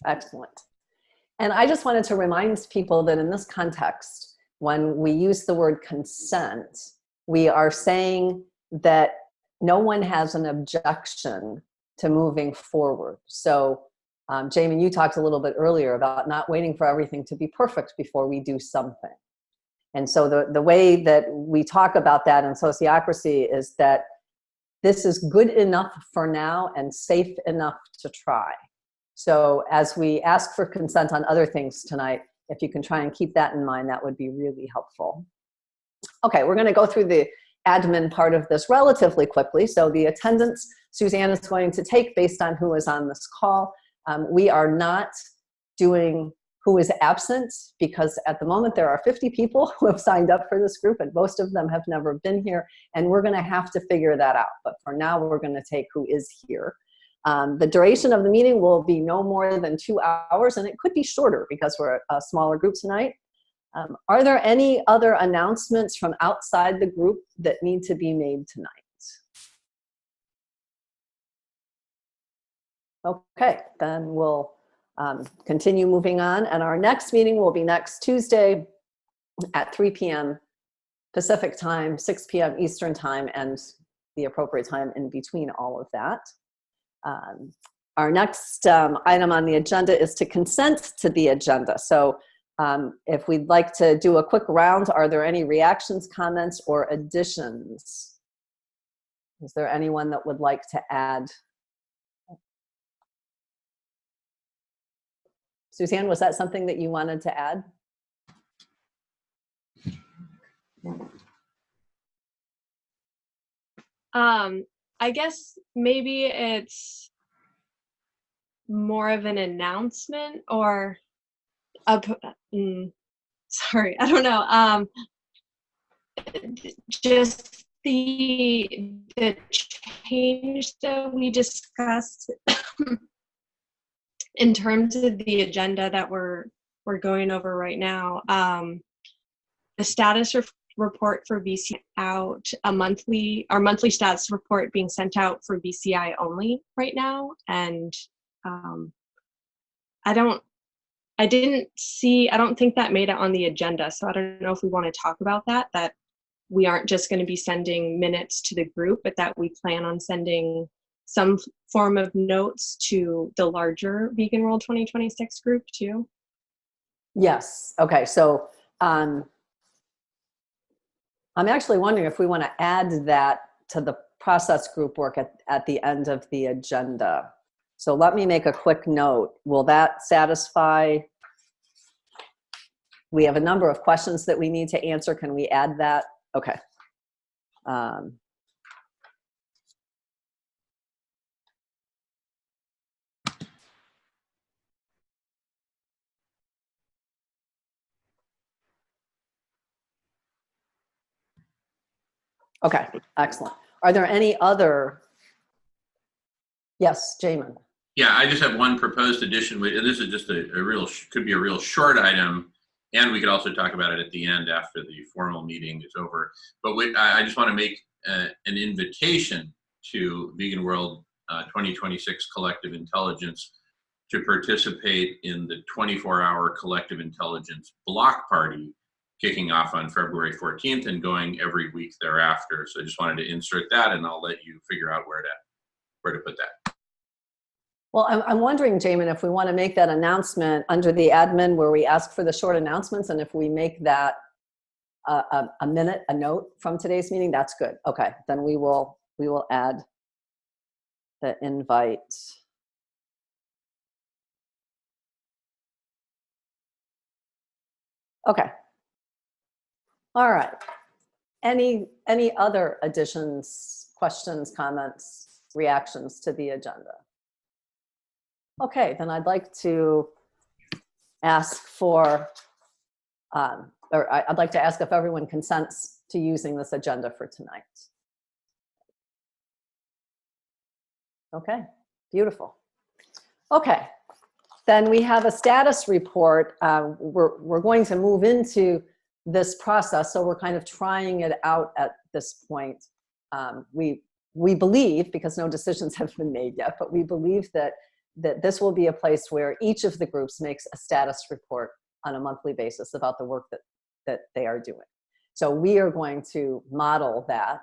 Excellent. And I just wanted to remind people that in this context, when we use the word consent, we are saying that no one has an objection to moving forward. So, Jamin, you talked a little bit earlier about not waiting for everything to be perfect before we do something. And so the way that we talk about that in sociocracy is that this is good enough for now and safe enough to try. So as we ask for consent on other things tonight, if you can try and keep that in mind, that would be really helpful. Okay, we're going to go through the admin part of this relatively quickly. So the attendance Suzanne is going to take based on who is on this call. We are not doing who is absent because at the moment there are 50 people who have signed up for this group and most of them have never been here, and we're going to have to figure that out. But for now, we're going to take who is here. The duration of the meeting will be no more than 2 hours, and it could be shorter because we're a smaller group tonight. Are there any other announcements from outside the group that need to be made tonight? Okay, then we'll continue moving on, and our next meeting will be next Tuesday at 3 p.m. Pacific time, 6 p.m. Eastern time, and the appropriate time in between all of that. Our next item on the agenda is to consent to the agenda. So if we'd like to do a quick round, are there any reactions, comments, or additions? Is there anyone that would like to add? Suzanne, was that something that you wanted to add? I guess maybe it's more of an announcement or sorry, I don't know. Just the change that we discussed in terms of the agenda that we're going over right now. The status report for BCI out our monthly status report being sent out for BCI only right now, and I don't think that made it on the agenda, so I don't know if we want to talk about that we aren't just going to be sending minutes to the group, but that we plan on sending some form of notes to the larger Vegan World 2026 group too. Yes. Okay. So I'm actually wondering if we want to add that to the process group work at the end of the agenda. So let me make a quick note. Will that satisfy? We have a number of questions that we need to answer. Can we add that? Okay. Okay, excellent. Are there any other? Yes, Jamin. Yeah, I just have one proposed addition. This is just could be a real short item, and we could also talk about it at the end after the formal meeting is over. But I just want to make an invitation to Vegan World 2026 Collective Intelligence to participate in the 24-hour Collective Intelligence Block Party, kicking off on February 14th and going every week thereafter. So I just wanted to insert that, and I'll let you figure out where to put that. Well, I'm wondering, Jamin, if we want to make that announcement under the admin where we ask for the short announcements, and if we make that a note from today's meeting, that's good. Okay, then we will add the invite. Okay. All right. Any other additions, questions, comments, reactions to the agenda? Okay, then I'd like to ask for, I'd like to ask if everyone consents to using this agenda for tonight. Okay, beautiful. Okay, then we have a status report. We're going to move into this process, so we're kind of trying it out at this point. We believe, because no decisions have been made yet, but we believe that that this will be a place where each of the groups makes a status report on a monthly basis about the work that they are doing. So we are going to model that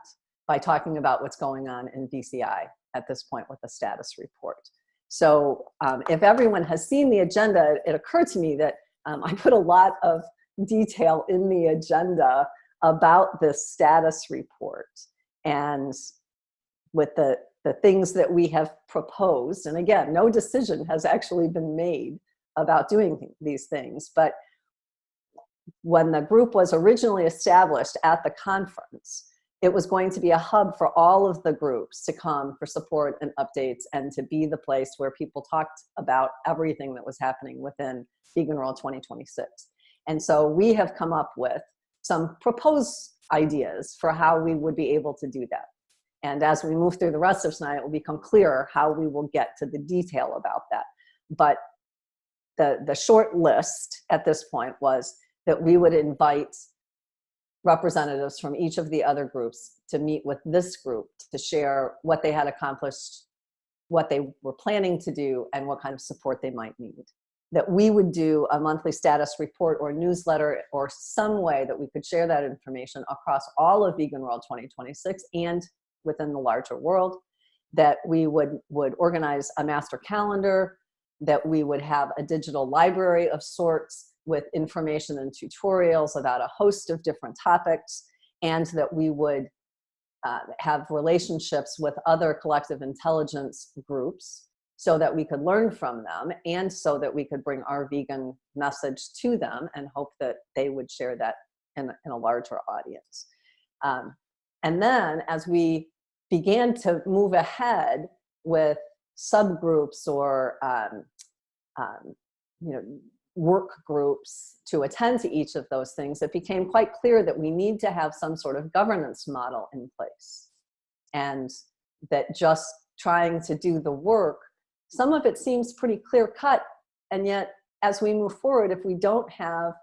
by talking about what's going on in BCI at this point with a status report. So if everyone has seen the agenda, it occurred to me that I put a lot of detail in the agenda about this status report, and with the things that we have proposed. And again, no decision has actually been made about doing these things. But when the group was originally established at the conference, it was going to be a hub for all of the groups to come for support and updates, and to be the place where people talked about everything that was happening within Vegan World 2026. And so we have come up with some proposed ideas for how we would be able to do that. And as we move through the rest of tonight, it will become clearer how we will get to the detail about that. But the short list at this point was that we would invite representatives from each of the other groups to meet with this group to share what they had accomplished, what they were planning to do, and what kind of support they might need. That we would do a monthly status report or newsletter or some way that we could share that information across all of Vegan World 2026 and within the larger world. That we would organize a master calendar, that we would have a digital library of sorts with information and tutorials about a host of different topics, and that we would have relationships with other collective intelligence groups so that we could learn from them, and so that we could bring our vegan message to them and hope that they would share that in a larger audience. And then as we began to move ahead with subgroups or work groups to attend to each of those things, it became quite clear that we need to have some sort of governance model in place. And that just trying to do the work, some of it seems pretty clear cut, and yet as we move forward, if we don't have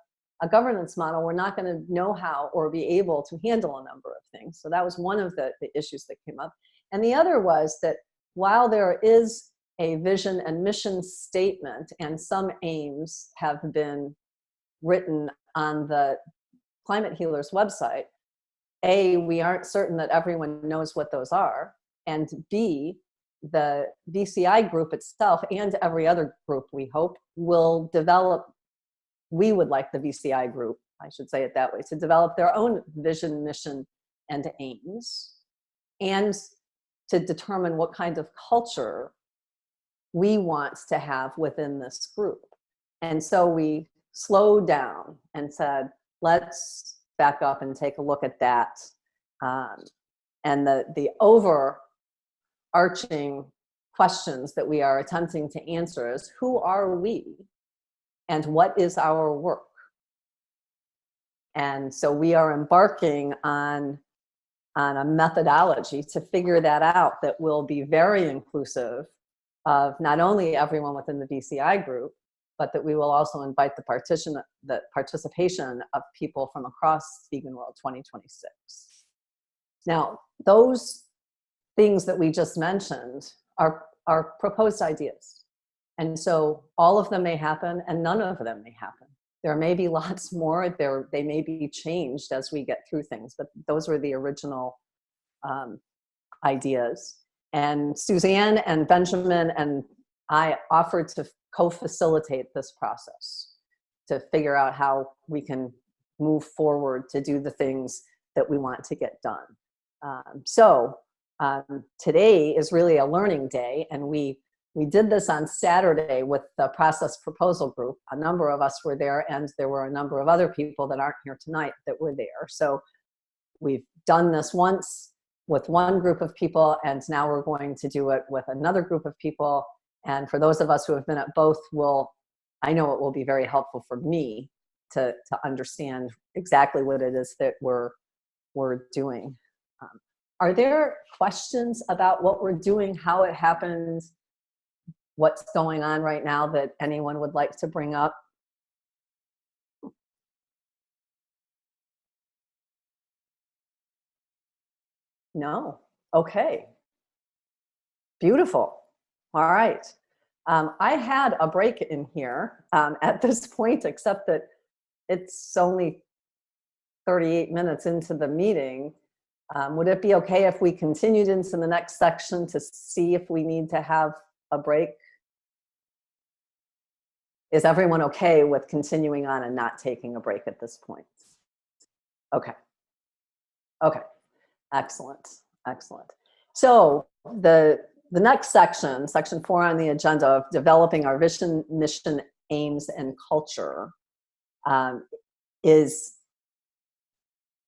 a governance model, we're not going to know how or be able to handle a number of things. So that was one of the issues that came up. And the other was that while there is a vision and mission statement and some aims have been written on the Climate Healers website, A, we aren't certain that everyone knows what those are, and B, the VCI group itself and every other group, we hope, will develop, we would like the VCI group, I should say it that way, to develop their own vision, mission, and aims, and to determine what kind of culture we want to have within this group. And so we slowed down and said, let's back up and take a look at that. And the overarching questions that we are attempting to answer is, who are we and what is our work? And so we are embarking on a methodology to figure that out that will be very inclusive of not only everyone within the VCI group, but that we will also invite the participation of people from across Vegan World 2026. Now, those things that we just mentioned are proposed ideas. And so all of them may happen and none of them may happen. There may be lots more, they may be changed as we get through things, but those were the original ideas. And Suzanne and Benjamin and I offered to co-facilitate this process to figure out how we can move forward to do the things that we want to get done. Today is really a learning day, and we did this on Saturday with the process proposal group. A number of us were there, and there were a number of other people that aren't here tonight that were there. So we've done this once with one group of people, and now we're going to do it with another group of people. And for those of us who have been at both, I know it will be very helpful for me to understand exactly what it is that we're doing. Are there questions about what we're doing, how it happened, what's going on right now that anyone would like to bring up? No? Okay. Beautiful. All right. I had a break in here at this point, except that it's only 38 minutes into the meeting. Would it be okay if we continued into the next section to see if we need to have a break? Is everyone okay with continuing on and not taking a break at this point? Okay. Okay. Excellent. Excellent. So the next section, section 4 on the agenda of developing our vision, mission, aims, and culture is,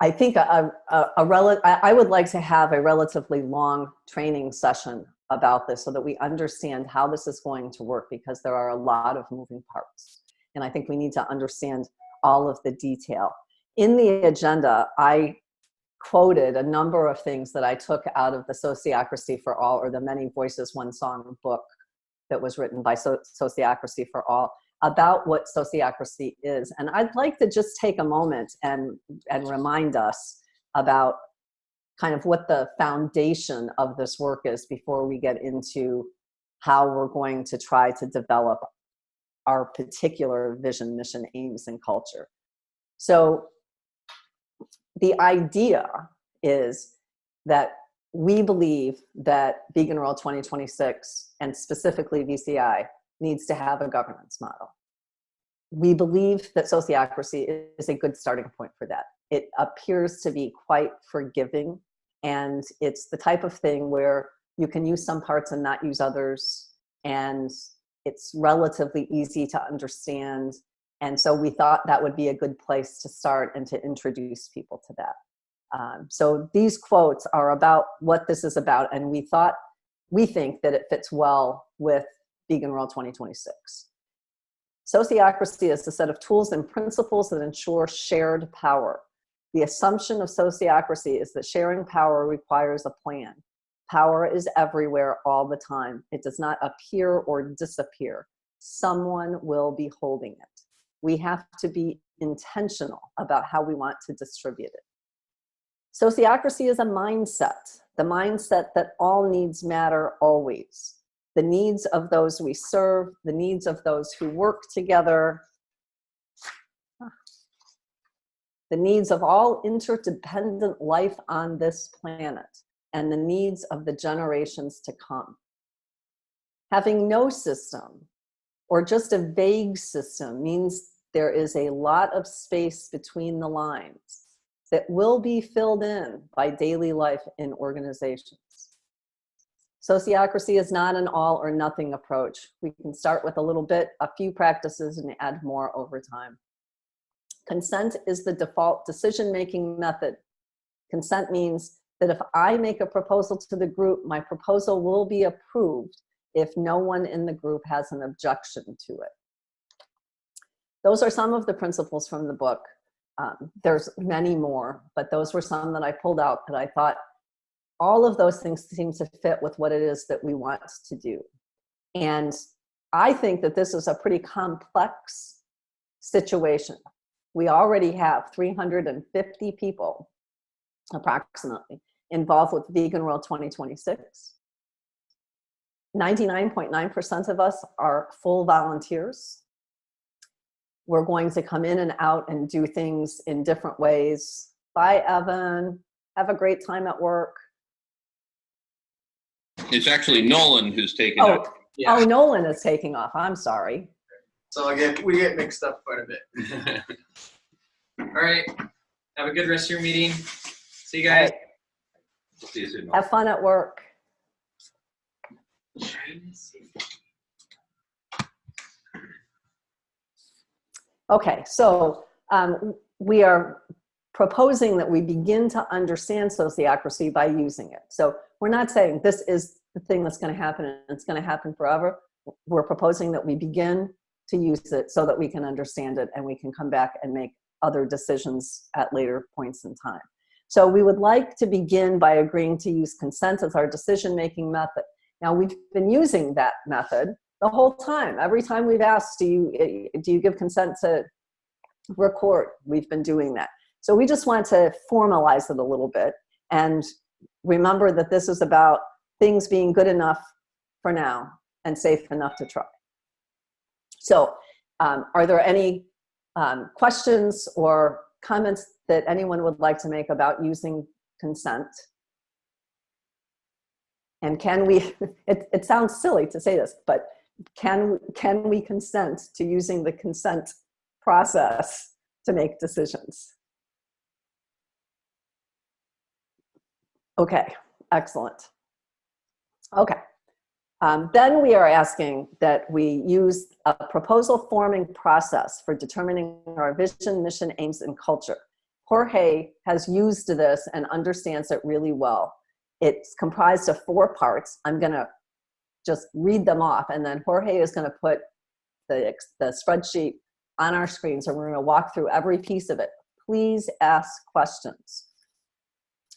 I think, I would like to have a relatively long training session about this so that we understand how this is going to work, because there are a lot of moving parts. And I think we need to understand all of the detail. In the agenda, I quoted a number of things that I took out of the Sociocracy for All, or the Many Voices, One Song book that was written by Sociocracy for All, about what sociocracy is. And I'd like to just take a moment and remind us about kind of what the foundation of this work is before we get into how we're going to try to develop our particular vision, mission, aims, and culture. So the idea is that we believe that Vegan World 2026, and specifically VCI, needs to have a governance model. We believe that sociocracy is a good starting point for that. It appears to be quite forgiving, and it's the type of thing where you can use some parts and not use others, and it's relatively easy to understand. And so we thought that would be a good place to start and to introduce people to that. So these quotes are about what this is about, and we think that it fits well with Vegan World 2026. Sociocracy is a set of tools and principles that ensure shared power. The assumption of sociocracy is that sharing power requires a plan. Power is everywhere all the time. It does not appear or disappear. Someone will be holding it. We have to be intentional about how we want to distribute it. Sociocracy is a mindset, the mindset that all needs matter always. The needs of those we serve, the needs of those who work together, the needs of all interdependent life on this planet, and the needs of the generations to come. Having no system, or just a vague system, means there is a lot of space between the lines that will be filled in by daily life in organizations. Sociocracy is not an all or nothing approach. We can start with a little bit, a few practices, and add more over time. Consent is the default decision-making method. Consent means that if I make a proposal to the group, my proposal will be approved if no one in the group has an objection to it. Those are some of the principles from the book. There's many more, but those were some that I pulled out that I thought all of those things seem to fit with what it is that we want to do. And I think that this is a pretty complex situation. We already have 350 people, approximately, involved with Vegan World 2026. 99.9% of us are full volunteers. We're going to come in and out and do things in different ways. Bye, Evan. Have a great time at work. It's actually Nolan who's taking up. Yeah. Oh, Nolan is taking off. I'm sorry. So we get mixed up quite a bit. All right. Have a good rest of your meeting. See you guys. Right. See you soon. Have fun at work. Okay, so we are proposing that we begin to understand sociocracy by using it. So we're not saying this is the thing that's going to happen and it's going to happen forever. We're proposing that we begin to use it so that we can understand it and we can come back and make other decisions at later points in time. So we would like to begin by agreeing to use consent as our decision-making method. Now, we've been using that method the whole time. Every time we've asked, do you give consent to record? We've been doing that. So we just want to formalize it a little bit and remember that this is about things being good enough for now and safe enough to try. So are there any questions or comments that anyone would like to make about using consent? And can we, it sounds silly to say this, but can we consent to using the consent process to make decisions? Okay, excellent. Okay. Then we are asking that we use a proposal forming process for determining our vision, mission, aims, and culture. Jorge has used this and understands it really well. It's comprised of 4 parts. I'm going to just read them off, and then Jorge is going to put the spreadsheet on our screen, so we're going to walk through every piece of it. Please ask questions.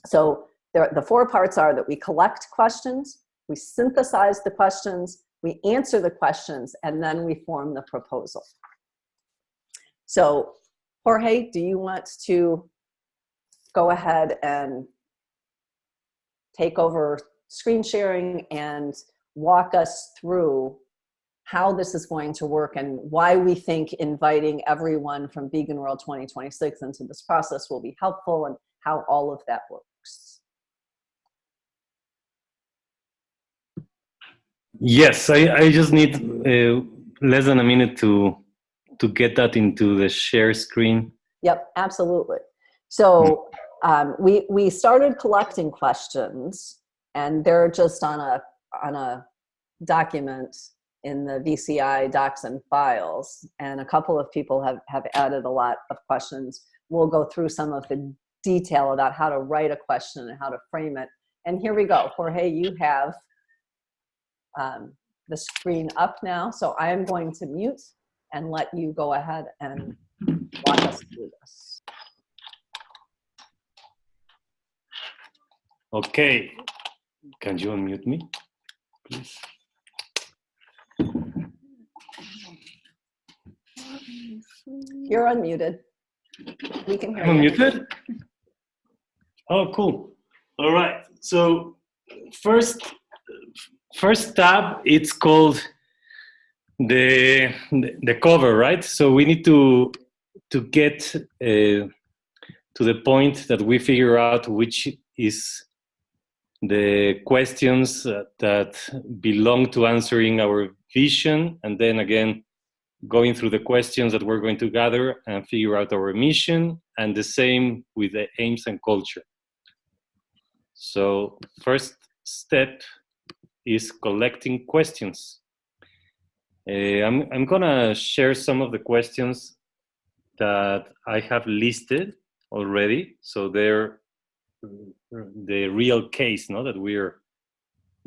So the 4 parts are that we collect questions, we synthesize the questions, we answer the questions, and then we form the proposal. So, Jorge, do you want to go ahead and take over screen sharing and walk us through how this is going to work and why we think inviting everyone from Vegan World 2026 into this process will be helpful and how all of that works? Yes, I just need less than a minute to get that into the share screen. Yep, absolutely. So we started collecting questions, and they're just on a document in the VCI docs and files, and a couple of people have added a lot of questions. We'll go through some of the detail about how to write a question and how to frame it. And here we go. Jorge, you have the screen up now, so I am going to mute and let you go ahead and walk us through this. Okay, can you unmute me, please? You're unmuted. We can hear I'm you. unmuted? Oh, cool. All right, so first tab, it's called the cover, right? So we need to get to the point that we figure out which is the questions that belong to answering our vision, and then again going through the questions that we're going to gather and figure out our mission, and the same with the aims and culture. So first step is collecting questions. I'm gonna share some of the questions that I have listed already. So they're the real case, no, that we're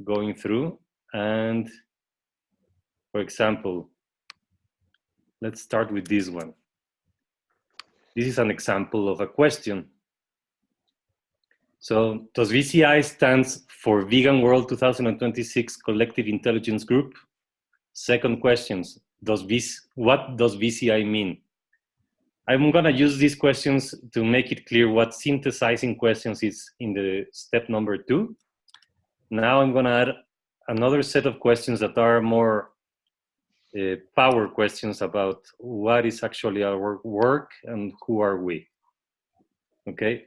going through. And for example, let's start with this one. This is an example of a question. So, does VCI stands for Vegan World 2026 Collective Intelligence Group? Second question, what does VCI mean? I'm gonna use these questions to make it clear what synthesizing questions is in the step number 2. Now I'm gonna add another set of questions that are more power questions about what is actually our work and who are we. Okay.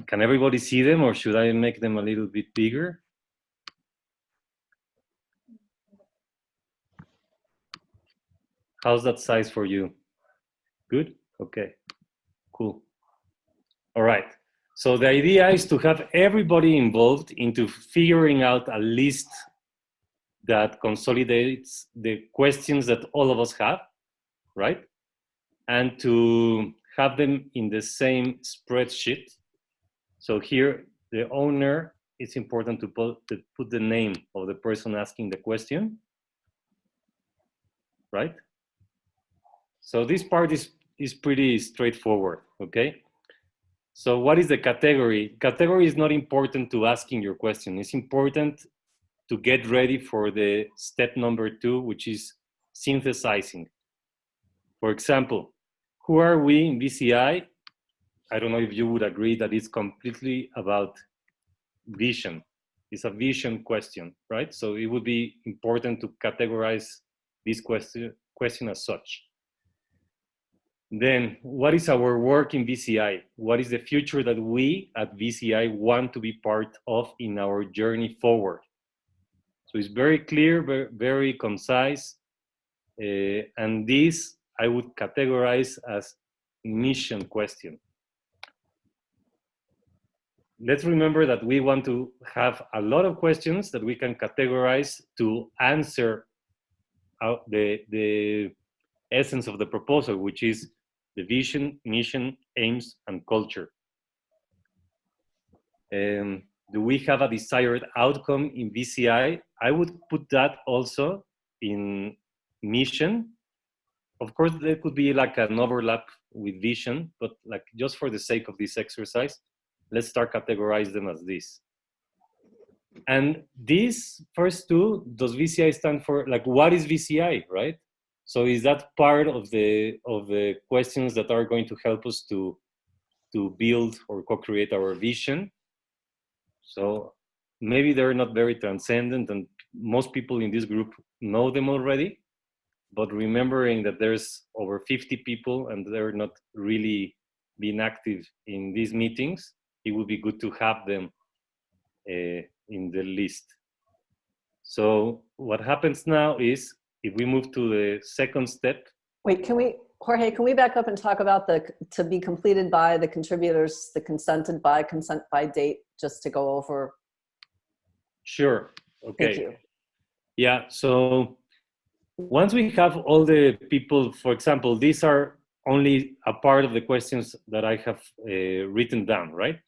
Can everybody see them, or should I make them a little bit bigger? How's that size for you? Good? Okay, cool. All right. So the idea is to have everybody involved into figuring out a list that consolidates the questions that all of us have, right? And to have them in the same spreadsheet. So here, the owner, it's important to put the name of the person asking the question, right? So this part is pretty straightforward, okay? So what is the category? Category is not important to asking your question. It's important to get ready for the step number 2, which is synthesizing. For example, who are we in VCI? I don't know if you would agree that it's completely about vision. is a vision question, right? So it would be important to categorize this question as such. Then, what is our work in VCI? What is the future that we at VCI want to be part of in our journey forward? So it's very clear, very, very concise, and this I would categorize as mission question. Let's remember that we want to have a lot of questions that we can categorize to answer the essence of the proposal, which is the vision, mission, aims, and culture. Do we have a desired outcome in VCI? I would put that also in mission. Of course, there could be like an overlap with vision, but like just for the sake of this exercise, let's start categorize them as this. And these first two, does VCI stand for, like, what is VCI, right? So is that part of the questions that are going to help us to build or co-create our vision? So maybe they're not very transcendent, and most people in this group know them already, but remembering that there's over 50 people and they're not really being active in these meetings, it would be good to have them in the list. So what happens now is, if we move to the second step. Wait, Jorge, can we back up and talk about the to be completed by, the contributors, the consented by, consent by date, just to go over? Sure, okay. Thank you. Yeah, so once we have all the people, for example, these are only a part of the questions that I have written down, right?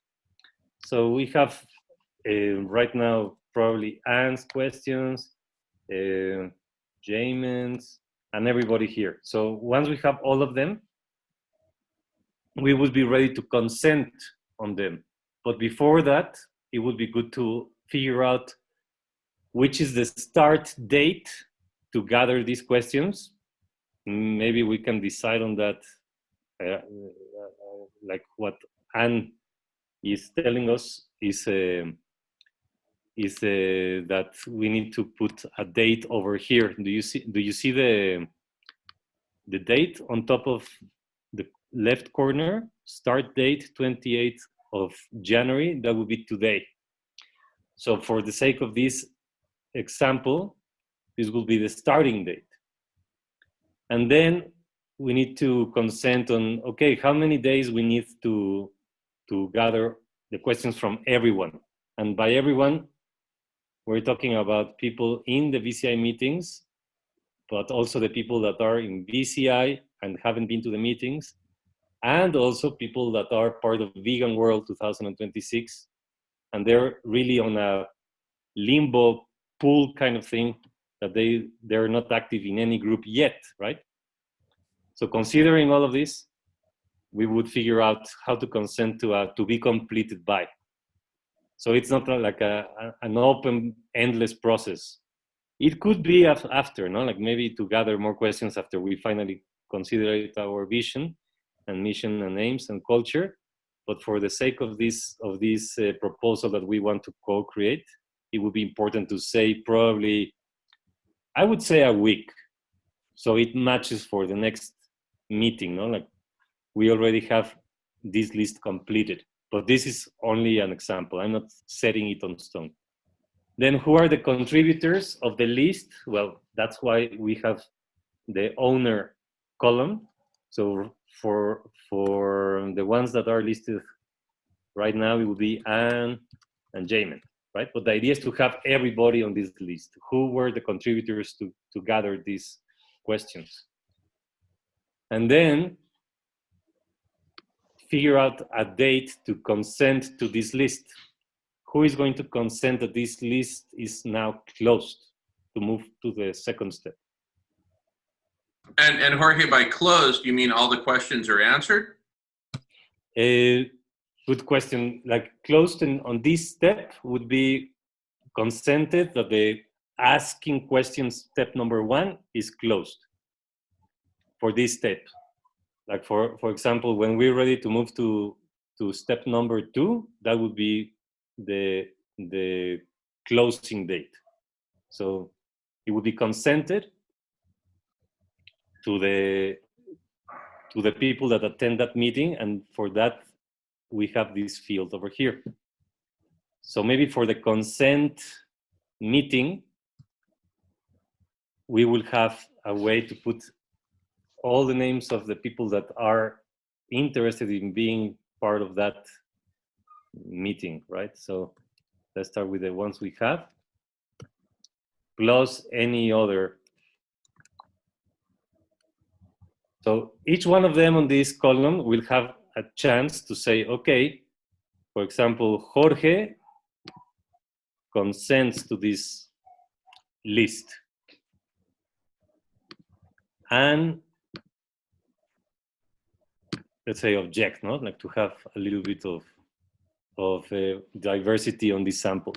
So we have right now probably Anne's questions, Jamin's, and everybody here. So once we have all of them, we would be ready to consent on them. But before that, it would be good to figure out which is the start date to gather these questions. Maybe we can decide on that, like what Anne is telling us is that we need to put a date over here. Do you see the date on top of the left corner? Start date 28th of January. That would be today. So for the sake of this example, this will be the starting date. And then we need to consent on, okay, how many days we need to gather the questions from everyone. And by everyone, we're talking about people in the VCI meetings, but also the people that are in VCI and haven't been to the meetings, and also people that are part of Vegan World 2026, and they're really on a limbo pool kind of thing, that they're not active in any group yet, right? So considering all of this, we would figure out how to consent to be completed by. So it's not like an open, endless process. It could be after, no? Like maybe to gather more questions after we finally consider our vision and mission and aims and culture. But for the sake of this proposal that we want to co-create, it would be important to say probably, I would say a week. So it matches for the next meeting, no? Like we already have this list completed, but this is only an example. I'm not setting it on stone. Then who are the contributors of the list? Well, that's why we have the owner column. So for the ones that are listed right now, it will be Anne and Jamin, right? But the idea is to have everybody on this list. Who were the contributors to gather these questions? And then figure out a date to consent to this list. Who is going to consent that this list is now closed to move to the second step? And Jorge, by closed, you mean all the questions are answered? Good question. Like closed on this step would be consented that the asking questions step number 1 is closed for this step. Like for example, when we're ready to move to step number 2, that would be the closing date. So it would be consented to the people that attend that meeting, and for that we have this field over here. So maybe for the consent meeting, we will have a way to put all the names of the people that are interested in being part of that meeting, right? So let's start with the ones we have, plus any other. So each one of them on this column will have a chance to say, okay, for example, Jorge consents to this list. And let's say object, no? Like to have a little bit of diversity on this sample.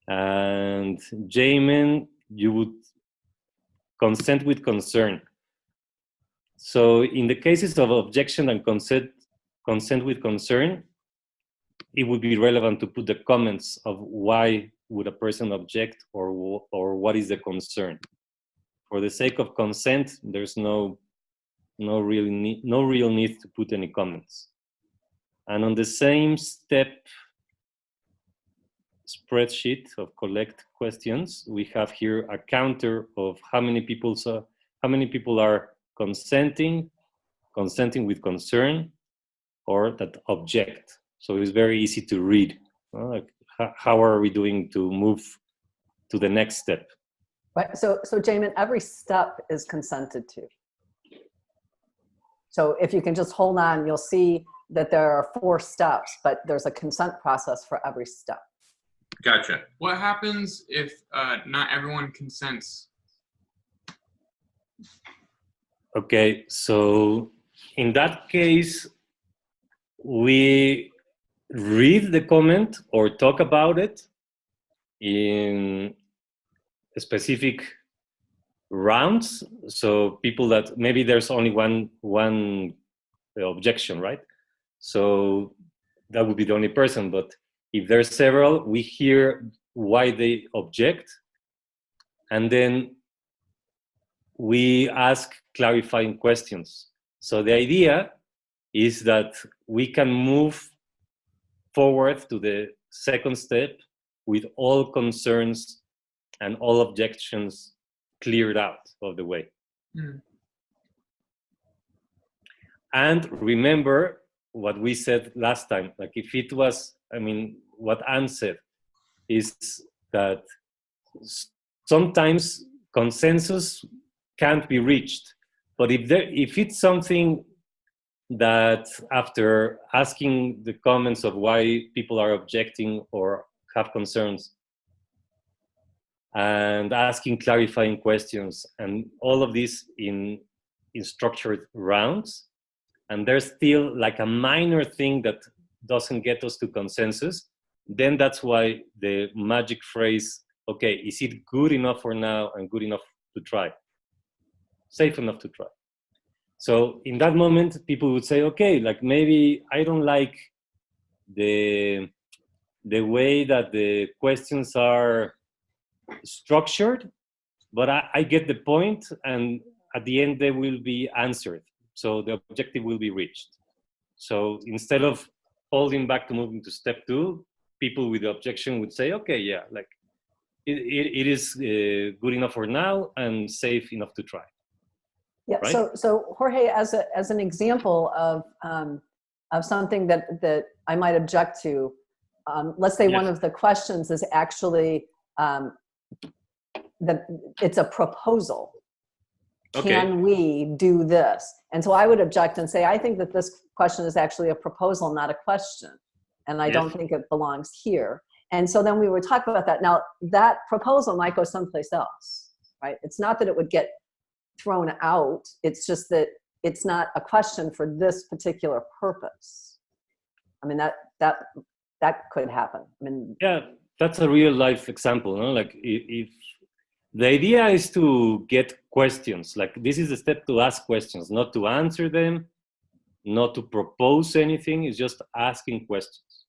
And Jamin, you would consent with concern. So in the cases of objection and consent with concern, it would be relevant to put the comments of why would a person object or what is the concern. For the sake of consent, there's no real need to put any comments. And on the same step spreadsheet of collect questions, we have here a counter of how many people are consenting with concern, or that object. So it's very easy to read. Like how are we doing to move to the next step? Right. So Jamin, every step is consented to. So if you can just hold on, you'll see that there are 4 steps, but there's a consent process for every step. Gotcha. What happens if not everyone consents? Okay, so in that case, we read the comment or talk about it in specific rounds. So people that maybe there's only one objection, right? So that would be the only person. But if there's several, we hear why they object, and then we ask clarifying questions. So the idea is that we can move forward to the second step with all concerns and all objections cleared out of the way. Mm. And remember what we said last time, like if it was, what Anne said is that sometimes consensus can't be reached. But if it's something that after asking the comments of why people are objecting or have concerns and asking clarifying questions and all of this in structured rounds, and there's still like a minor thing that doesn't get us to consensus, then that's why the magic phrase, okay, is it good enough for now and good enough to try? Safe enough to try. So in that moment, people would say, okay, like maybe I don't like the way that the questions are structured, but I get the point, and at the end they will be answered. So the objective will be reached. So instead of holding back to moving to step 2, people with the objection would say, okay, yeah, like it is good enough for now and safe enough to try. Yeah. Right? So Jorge, as an example of something that I might object to, let's say one of the questions is actually that it's a proposal. Okay. Can we do this? And so I would object and say, I think that this question is actually a proposal, not a question. And I don't think it belongs here. And so then we would talk about that. Now, that proposal might go someplace else, right? It's not that it would get thrown out. It's just that it's not a question for this particular purpose. I mean, that could happen. I mean, yeah, that's a real life example. No? Like if the idea is to get questions, like this is the step to ask questions, not to answer them, not to propose anything. It's just asking questions.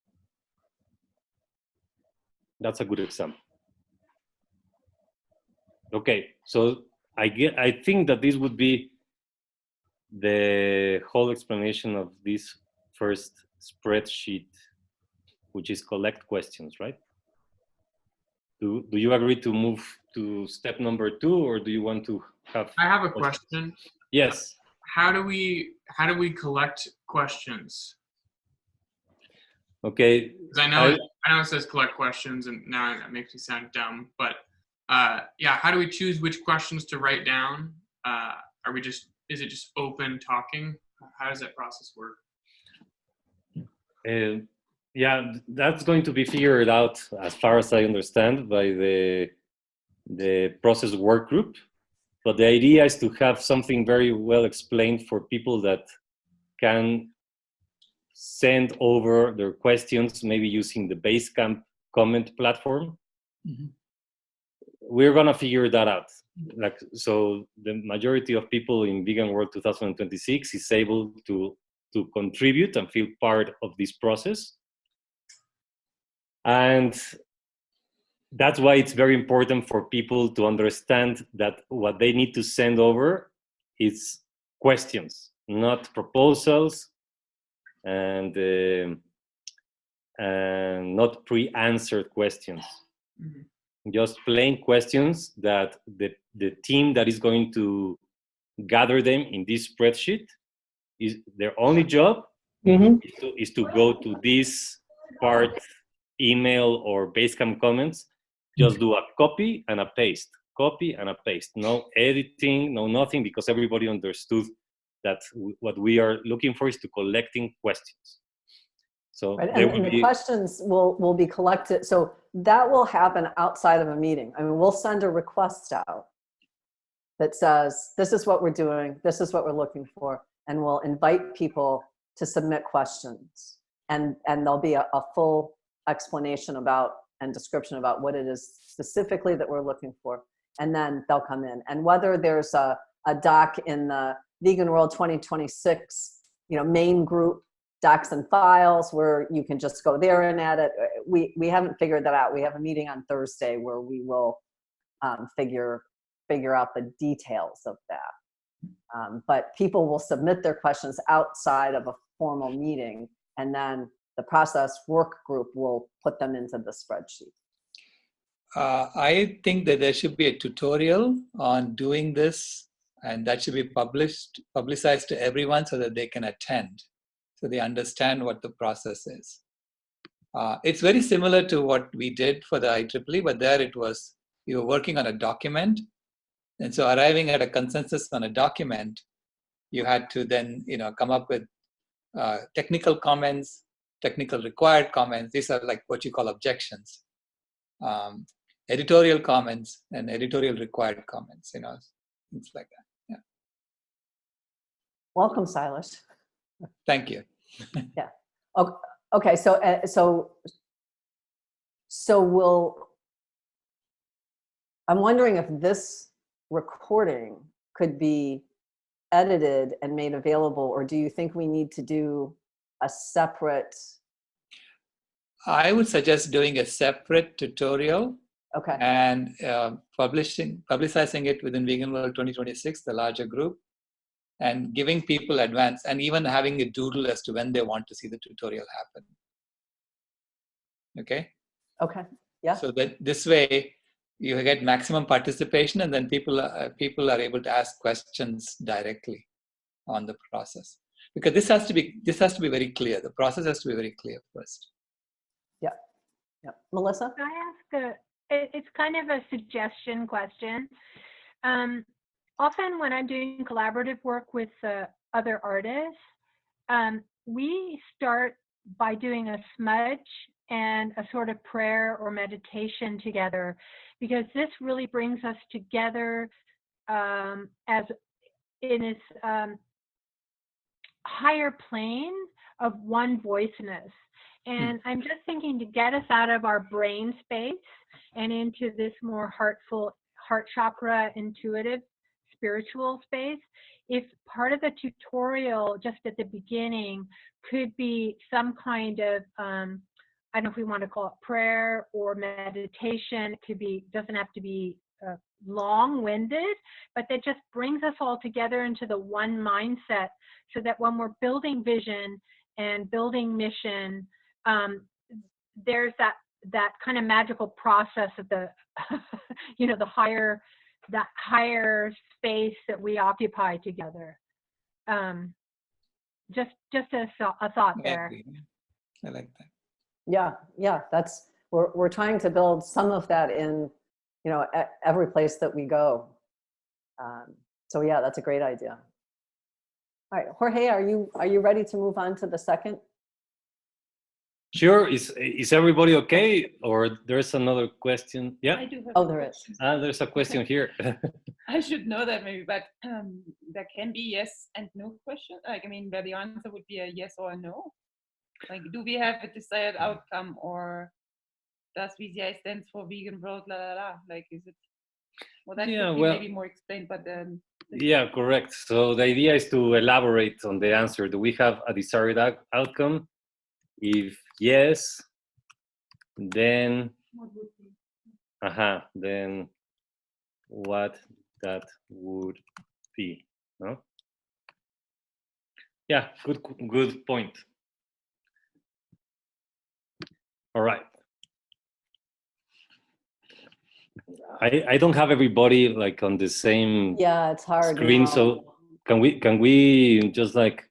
That's a good example. Okay, so I think that this would be the whole explanation of this first spreadsheet, which is collect questions, right? Do you agree to move to step number 2, or do you want to have? I have a questions? question. Yes. How do we collect questions? Okay. Because I know it says collect questions, and now that makes me sound dumb. But yeah, how do we choose which questions to write down? Is it just open talking? How does that process work? Yeah, that's going to be figured out, as far as I understand, by the process work group. But the idea is to have something very well explained for people that can send over their questions, maybe using the Basecamp comment platform. Mm-hmm. We're gonna figure that out. Like, so the majority of people in Vegan World 2026 is able to contribute and feel part of this process. And that's why it's very important for people to understand that what they need to send over is questions, not proposals, and not pre-answered questions. Mm-hmm. Just plain questions that the team that is going to gather them in this spreadsheet, is their only job. Mm-hmm. is to go to this part, email or Basecamp comments, just do a copy and a paste, no editing, no nothing, because everybody understood that what we are looking for is to collecting questions. So right. and the questions will be collected. So that will happen outside of a meeting. I mean, we'll send a request out that says, this is what we're doing, this is what we're looking for, and we'll invite people to submit questions. And there'll be a full explanation about and description about what it is specifically that we're looking for. And then they'll come in. And whether there's a doc in the Vegan World 2026, main group, docs and files, where you can just go there and edit. We haven't figured that out. We have a meeting on Thursday where we will figure out the details of that. But people will submit their questions outside of a formal meeting, and then the process work group will put them into the spreadsheet. I think that there should be a tutorial on doing this, and that should be publicized to everyone so that they can attend, so they understand what the process is. It's very similar to what we did for the IEEE, but there it was, you were working on a document. And so arriving at a consensus on a document, you had to then, come up with technical comments, technical required comments. These are like what you call objections, editorial comments, and editorial required comments, things like that. Yeah. Welcome, Silas. Thank you. Yeah. Okay. So I'm wondering if this recording could be edited and made available, or do you think we need to do a separate? I would suggest doing a separate tutorial. Okay. And publicizing it within Vegan World 2026, the larger group, and giving people advance, and even having a doodle as to when they want to see the tutorial happen. Okay? Okay. Yeah. So that this way you get maximum participation, and then people are able to ask questions directly on the process. Because this has to be very clear. The process has to be very clear first. Yeah. Yeah. Melissa? Can I ask it's kind of a suggestion question. Often when I'm doing collaborative work with other artists, we start by doing a smudge and a sort of prayer or meditation together, because this really brings us together as in this higher plane of one voiceness. And I'm just thinking, to get us out of our brain space and into this more heartful, heart chakra, intuitive, spiritual space, if part of the tutorial just at the beginning could be some kind of, I don't know if we want to call it prayer or meditation. It could be, doesn't have to be long-winded, but that just brings us all together into the one mindset, so that when we're building vision and building mission, there's that kind of magical process of the, you know, the higher space that we occupy together. Just a thought there. I like that. Yeah, that's, we're trying to build some of that in, you know, every place that we go. So yeah, that's a great idea. All right, Jorge, are you ready to move on to the second? Sure. Is everybody okay? Or there's another question? Yeah. I do have Oh, there is. There's a question here. I should know that maybe, but there can be yes and no question. Like, I mean, where the answer would be a yes or a no. Like, do we have a desired outcome, or does VCI stands for vegan world, la la la? Like, is it? Well, that could be maybe more explained, but then. Yeah, correct. So the idea is to elaborate on the answer. Do we have a desired outcome? If yes, then then what that would be, no? Yeah, good point. All right. I don't have everybody like on the same it's hard screen, now. so can we just like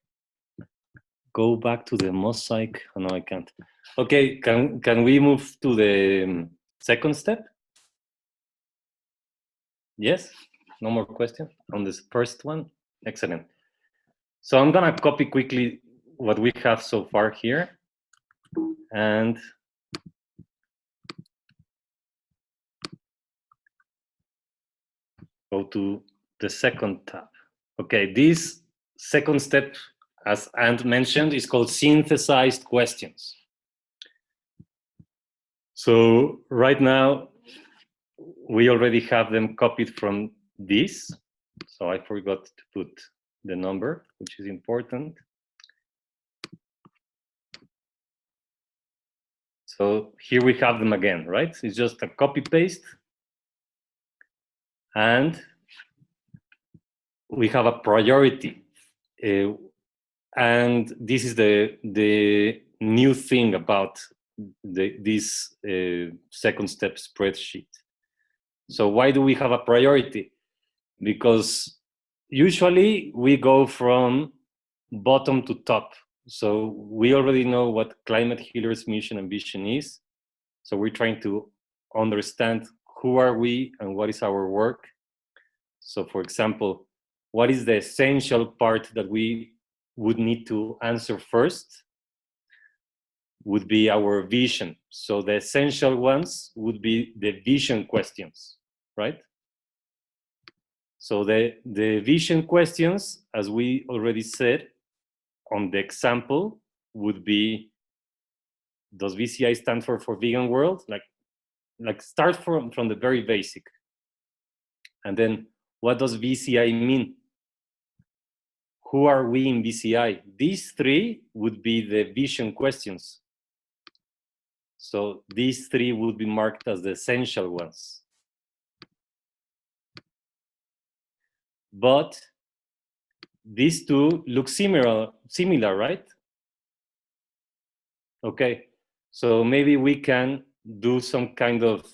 go back to the mosaic? Oh, no, I can't. Okay, can we move to the second step? Yes? No more questions on this first one? Excellent. So I'm gonna copy quickly what we have so far here and go to the second tab. Okay, this second step, as Ant mentioned, is called synthesized questions. So right now, we already have them copied from this. So I forgot to put the number, which is important. So here we have them again, right? It's just a copy paste. And we have a priority. And this is the new thing about this second step spreadsheet. So why do we have a priority? Because usually we go from bottom to top. So we already know what Climate Healers' mission and vision is. So we're trying to understand who are we and what is our work. So for example, what is the essential part that we would need to answer first? Would be our vision. So the essential ones would be the vision questions, right? So the vision questions, as we already said on the example, would be, does VCI stand for vegan world? Like start from the very basic. And then what does VCI mean? Who are we in VCI? These three would be the vision questions. So these three would be marked as the essential ones. But these two look similar, right? Okay, so maybe we can do some kind of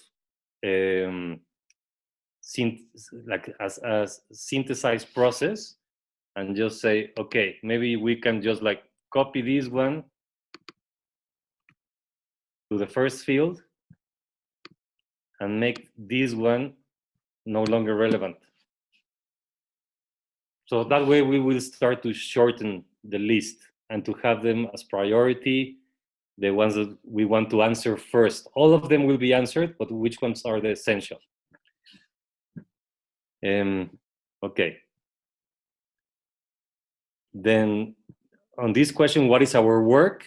like as a synthesized process and just say, okay, maybe we can just like copy this one to the first field and make this one no longer relevant. So that way we will start to shorten the list and to have them as priority, the ones that we want to answer first. All of them will be answered, but which ones are the essential? Okay. Then on this question, what is our work?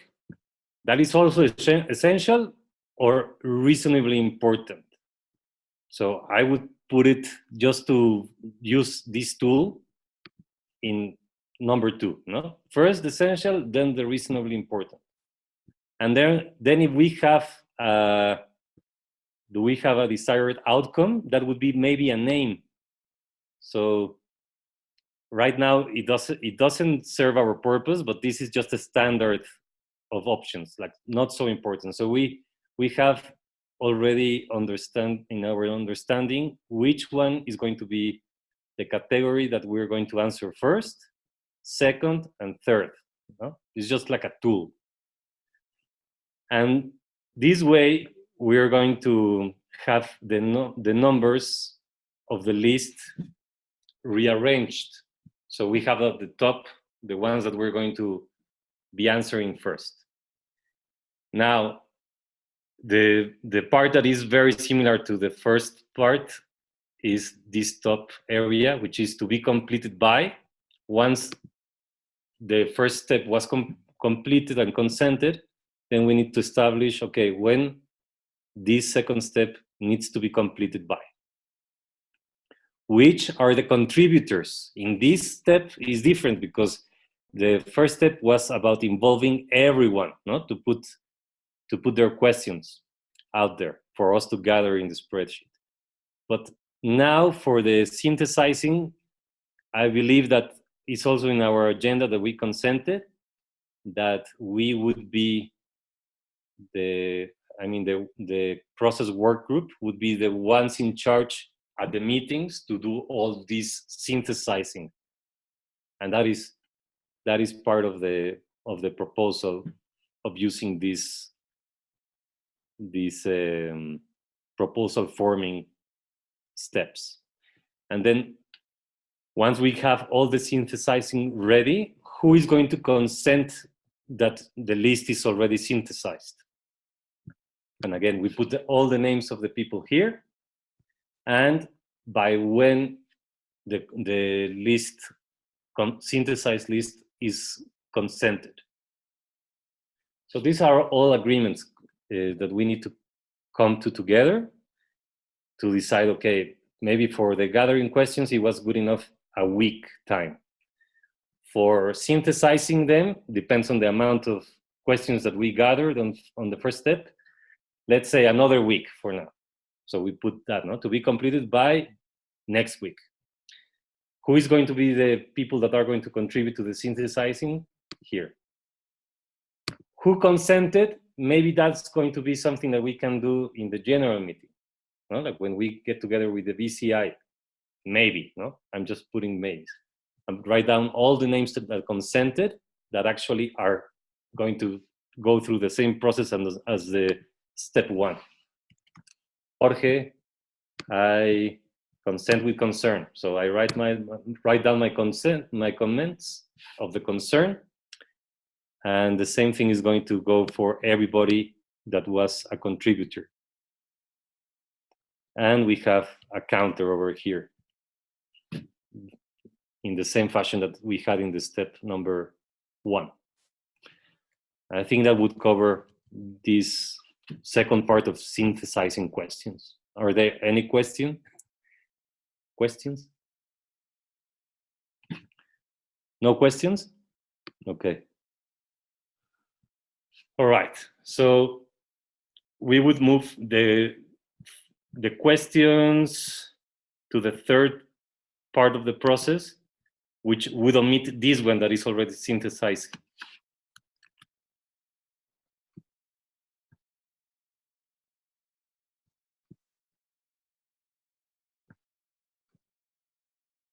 That is also essential or reasonably important. So I would put it just to use this tool in number 2, no? First the essential, then the reasonably important. And then if we have do we have a desired outcome? That would be maybe a name. So right now it doesn't serve our purpose, but this is just a standard of options, like not so important. So we have already in our understanding which one is going to be the category that we're going to answer first, second, and third. It's just like a tool. And this way, we're going to have the numbers of the list rearranged. So we have at the top the ones that we're going to be answering first. Now, the part that is very similar to the first part is this top area, which is to be completed by. Once the first step was completed and consented, then we need to establish, okay, when this second step needs to be completed by. Which are the contributors? In this step is different because the first step was about involving everyone, to put their questions out there for us to gather in the spreadsheet. But now for the synthesizing, I believe that it's also in our agenda that we consented that we would be the process work group would be the ones in charge at the meetings to do all this synthesizing. And that is part of the proposal of using this proposal forming steps. And then once we have all the synthesizing ready, who is going to consent that the list is already synthesized? And again, we put all the names of the people here, and by when the list, synthesized list, is consented. So these are all agreements that we need to come to together to decide, okay, maybe for the gathering questions, it was good enough a week time. For synthesizing them, depends on the amount of questions that we gathered on the first step. Let's say another week for now. So we put that, to be completed by next week. Who is going to be the people that are going to contribute to the synthesizing? Here. Who consented? Maybe that's going to be something that we can do in the general meeting. Like when we get together with the VCI, maybe, I'm just putting maybes. And write down all the names that consented that actually are going to go through the same process as the step one. Jorge, I consent with concern. So I write down my comments of the concern. And the same thing is going to go for everybody that was a contributor. And we have a counter over here in the same fashion that we had in the step number 1. I think that would cover this second part of synthesizing questions. Are there any questions? No questions? Okay. All right. So we would move the questions to the third part of the process, which would omit this one that is already synthesized.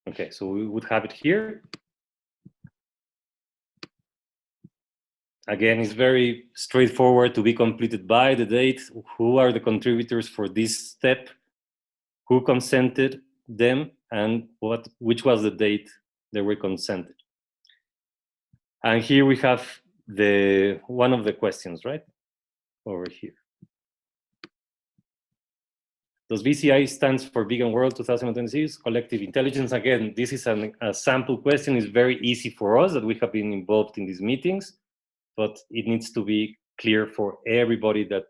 Okay, so we would have it here. Again, it's very straightforward, to be completed by the date. Who are the contributors for this step? Who consented them, and which was the date they were consented? And here we have one of the questions, right? Over here. Does VCI stands for Vegan World 2026 Collective Intelligence? Again, this is a sample question. It's very easy for us that we have been involved in these meetings, but it needs to be clear for everybody that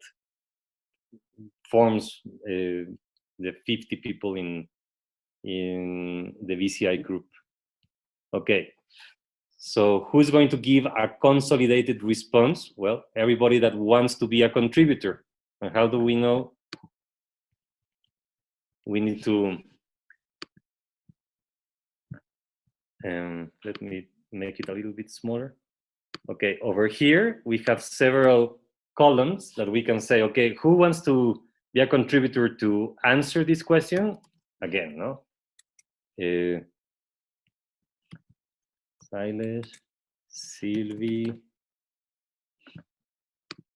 forms the 50 people in the VCI group. Okay, so who's going to give a consolidated response? Well, everybody that wants to be a contributor. And how do we know we need to, let me make it a little bit smaller. Okay, over here, we have several columns that we can say, okay, who wants to be a contributor to answer this question? Again, no? Silas, Sylvie,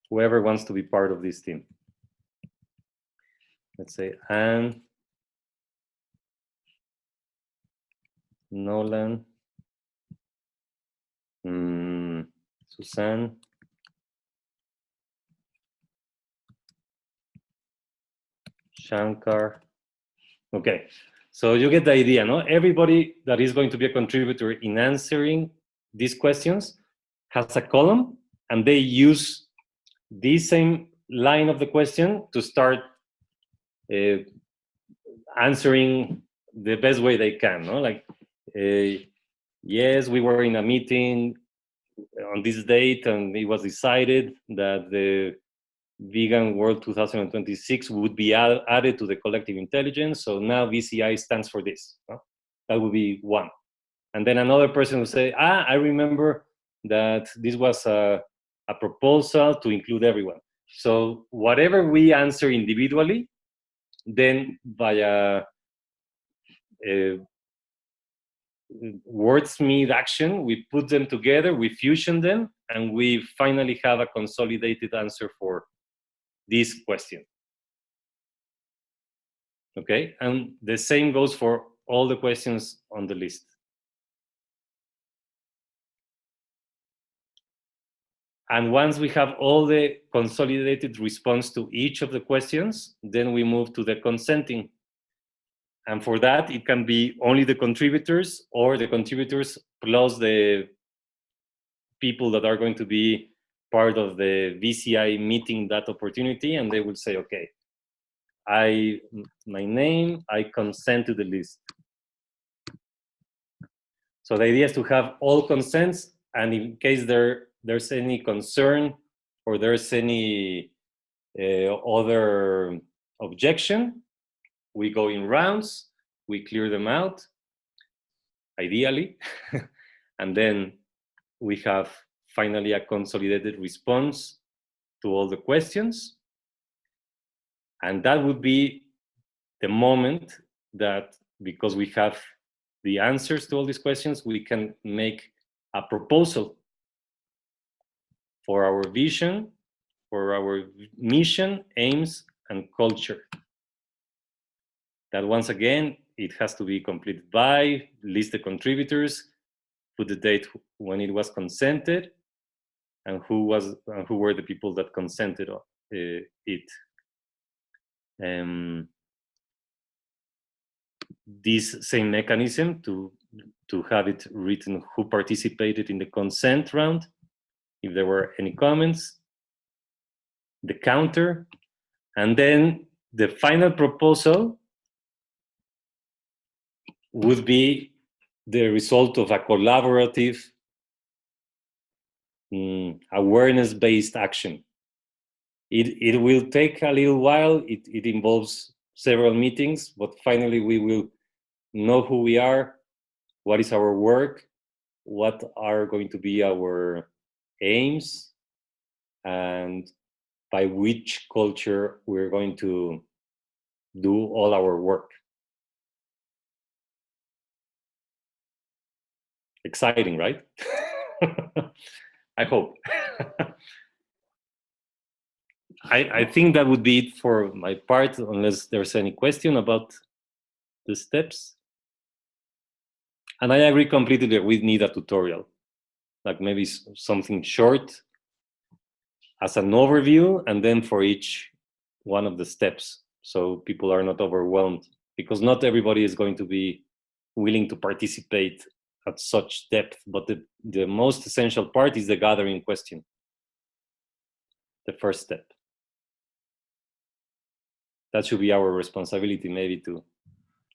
whoever wants to be part of this team. Let's say Anne, Nolan, Suzanne, Shankar. Okay, so you get the idea, no? Everybody that is going to be a contributor in answering these questions has a column, and they use this same line of the question to start answering the best way they can, no? Like, yes, we were in a meeting on this date, and it was decided that the Vegan World 2026 would be added to the collective intelligence. So now VCI stands for this. No? That would be one. And then another person would say, I remember that this was a proposal to include everyone. So whatever we answer individually, then via wordsmith action, we put them together, we fusion them, and we finally have a consolidated answer for this question. Okay, and the same goes for all the questions on the list. And once we have all the consolidated response to each of the questions, then we move to the consenting. And for that, it can be only the contributors or the contributors plus the people that are going to be part of the VCI meeting that opportunity, and they will say, okay, my name, I consent to the list. So the idea is to have all consents, and in case there's any concern or there's any other objection, we go in rounds, we clear them out, ideally, and then we have finally a consolidated response to all the questions. And that would be the moment that, because we have the answers to all these questions, we can make a proposal for our vision, for our mission, aims, and culture. That once again, it has to be completed by, list the contributors, put the date when it was consented, and who were the people that consented it. This same mechanism to have it written who participated in the consent round, if there were any comments, the counter, and then the final proposal would be the result of a collaborative, awareness-based action. It will take a little while. It involves several meetings, but finally we will know who we are, what is our work, what are going to be our aims, and by which culture we're going to do all our work. Exciting, right? I hope. I think that would be it for my part, unless there's any question about the steps. And I agree completely that we need a tutorial, like maybe something short as an overview, and then for each one of the steps, so people are not overwhelmed, because not everybody is going to be willing to participate at such depth. But the most essential part is the gathering question, the first step. That should be our responsibility, maybe to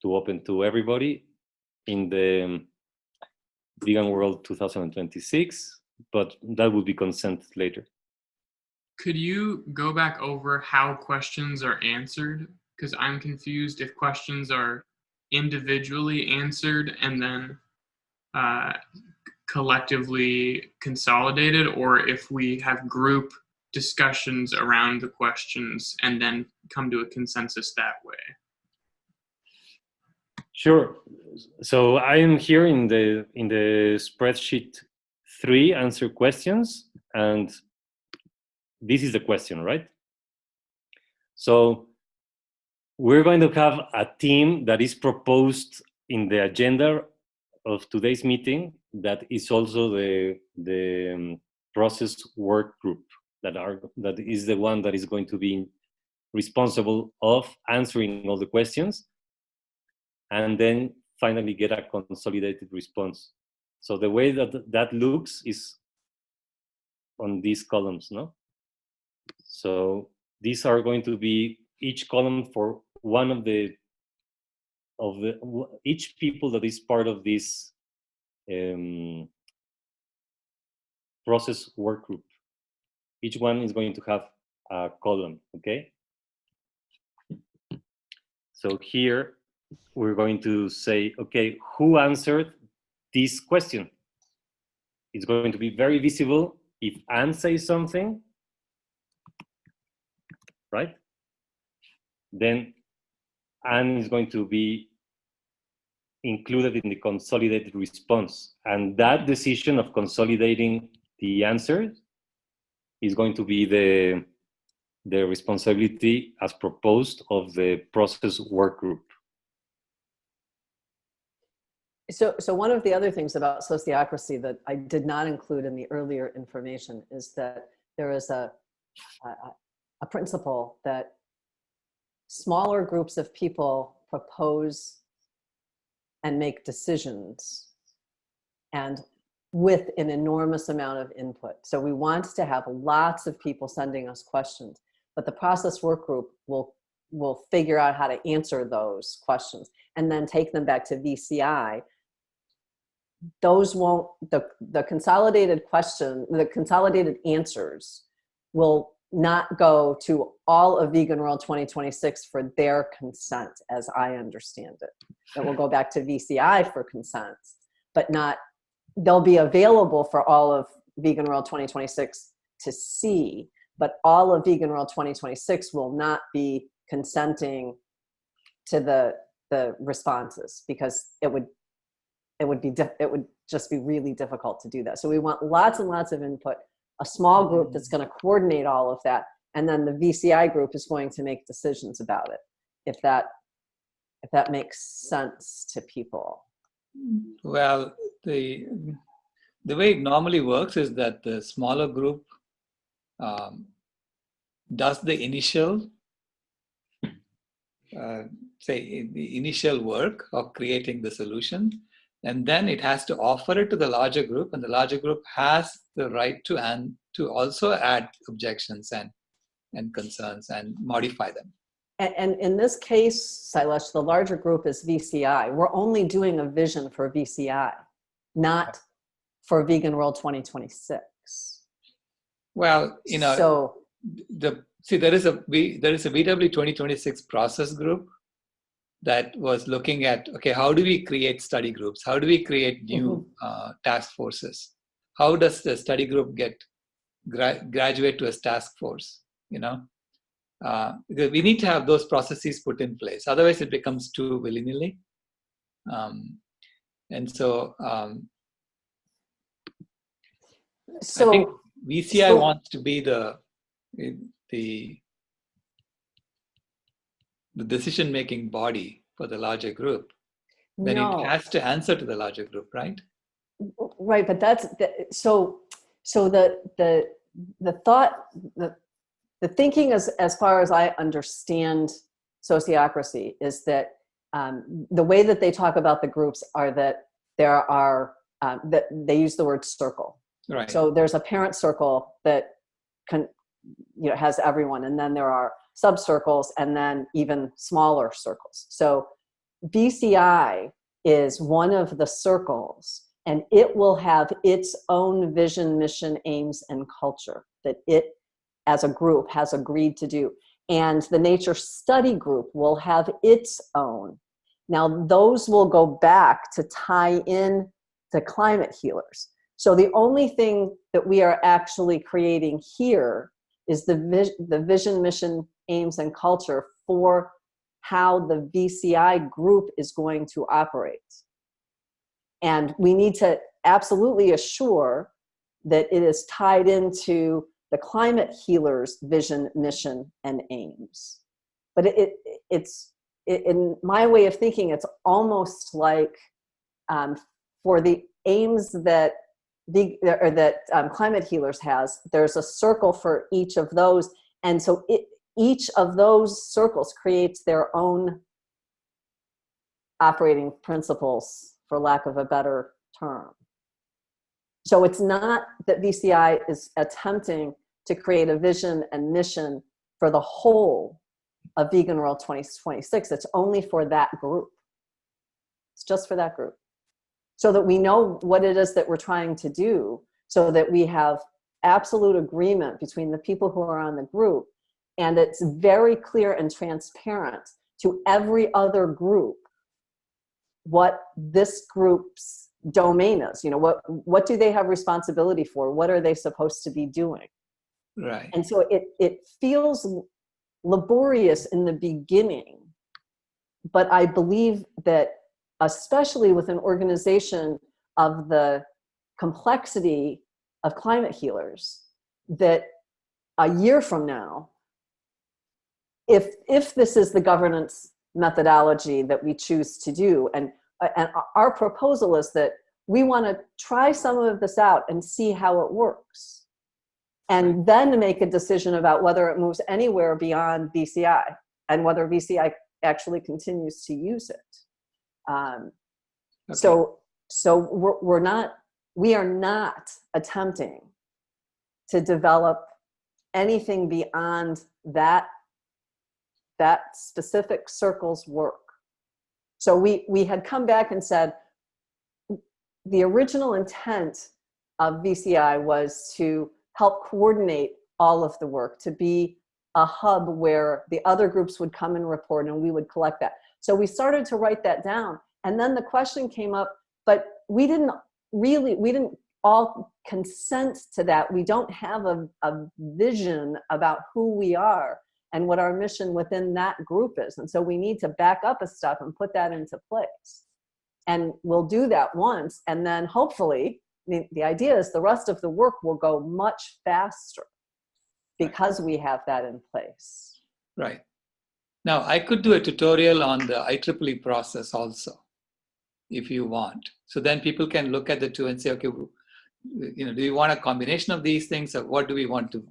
open to everybody in the Vegan World 2026, but that would be consented later. Could you go back over how questions are answered because I'm confused if questions are individually answered and then collectively consolidated, or if we have group discussions around the questions and then come to a consensus that way. Sure. So I am here in the spreadsheet 3, answer questions, and this is the question, right? So we're going to have a theme that is proposed in the agenda of today's meeting that is also the process work group that is the one that is going to be responsible of answering all the questions and then finally get a consolidated response. So the way that looks is on these columns, no? So these are going to be each column for one of each people that is part of this process work group. Each one is going to have a column, okay? So here we're going to say, okay, who answered this question? It's going to be very visible if Anne says something, right? Then Anne is going to be included in the consolidated response. And that decision of consolidating the answers is going to be the responsibility as proposed of the process work group. So one of the other things about sociocracy that I did not include in the earlier information is that there is a principle that smaller groups of people propose and make decisions, and with an enormous amount of input. So we want to have lots of people sending us questions, but the process work group will figure out how to answer those questions and then take them back to VCI. Those won't, the consolidated question, the consolidated answers will not go to all of Vegan World 2026 for their consent, as I understand it. It will go back to VCI for consent, but not, they'll be available for all of Vegan World 2026 to see, but all of Vegan World 2026 will not be consenting to the responses, because it would just be really difficult to do that. So we want lots and lots of input, a small group that's going to coordinate all of that, and then the VCI group is going to make decisions about it, if that makes sense to people. Well, the way it normally works is that the smaller group does the initial, the initial work of creating the solution, and then it has to offer it to the larger group, and the larger group has the right to also add objections and concerns and modify them. And in this case, Sailesh, the larger group is VCI. We're only doing a vision for VCI, not for Vegan World 2026. Well, you know, so there is a VW 2026 process group that was looking at, okay, how do we create study groups? How do we create new task forces? How does the study group get graduate to a task force? You know, because we need to have those processes put in place. Otherwise, it becomes too willy-nilly. And so, I think VCI wants to be the decision-making body for the larger group. Then it has to answer to the larger group, right? Right, but that's so the thought, the thinking as far as I understand sociocracy is that the way that they talk about the groups are that there are that they use the word circle. Right. So there's a parent circle that has everyone, and then there are subcircles, and then even smaller circles. So VCI is one of the circles, and it will have its own vision, mission, aims, and culture that it, as a group, has agreed to do. and the nature study group will have its own. Now, those will go back to tie in to climate healers. So the only thing that we are actually creating here is the vision, mission, aims, and culture for how the VCI group is going to operate. And we need to absolutely assure that it is tied into the climate healers' vision, mission, and aims. But in my way of thinking, it's almost like for the aims that climate healers has, there's a circle for each of those, and so each of those circles creates their own operating principles, for lack of a better term. So it's not that VCI is attempting to create a vision and mission for the whole of Vegan World 2026. It's only for that group. It's just for that group. So that we know what it is that we're trying to do, so that we have absolute agreement between the people who are on the group, and it's very clear and transparent to every other group what this group's domain is. You know, what do they have responsibility for? What are they supposed to be doing? Right. And so it feels laborious in the beginning, but I believe that especially with an organization of the complexity of climate healers, that a year from now, if this is the governance methodology that we choose to do, and our proposal is that we want to try some of this out and see how it works, and then make a decision about whether it moves anywhere beyond VCI and whether VCI actually continues to use it. Okay. So we are not attempting to develop anything beyond that specific circle's work. So we had come back and said, the original intent of VCI was to help coordinate all of the work, to be a hub where the other groups would come and report and we would collect that. So we started to write that down. And then the question came up, but we didn't all consent to that. We don't have a vision about who we are and what our mission within that group is. And so we need to back up a step and put that into place. And we'll do that once. And then hopefully, the idea is the rest of the work will go much faster because we have that in place. Right. Now, I could do a tutorial on the IEEE process also, if you want. So then people can look at the two and say, okay, you know, do you want a combination of these things, or what do we want to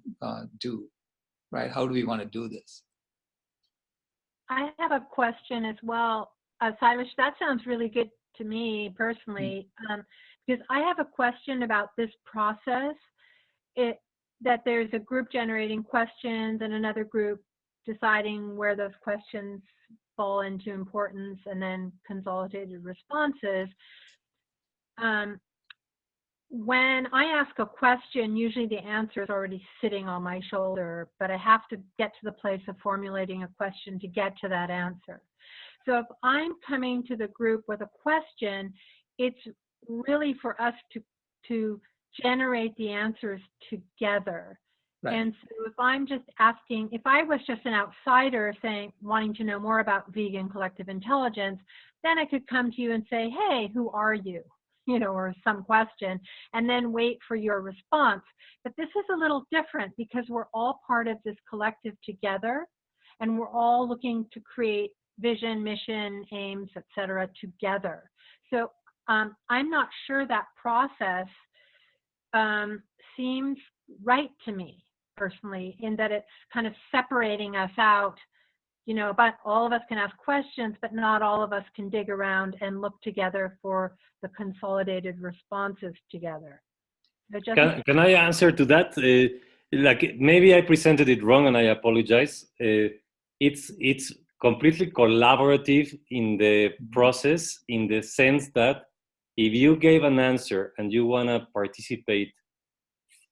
do, right? How do we want to do this? I have a question as well. Silas, that sounds really good to me personally, because I have a question about this process, that there's a group generating questions and another group deciding where those questions fall into importance, and then consolidated responses. When I ask a question, usually the answer is already sitting on my shoulder, but I have to get to the place of formulating a question to get to that answer. So if I'm coming to the group with a question, it's really for us to generate the answers together. Right. And so if I'm just asking, if I was just an outsider wanting to know more about vegan collective intelligence, then I could come to you and say, hey, who are you? You know, or some question, and then wait for your response. But this is a little different because we're all part of this collective together, and we're all looking to create vision, mission, aims, etc. together. So I'm not sure that process seems right to me personally, in that it's kind of separating us out. You know, but all of us can ask questions, but not all of us can dig around and look together for the consolidated responses together. Can I answer to that? Like maybe I presented it wrong, and I apologize. It's completely collaborative in the process, in the sense that if you gave an answer and you want to participate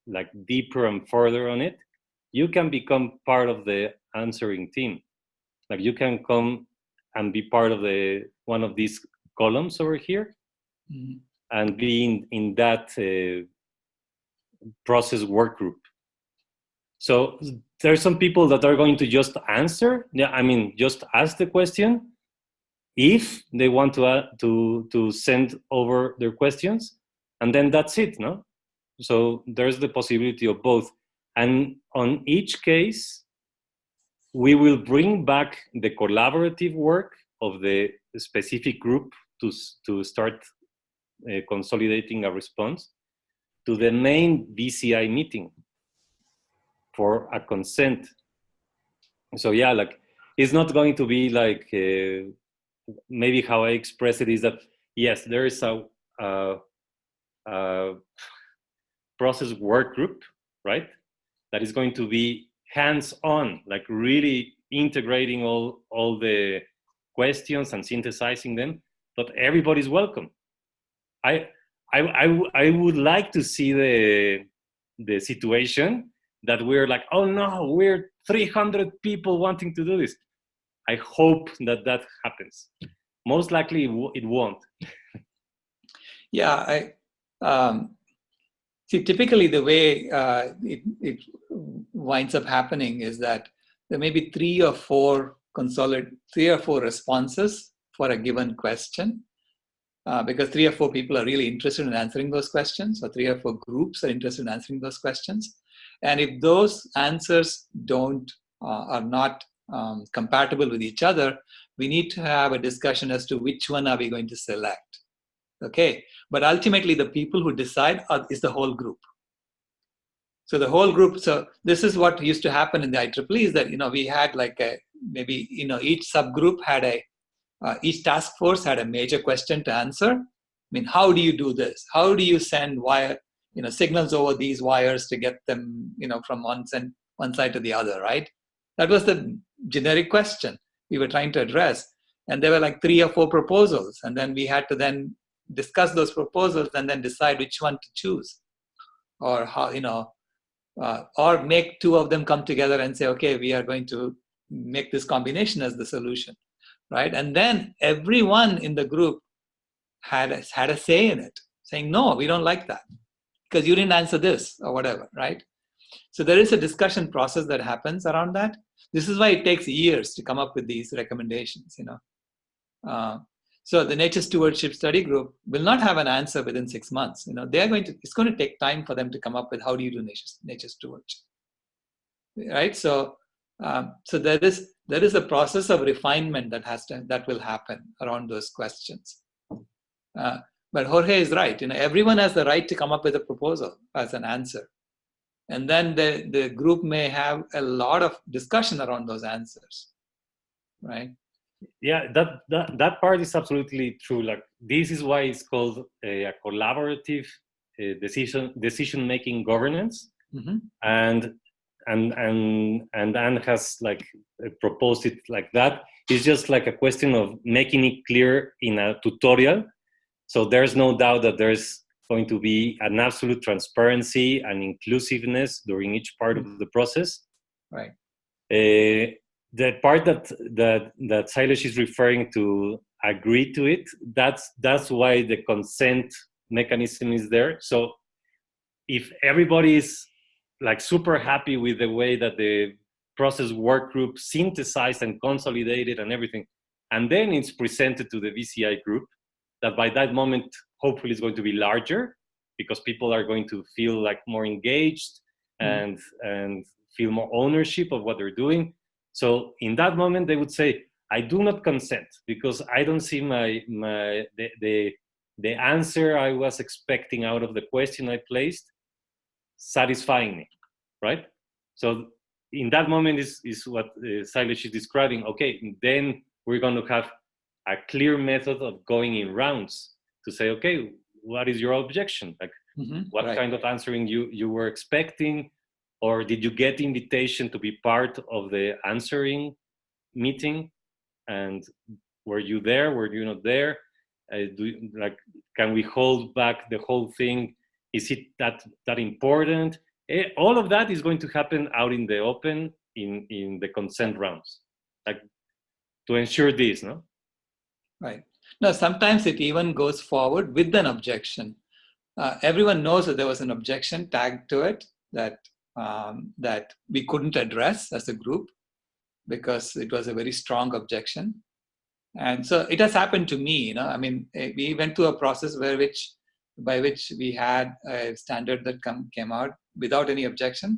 like deeper and further on it, you can become part of the answering team. Like you can come and be part of one of these columns over here, and be in that process work group. So there are some people that are going to just answer. Yeah, I mean, just ask the question. If they want to send over their questions, and then that's it, no? So there's the possibility of both. And on each case, we will bring back the collaborative work of the specific group to start consolidating a response to the main VCI meeting for a consent. So yeah, like it's not going to be like maybe how I express it is that yes, there is a process work group, right? That is going to be hands-on, like really integrating all the questions and synthesizing them, but everybody's welcome. I would like to see the situation that we're like, oh no, we're 300 people wanting to do this. I hope that happens. Most likely it won't. Yeah, see, typically the way it winds up happening is that there may be 3 or 4 responses for a given question, because 3 or 4 people are really interested in answering those questions, or 3 or 4 groups are interested in answering those questions. And if those answers are not compatible with each other, we need to have a discussion as to which one are we going to select. Okay, but ultimately the people who decide is the whole group. So the whole group. So this is what used to happen in the IEEE is that we had like maybe each subgroup had each task force had a major question to answer. I mean, how do you do this? How do you send signals over these wires to get them from one side to the other, right? That was the generic question we were trying to address, and there were like 3 or 4 proposals, and then we had to then discuss those proposals and then decide which one to choose, or how or make 2 of them come together and say, okay, we are going to make this combination as the solution, right? And then everyone in the group had a say in it, saying, no, we don't like that because you didn't answer this or whatever, right? So there is a discussion process that happens around that. This is why it takes years to come up with these recommendations, So the Nature Stewardship Study Group will not have an answer within 6 months. It's going to take time for them to come up with how do you do nature stewardship, right? So there is a process of refinement that will happen around those questions. But Jorge is right. Everyone has the right to come up with a proposal as an answer, and then the group may have a lot of discussion around those answers, right? Yeah, that part is absolutely true. Like this is why it's called a collaborative decision-making governance, and Anne has like proposed it like that. It's just like a question of making it clear in a tutorial, so there's no doubt that there's going to be an absolute transparency and inclusiveness during each part of the process. Right. The part that Silas is referring to, agree to it, that's why the consent mechanism is there. So if everybody is like super happy with the way that the process work group synthesized and consolidated and everything, and then it's presented to the VCI group, that by that moment hopefully it's going to be larger because people are going to feel like more engaged and feel more ownership of what they're doing. So in that moment, they would say, I do not consent because I don't see the answer I was expecting out of the question I placed satisfying me, right? So in that moment is what Silas is describing. Okay, then we're going to have a clear method of going in rounds to say, okay, what is your objection? Like, what kind of answering you were expecting? Or did you get invitation to be part of the answering meeting? And were you there? Were you not there? Can we hold back the whole thing? Is it that important? All of that is going to happen out in the open in the consent rounds, like to ensure this, no? Right. No, sometimes it even goes forward with an objection. Everyone knows that there was an objection tagged to it that that we couldn't address as a group because it was a very strong objection. And so it has happened to me, you know. I mean, we went through a process by which we had a standard that came out without any objection,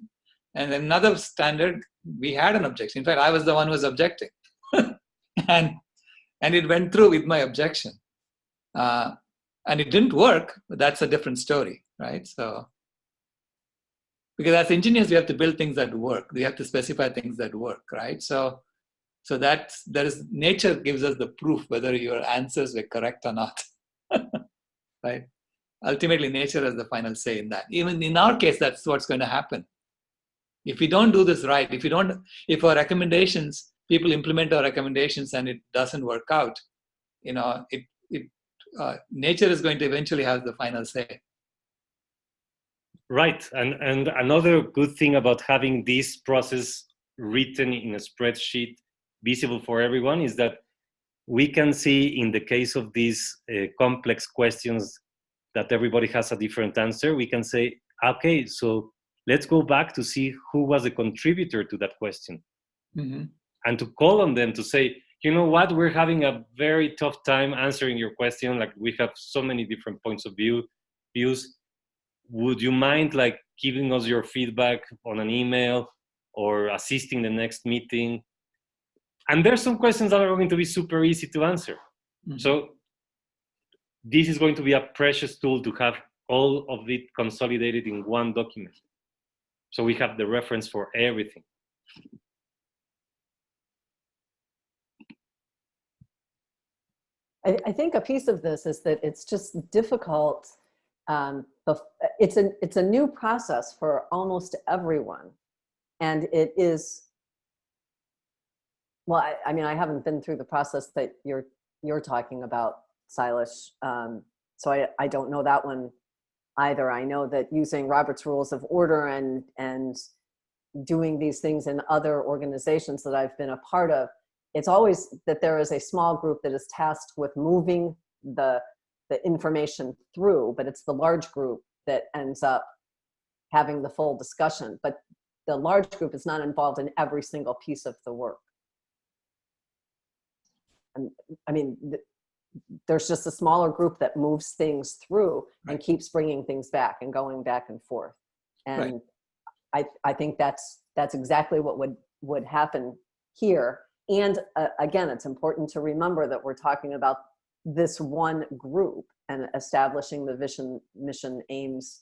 and another standard we had an objection. In fact, I was the one who was objecting, and it went through with my objection, and it didn't work. But that's a different story, right? So, because as engineers, we have to build things that work. We have to specify things that work, right? So nature gives us the proof whether your answers were correct or not, right? Ultimately, nature has the final say in that. Even in our case, that's what's going to happen. If we don't do this right, if our recommendations, people implement our recommendations and it doesn't work out, you know, nature is going to eventually have the final say. Right, and another good thing about having this process written in a spreadsheet visible for everyone is that we can see, in the case of these complex questions that everybody has a different answer, we can say, okay, so let's go back to see who was a contributor to that question. Mm-hmm. And to call on them to say, you know what, we're having a very tough time answering your question. Like, we have so many different points of views. Would you mind like giving us your feedback on an email or assisting the next meeting? And there's some questions that are going to be super easy to answer. Mm-hmm. So this is going to be a precious tool to have all of it consolidated in one document. So we have the reference for everything. I think a piece of this is that it's just difficult. It's a new process for almost everyone. And it is, well, I mean, I haven't been through the process that you're talking about, Silas. So I don't know that one either. I know that using Robert's Rules of Order and doing these things in other organizations that I've been a part of, it's always that there is a small group that is tasked with moving the information through, but it's the large group that ends up having the full discussion. But the large group is not involved in every single piece of the work. And I mean, there's just a smaller group that moves things through and keeps bringing things back and going back and forth. And I think that's exactly what would happen here. And again, it's important to remember that we're talking about this one group and establishing the vision, mission, aims,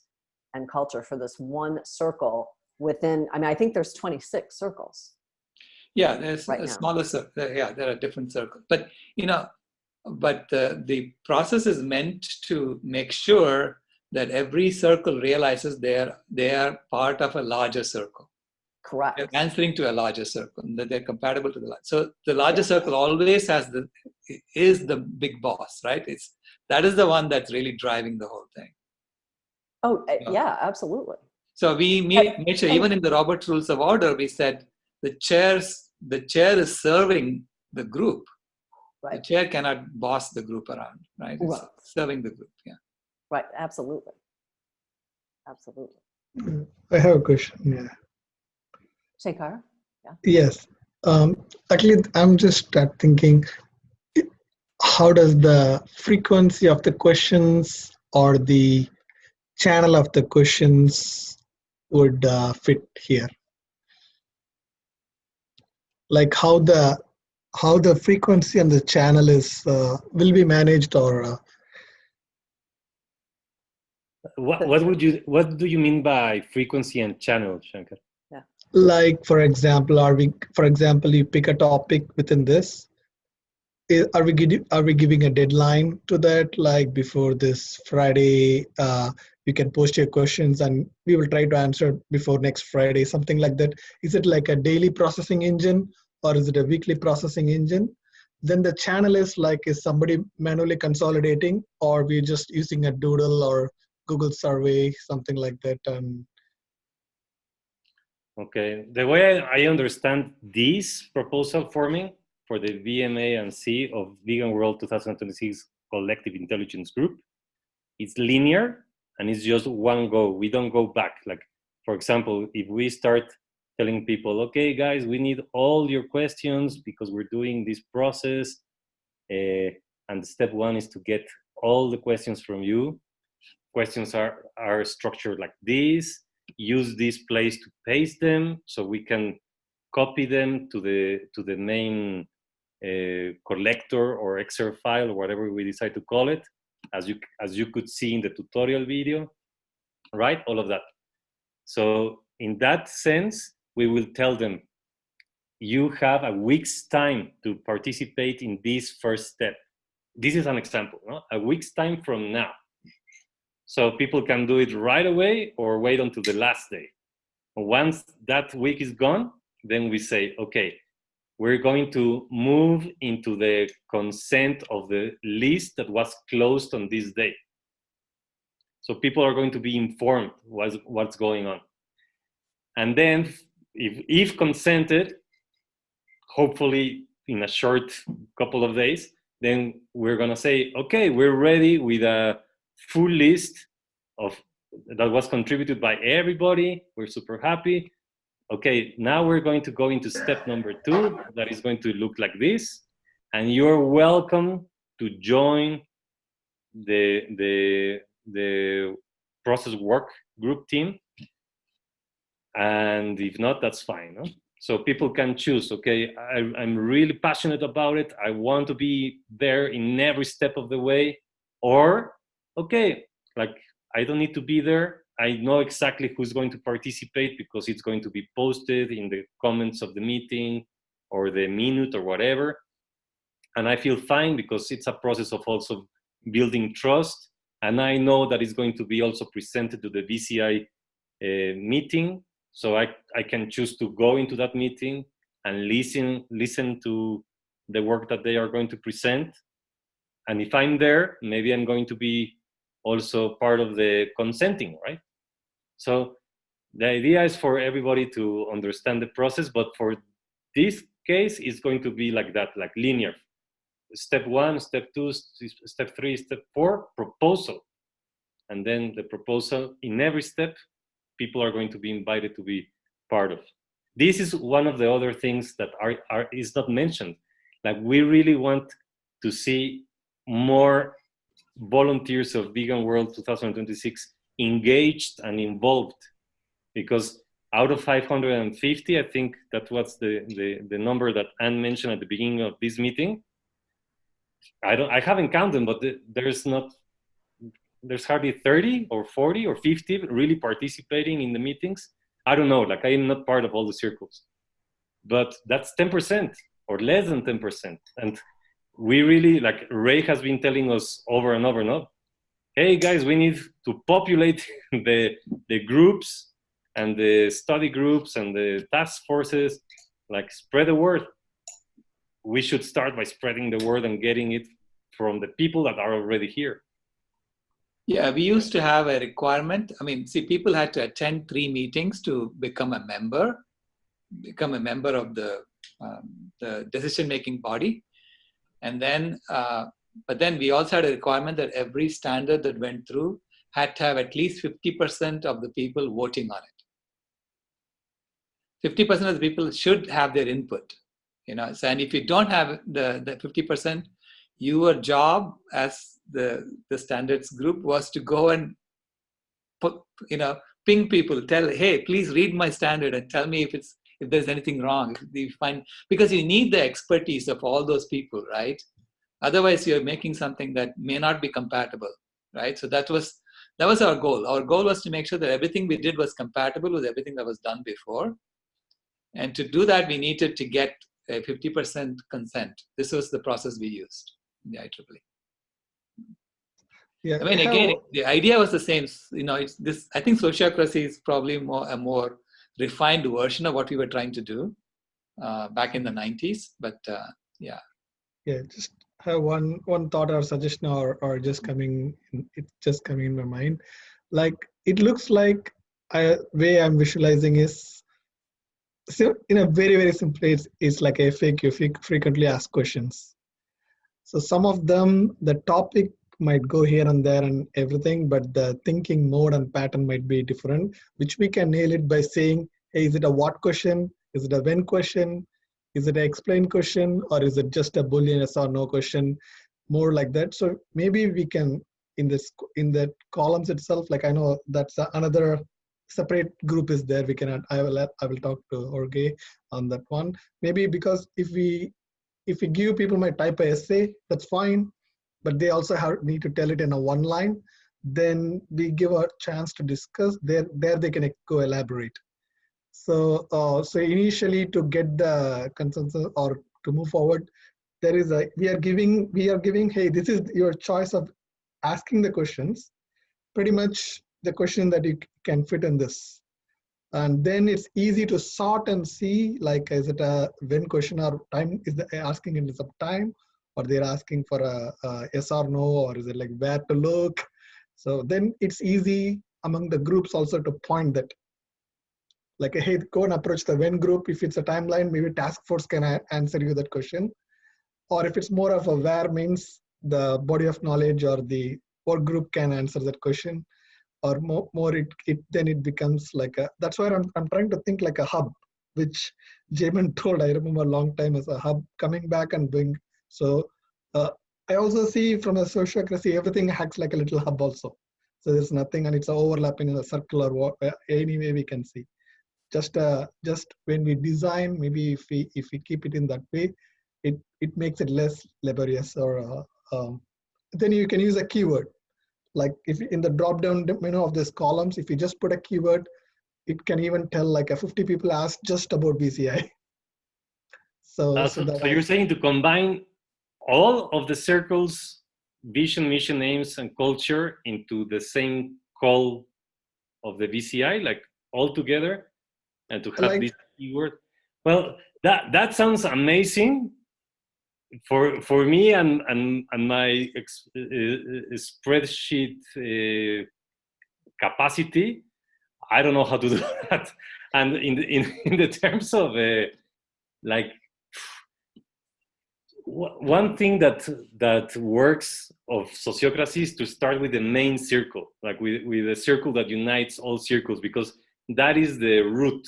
and culture for this one circle within, I mean, I think there's 26 circles. Yeah, there's a smaller circle. Yeah, there are different circles. But, you know, the process is meant to make sure that every circle realizes they are part of a larger circle. Correct. They're answering to a larger circle, that they're compatible to the large. So the larger circle always is the big boss, right? That is the one that's really driving the whole thing. Oh, yeah, absolutely. So we made sure, even in the Robert's Rules of Order, we said the chair is serving the group. Right. The chair cannot boss the group around, right? It's serving the group, yeah. Right, absolutely. Absolutely. I have a question, yeah. Shekhar? Yeah. Yes. Actually, I'm just thinking, how does the frequency of the questions or the channel of the questions would fit here? Like how the frequency and the channel is will be managed, or what do you mean by frequency and channel, Shankar? Yeah. Like, for example, you pick a topic within this. Are we giving a deadline to that? Like, before this Friday, you can post your questions and we will try to answer before next Friday, something like that. Is it like a daily processing engine, or is it a weekly processing engine? Then the channel is somebody manually consolidating, or we're just using a Doodle or Google survey, something like that. Okay, the way I understand this proposal forming for the VMA and C of Vegan World 2026 Collective Intelligence Group, it's linear and it's just one go. We don't go back. Like, for example, if we start telling people, okay, guys, we need all your questions because we're doing this process, and step one is to get all the questions from you. Questions are structured like this. Use this place to paste them so we can copy them to the main collector or Excel file or whatever we decide to call it, as you could see in the tutorial video, right? All of that. So in that sense, we will tell them, you have a week's time to participate in this first step. This is an example, no? A week's time from now. So people can do it right away or wait until the last day. Once that week is gone, then we say, okay, we're going to move into the consent of the list that was closed on this day. So people are going to be informed what's going on. And then if consented, hopefully in a short couple of days, then we're gonna say, okay, we're ready with a full list that was contributed by everybody. We're super happy. Okay, now we're going to go into step number 2, that is going to look like this. And you're welcome to join the process work group team. And if not, that's fine. No? So people can choose, okay, I'm really passionate about it. I want to be there in every step of the way. Or, okay, like I don't need to be there. I know exactly who's going to participate because it's going to be posted in the comments of the meeting or the minute or whatever. And I feel fine because it's a process of also building trust. And I know that it's going to be also presented to the VCI meeting. So I can choose to go into that meeting and listen to the work that they are going to present. And if I'm there, maybe I'm going to be also part of the consenting, right? So the idea is for everybody to understand the process, but for this case, it's going to be like that, like linear. Step 1, step 2, step 3, step 4, proposal. And then the proposal in every step, people are going to be invited to be part of. This is one of the other things that is not mentioned. Like we really want to see more volunteers of Vegan World 2026 engaged and involved, because out of 550, I think that was the number that Anne mentioned at the beginning of this meeting. I haven't counted them, but there's hardly 30 or 40 or 50 really participating in the meetings. I don't know, like I am not part of all the circles, but that's 10% or less than 10%. And we really, like Ray has been telling us over and over and over, hey guys, we need to populate the groups and the study groups and the task forces, like spread the word. We should start by spreading the word and getting it from the people that are already here. Yeah, we used to have a requirement. I mean, see, people had to attend 3 meetings to become a member of the decision-making body. And then, but then we also had a requirement that every standard that went through had to have at least 50% of the people voting on it. 50% of the people should have their input, you know. So, and if you don't have the 50%, your job as the standards group was to go and ping people, tell, hey, please read my standard and tell me if there's anything wrong. If you find, because you need the expertise of all those people, right? Otherwise, you're making something that may not be compatible, right? So that was our goal. Our goal was to make sure that everything we did was compatible with everything that was done before. And to do that, we needed to get a 50% consent. This was the process we used in the IEEE. Yeah, I mean, again, the idea was the same. You know, it's this. I think sociocracy is probably a more refined version of what we were trying to do back in the 90s. But yeah. Yeah, just have one thought or suggestion or just coming. It's just coming in my mind. Like it looks like way I'm visualizing is So in a very, very simple, it's like a FAQ, frequently asked questions. So some of them, the topic might go here and there and everything, but the thinking mode and pattern might be different, which we can nail it by saying, hey, is it a what question? Is it a when question? Is it an explain question? Or is it just a Boolean yes or no question? More like that. So maybe we can, in that columns itself, like I know that's another separate group is there. We can, I will talk to Jorge on that one. Maybe because if we give people my type of essay, that's fine, but they also need to tell it in a one line. Then we give a chance to discuss. There they can go elaborate. So so initially to get the consensus or to move forward, there is we are giving hey, this is your choice of asking the questions. Pretty much the question that you can fit in this. And then it's easy to sort and see, like, is it a when question or time? Is they asking in some time, or they're asking for a yes or no, or is it like where to look? So then it's easy among the groups also to point that, like, hey, go and approach the when group. If it's a timeline, maybe task force can answer you that question. Or if it's more of a where, means the body of knowledge or the work group can answer that question. Or more then it becomes like a, that's why I'm trying to think like a hub, which Jamin told, I remember a long time, as a hub coming back and doing. So I also see from a sociocracy, everything acts like a little hub also. So there's nothing, and it's overlapping in a circle or any way we can see. Just when we design, maybe if we keep it in that way, it makes it less laborious. Or then you can use a keyword. Like if in the drop down menu of these columns, if you just put a keyword, it can even tell like a 50 people asked just about BCI. So you're saying to combine all of the circles, vision, mission, aims, and culture into the same call of the BCI, like all together, and to have like, this keyword. Well, that sounds amazing. For me and my spreadsheet capacity, I don't know how to do that. And in the terms of like one thing that works of sociocracy is to start with the main circle, like with a circle that unites all circles, because that is the root.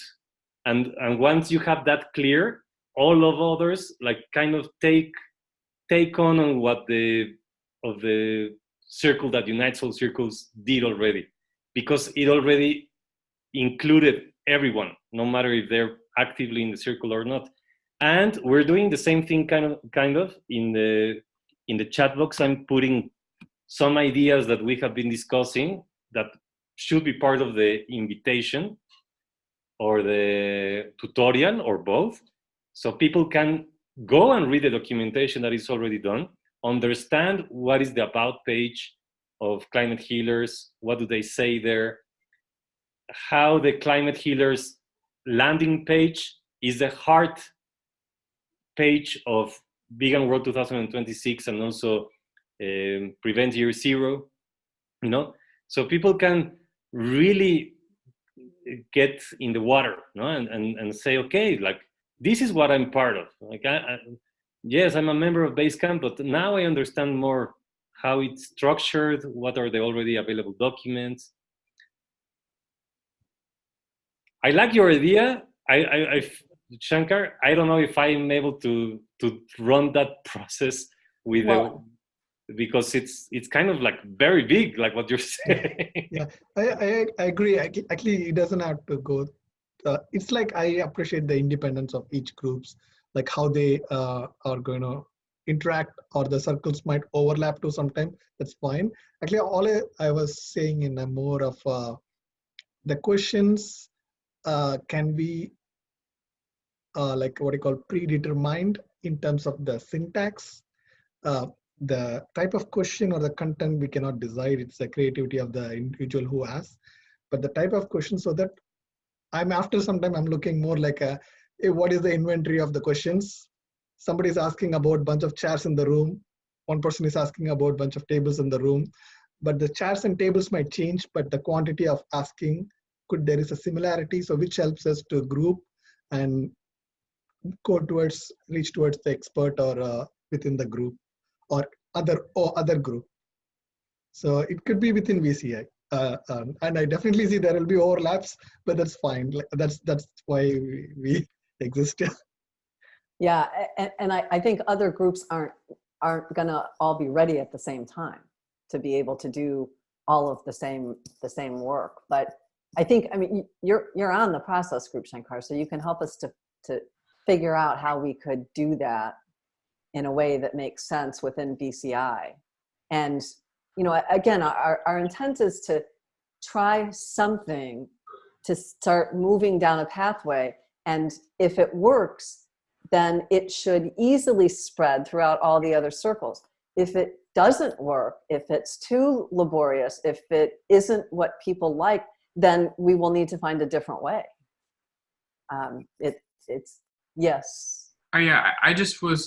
And once you have that clear, all of others like kind of take on what the circle that unites all circles did already, because it already included everyone, no matter if they're actively in the circle or not. And we're doing the same thing kind of in the chat box. I'm putting some ideas that we have been discussing that should be part of the invitation or the tutorial or both, so people can go and read the documentation that is already done, understand what is the about page of Climate Healers, what do they say there, how the Climate Healers landing page is the heart page of Vegan World 2026 and also Prevent Year Zero, you know, so people can really get in the water, no? and say, okay, like, this is what I'm part of. Like, yes, I'm a member of Basecamp, but now I understand more how it's structured, what are the already available documents. I like your idea. Shankar, I don't know if I'm able to run that process with because it's kind of like very big, like what you're saying. Yeah, I agree. Actually, it doesn't have to go. It's like I appreciate the independence of each groups, like how they are going to interact, or the circles might overlap to sometime. That's fine. Actually, all I was saying in a more of the questions can be like what you call predetermined in terms of the syntax. The type of question or the content we cannot decide. It's the creativity of the individual who asks. But the type of question, so that after some time I'm looking more like what is the inventory of the questions? Somebody is asking about a bunch of chairs in the room. One person is asking about a bunch of tables in the room. But the chairs and tables might change, but the quantity of asking there is a similarity. So which helps us to group and reach towards the expert or within the group or other group. So it could be within VCI. And I definitely see there will be overlaps, but that's fine. That's why we exist. Yeah, and I think other groups aren't gonna all be ready at the same time to be able to do all of the same work. But I think, I mean, you're on the process group, Shankar, so you can help us to figure out how we could do that in a way that makes sense within VCI. And, you know, again, our intent is to try something to start moving down a pathway. And if it works, then it should easily spread throughout all the other circles. If it doesn't work, if it's too laborious, if it isn't what people like, then we will need to find a different way. It's yes. Oh yeah, I just was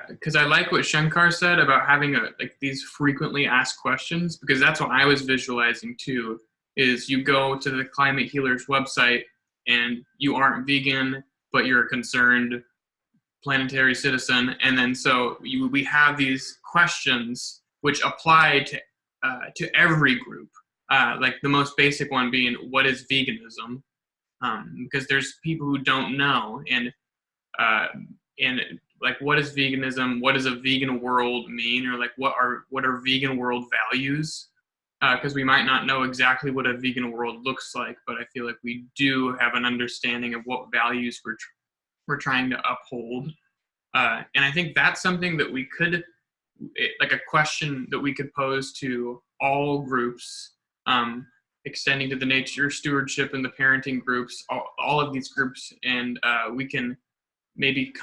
because I like what Shankar said about having like these frequently asked questions, because that's what I was visualizing too. Is you go to the Climate Healers website and you aren't vegan, but you're a concerned planetary citizen, and then so we have these questions which apply to every group. Like the most basic one being, what is veganism? Because there's people who don't know, and like, what is veganism? What does a vegan world mean? Or like, what are vegan world values? Because we might not know exactly what a vegan world looks like, but I feel like we do have an understanding of what values we're trying to uphold. And I think that's something that we could, like a question that we could pose to all groups, extending to the nature stewardship and the parenting groups, all of these groups, and we can maybe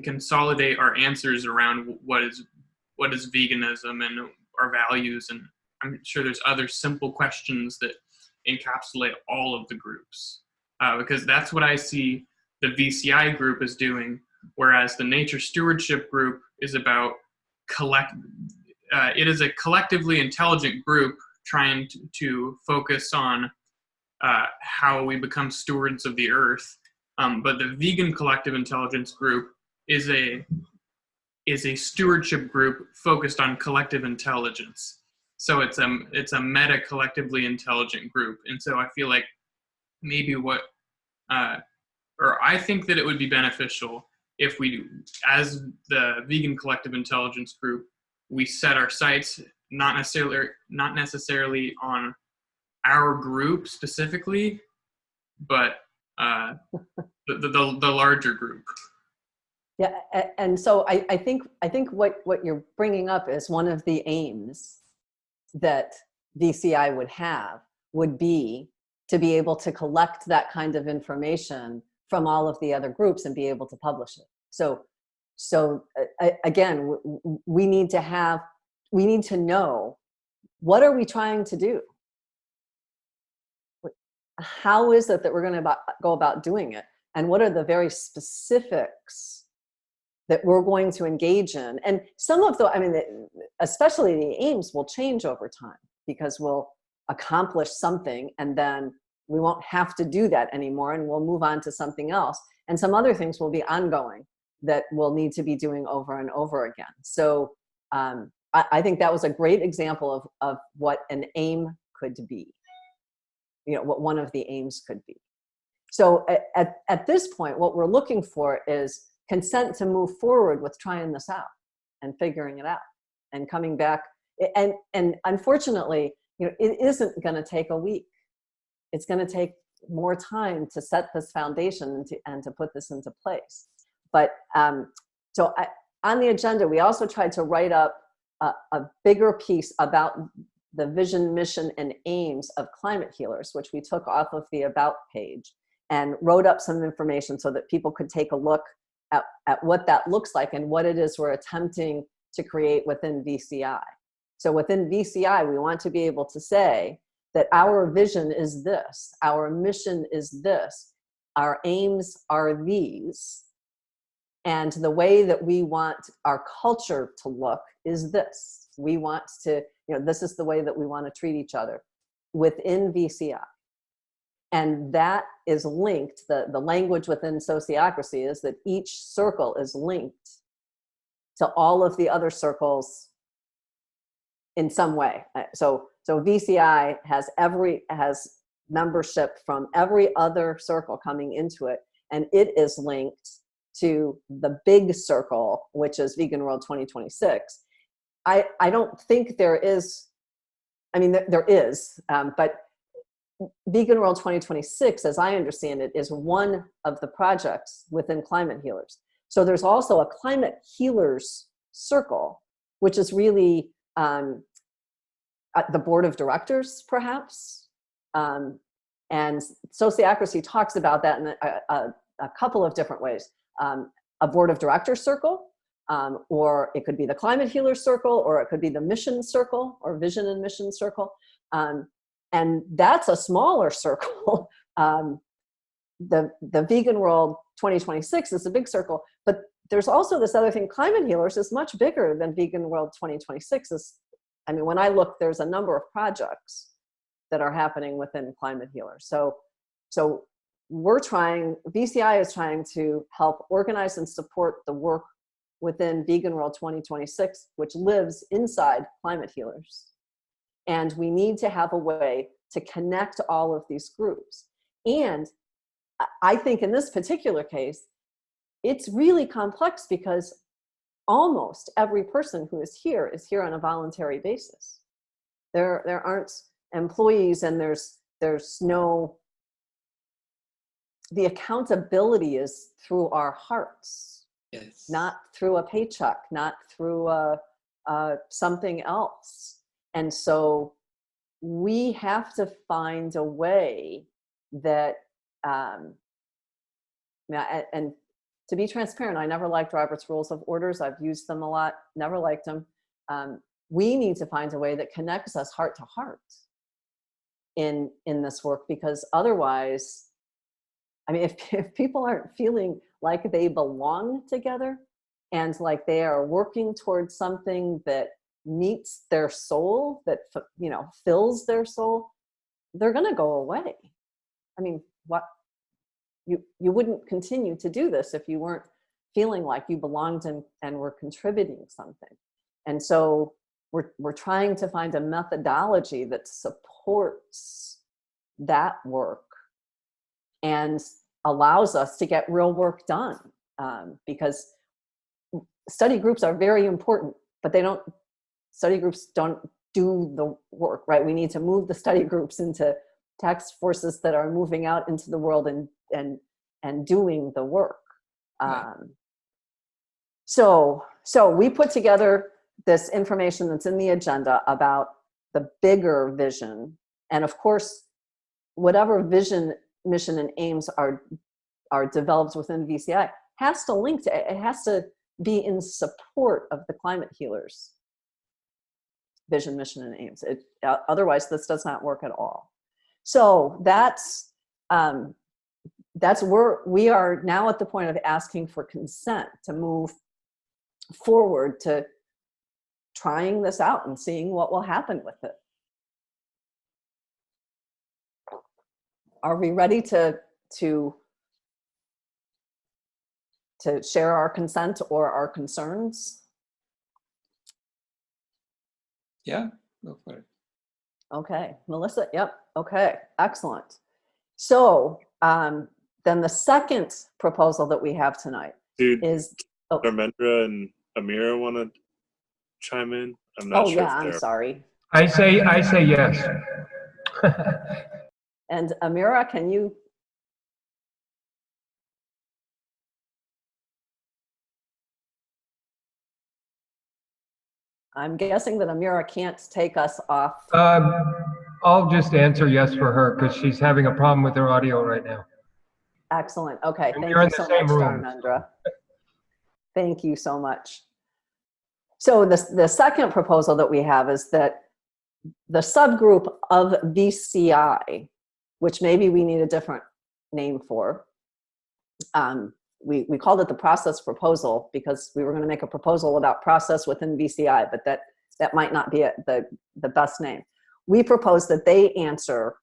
consolidate our answers around what is veganism and our values. And I'm sure there's other simple questions that encapsulate all of the groups, because that's what I see the VCI group is doing, whereas the nature stewardship group is about it is a collectively intelligent group trying to focus on how we become stewards of the earth. But the vegan collective intelligence group is a stewardship group focused on collective intelligence. So it's a meta collectively intelligent group. And so I feel like maybe I think that it would be beneficial if we, as the vegan collective intelligence group, we set our sights not necessarily on our group specifically, but the larger group. Yeah, and so I think what you're bringing up is one of the aims that VCI would be to be able to collect that kind of information from all of the other groups and be able to publish it. So again, we need to know, what are we trying to do? How is it that we're going to go about doing it? And what are the very specifics that we're going to engage in? And some of especially the aims will change over time, because we'll accomplish something and then we won't have to do that anymore and we'll move on to something else. And some other things will be ongoing that we'll need to be doing over and over again. So I think that was a great example of what an aim could be, what one of the aims could be. So at this point, what we're looking for is consent to move forward with trying this out and figuring it out and coming back. And unfortunately, it isn't going to take a week. It's going to take more time to set this foundation and to put this into place. But on the agenda, we also tried to write up a bigger piece about the vision, mission, and aims of Climate Healers, which we took off of the About page and wrote up some information so that people could take a look at what that looks like and what it is we're attempting to create within VCI. So within VCI, we want to be able to say that our vision is this, our mission is this, our aims are these, and the way that we want our culture to look is this. We want to, this is the way that we want to treat each other within VCI. And that is linked, the language within sociocracy is that each circle is linked to all of the other circles in some way. So VCI has membership from every other circle coming into it, and it is linked to the big circle, which is Vegan World 2026. I don't think there is, I mean, there is, but Vegan World 2026, as I understand it, is one of the projects within Climate Healers. So there's also a Climate Healers circle, which is really the board of directors, perhaps. And sociocracy talks about that in a couple of different ways. A board of directors circle, or it could be the Climate Healers circle, or it could be the mission circle, or vision and mission circle. And that's a smaller circle. The Vegan World 2026 is a big circle, but there's also this other thing. Climate Healers is much bigger than Vegan World 2026. I mean, when I look, there's a number of projects that are happening within Climate Healers. So VCI is trying to help organize and support the work within Vegan World 2026, which lives inside Climate Healers. And we need to have a way to connect all of these groups. And I think in this particular case, it's really complex because almost every person who is here on a voluntary basis. There aren't employees, and there's no, the accountability is through our hearts. Yes. Not through a paycheck, not through something else. And so we have to find a way that, and to be transparent, I never liked Robert's Rules of Orders. I've used them a lot, never liked them. We need to find a way that connects us heart to heart in this work, because otherwise, I mean, if people aren't feeling like they belong together and like they are working towards something that meets their soul, that, you know, fills their soul, they're going to go away. I mean, what you wouldn't continue to do this if you weren't feeling like you belonged and were contributing something. And so we're trying to find a methodology that supports that work and allows us to get real work done, because study groups are very important, but study groups don't do the work, right? We need to move the study groups into task forces that are moving out into the world and doing the work. Right. So we put together this information that's in the agenda about the bigger vision. And of course, whatever vision, mission, and aims are developed within VCI has to link to, it has to be in support of the Climate Healers vision, mission, and aims. Otherwise, this does not work at all. So that's where we are now at the point of asking for consent to move forward to trying this out and seeing what will happen with it. Are we ready to share our consent or our concerns? Yeah, go for it. Okay, Melissa, yep, okay, excellent. So then the second proposal that we have tonight is... Oh, Dharmendra and Amira want to chime in? I'm not sure. Yeah, I'm sorry. I say yes. And Amira, can you? I'm guessing that Amira can't take us off. I'll just answer yes for her because she's having a problem with her audio right now. Excellent. Okay. And thank you're you in the so same much, room. Dharmendra. Thank you so much. So the second proposal that we have is that the subgroup of VCI, which maybe we need a different name for, we called it the process proposal because we were going to make a proposal about process within VCI, but that might not be the best name. We propose that they answer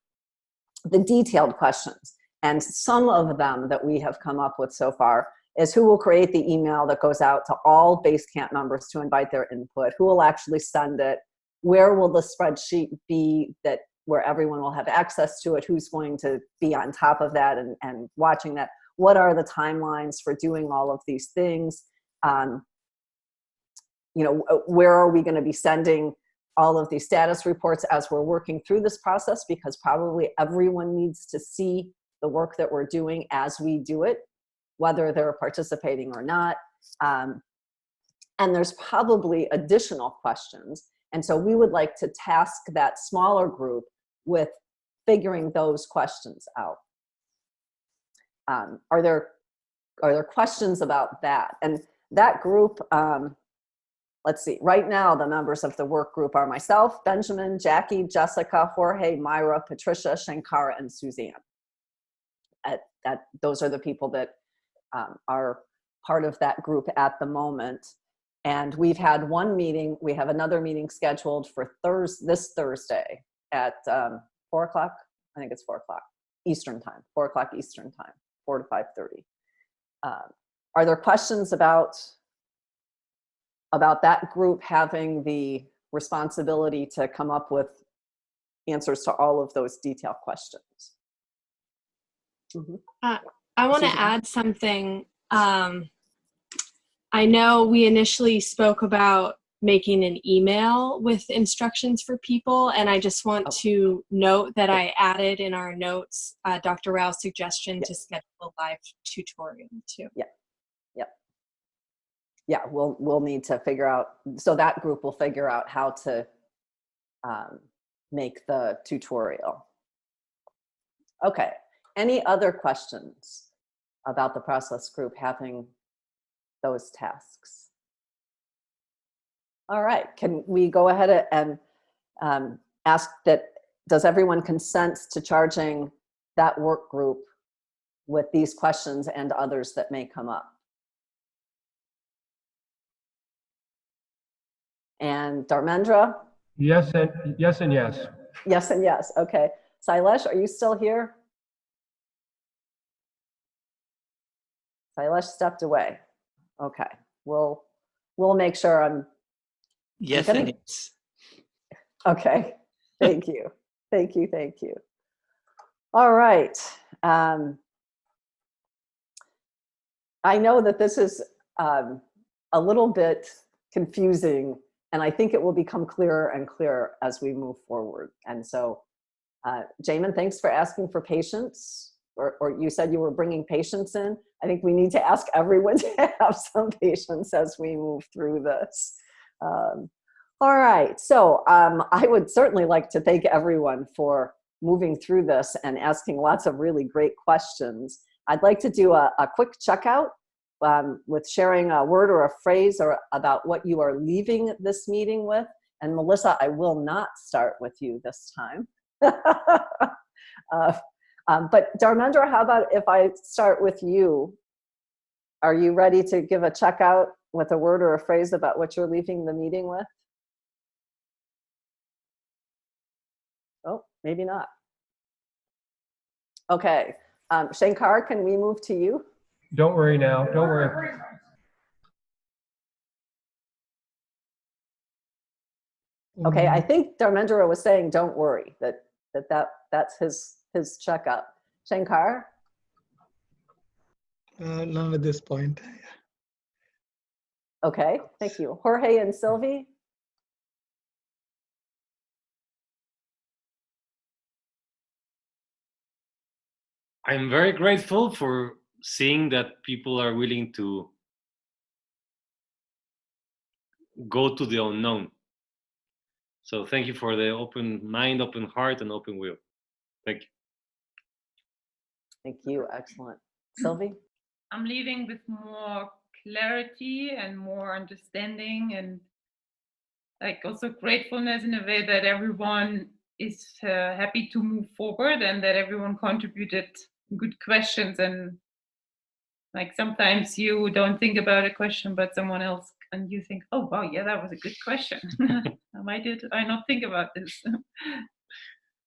the detailed questions. And some of them that we have come up with so far is who will create the email that goes out to all Basecamp members to invite their input, who will actually send it, where will the spreadsheet be that where everyone will have access to it, who's going to be on top of that and watching that, what are the timelines for doing all of these things, you know, where are we going to be sending all of these status reports as we're working through this process, because probably everyone needs to see the work that we're doing as we do it, whether they're participating or not. And there's probably additional questions. And so we would like to task that smaller group with figuring those questions out. Are there questions about that? And that group, let's see, right now the members of the work group are myself, Benjamin, Jackie, Jessica, Jorge, Myra, Patricia, Shankara, and Suzanne. Those are the people that are part of that group at the moment. And we've had one meeting. We have another meeting scheduled for this Thursday at 4 o'clock. I think it's 4 o'clock Eastern time, 4 o'clock Eastern time, 4 to 5:30. Are there questions about that group having the responsibility to come up with answers to all of those detailed questions? Mm-hmm. I want to add something. I know we initially spoke about making an email with instructions for people, and I just want to note that I added in our notes Dr. Rao's suggestion to schedule a live tutorial too. Yeah, we'll need to figure out, so that group will figure out how to make the tutorial. Okay, any other questions about the process group having those tasks? All right, can we go ahead and ask that, does everyone consent to charging that work group with these questions and others that may come up? And Dharmendra? Yes and yes. Yes and yes, okay. Sailesh, are you still here? Sailesh stepped away. Okay, we'll make sure I'm Yes gonna, and yes. Okay, thank you. Thank you. All right. I know that this is a little bit confusing, and I think it will become clearer and clearer as we move forward. And so, Jamin, thanks for asking for patience, or you said you were bringing patience in. I think we need to ask everyone to have some patience as we move through this. All right, so I would certainly like to thank everyone for moving through this and asking lots of really great questions. I'd like to do a quick checkout with sharing a word or a phrase or about what you are leaving this meeting with. And Melissa, I will not start with you this time. But Dharmendra, how about if I start with you? Are you ready to give a checkout with a word or a phrase about what you're leaving the meeting with? Oh, maybe not. Okay, Shankar, can we move to you? Don't worry now, don't worry. Okay, I think Dharmendra was saying, don't worry, that's his checkup. Shankar? None at this point. Okay, thank you. Jorge and Sylvie? I'm very grateful for seeing that people are willing to go to the unknown. So thank you for the open mind, open heart, and open will. Thank you. Thank you, excellent. Sylvie? I'm leaving with more clarity and more understanding, and like also gratefulness in a way that everyone is happy to move forward and that everyone contributed good questions. And like sometimes you don't think about a question, but someone else, and you think, oh wow, yeah, that was a good question. Why did I not think about this?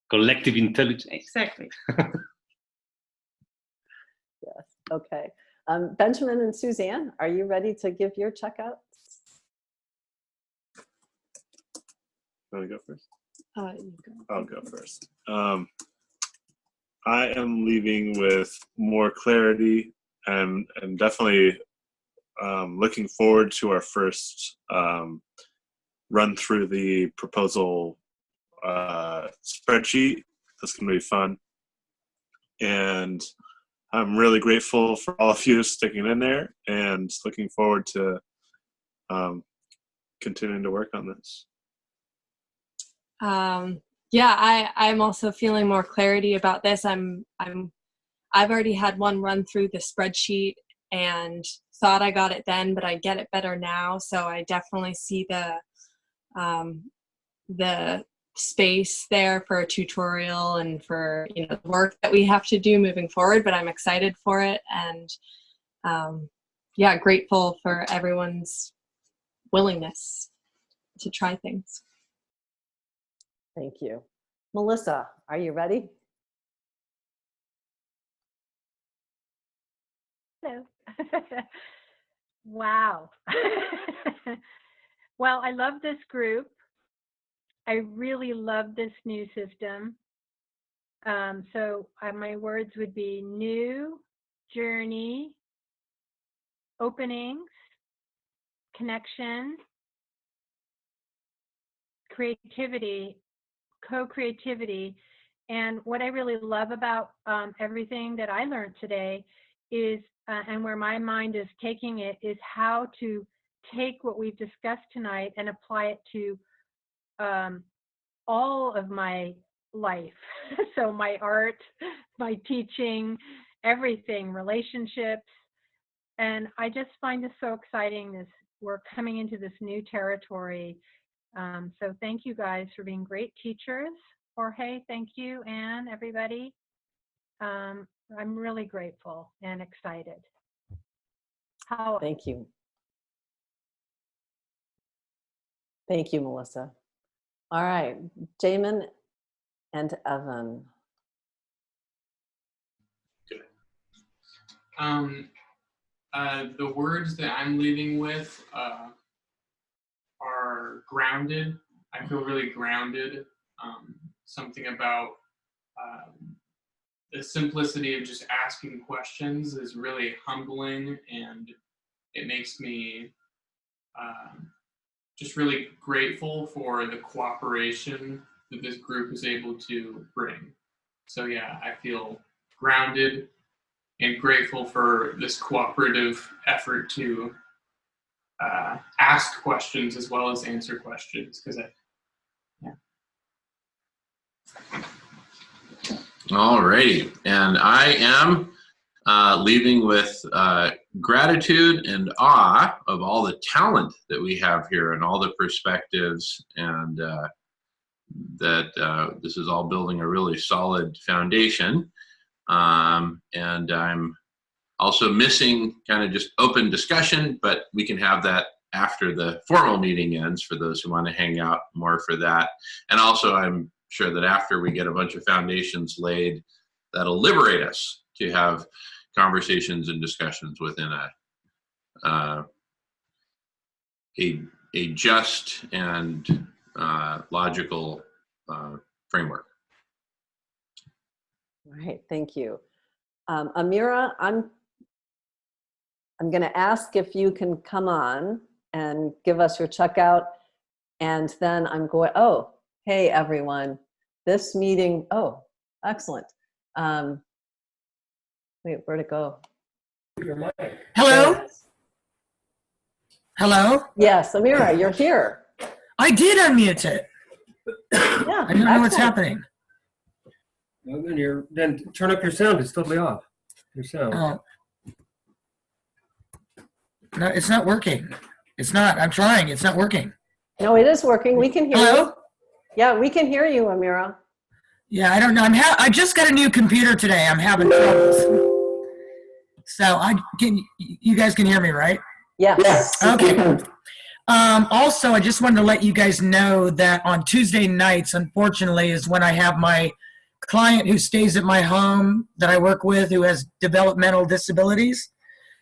Collective intelligence. Exactly. Yes. Okay. Benjamin and Suzanne, are you ready to give your checkouts? Want to go first? You go. I'll go first. I am leaving with more clarity and definitely looking forward to our first run through the proposal spreadsheet. That's going to be fun. And I'm really grateful for all of you sticking in there and looking forward to continuing to work on this. Yeah, I'm also feeling more clarity about this. I've already had one run through the spreadsheet and thought I got it then, but I get it better now. So I definitely see the space there for a tutorial and for, you know, the work that we have to do moving forward, but I'm excited for it. And yeah, grateful for everyone's willingness to try things. Thank you. Melissa, are you ready? Hello. Wow. Well, I love this group. I really love this new system. So my words would be new, journey, openings, connection, creativity, co-creativity. And what I really love about everything that I learned today is, and where my mind is taking it, is how to take what we've discussed tonight and apply it to all of my life. So my art, my teaching, everything, relationships. And I just find this so exciting. We're coming into this new territory. So thank you guys for being great teachers. Jorge, thank you, and everybody. I'm really grateful and excited. Thank you. Thank you, Melissa. All right, Jamin and Evan. The words that I'm leaving with are grounded. I feel really grounded. Something about the simplicity of just asking questions is really humbling, and it makes me just really grateful for the cooperation that this group is able to bring. So yeah, I feel grounded and grateful for this cooperative effort to ask questions as well as answer questions, because All righty, and I am leaving with gratitude and awe of all the talent that we have here and all the perspectives, and that this is all building a really solid foundation. And I'm also missing kind of just open discussion, but we can have that after the formal meeting ends for those who want to hang out more for that. And also I'm sure that after we get a bunch of foundations laid, that'll liberate us to have conversations and discussions within a just and logical framework. All right, thank you. Amira, I'm going to ask if you can come on and give us your checkout, and then I'm going, oh, hey everyone, this meeting, oh, excellent. Wait, where'd it go? Hello? Hello? Yes, Amira, you're here. I did unmute it. Yeah, I don't know what's happening. Well, then turn up your sound. It's totally off. Your sound. Oh. No, it's not working. It's not. I'm trying. It's not working. No, it is working. We can hear Hello? you. Yeah, we can hear you, Amira. Yeah, I don't know. I just got a new computer today. I'm having troubles. So you guys can hear me, right? Yes. Okay. Also, I just wanted to let you guys know that on Tuesday nights, unfortunately, is when I have my client who stays at my home that I work with who has developmental disabilities.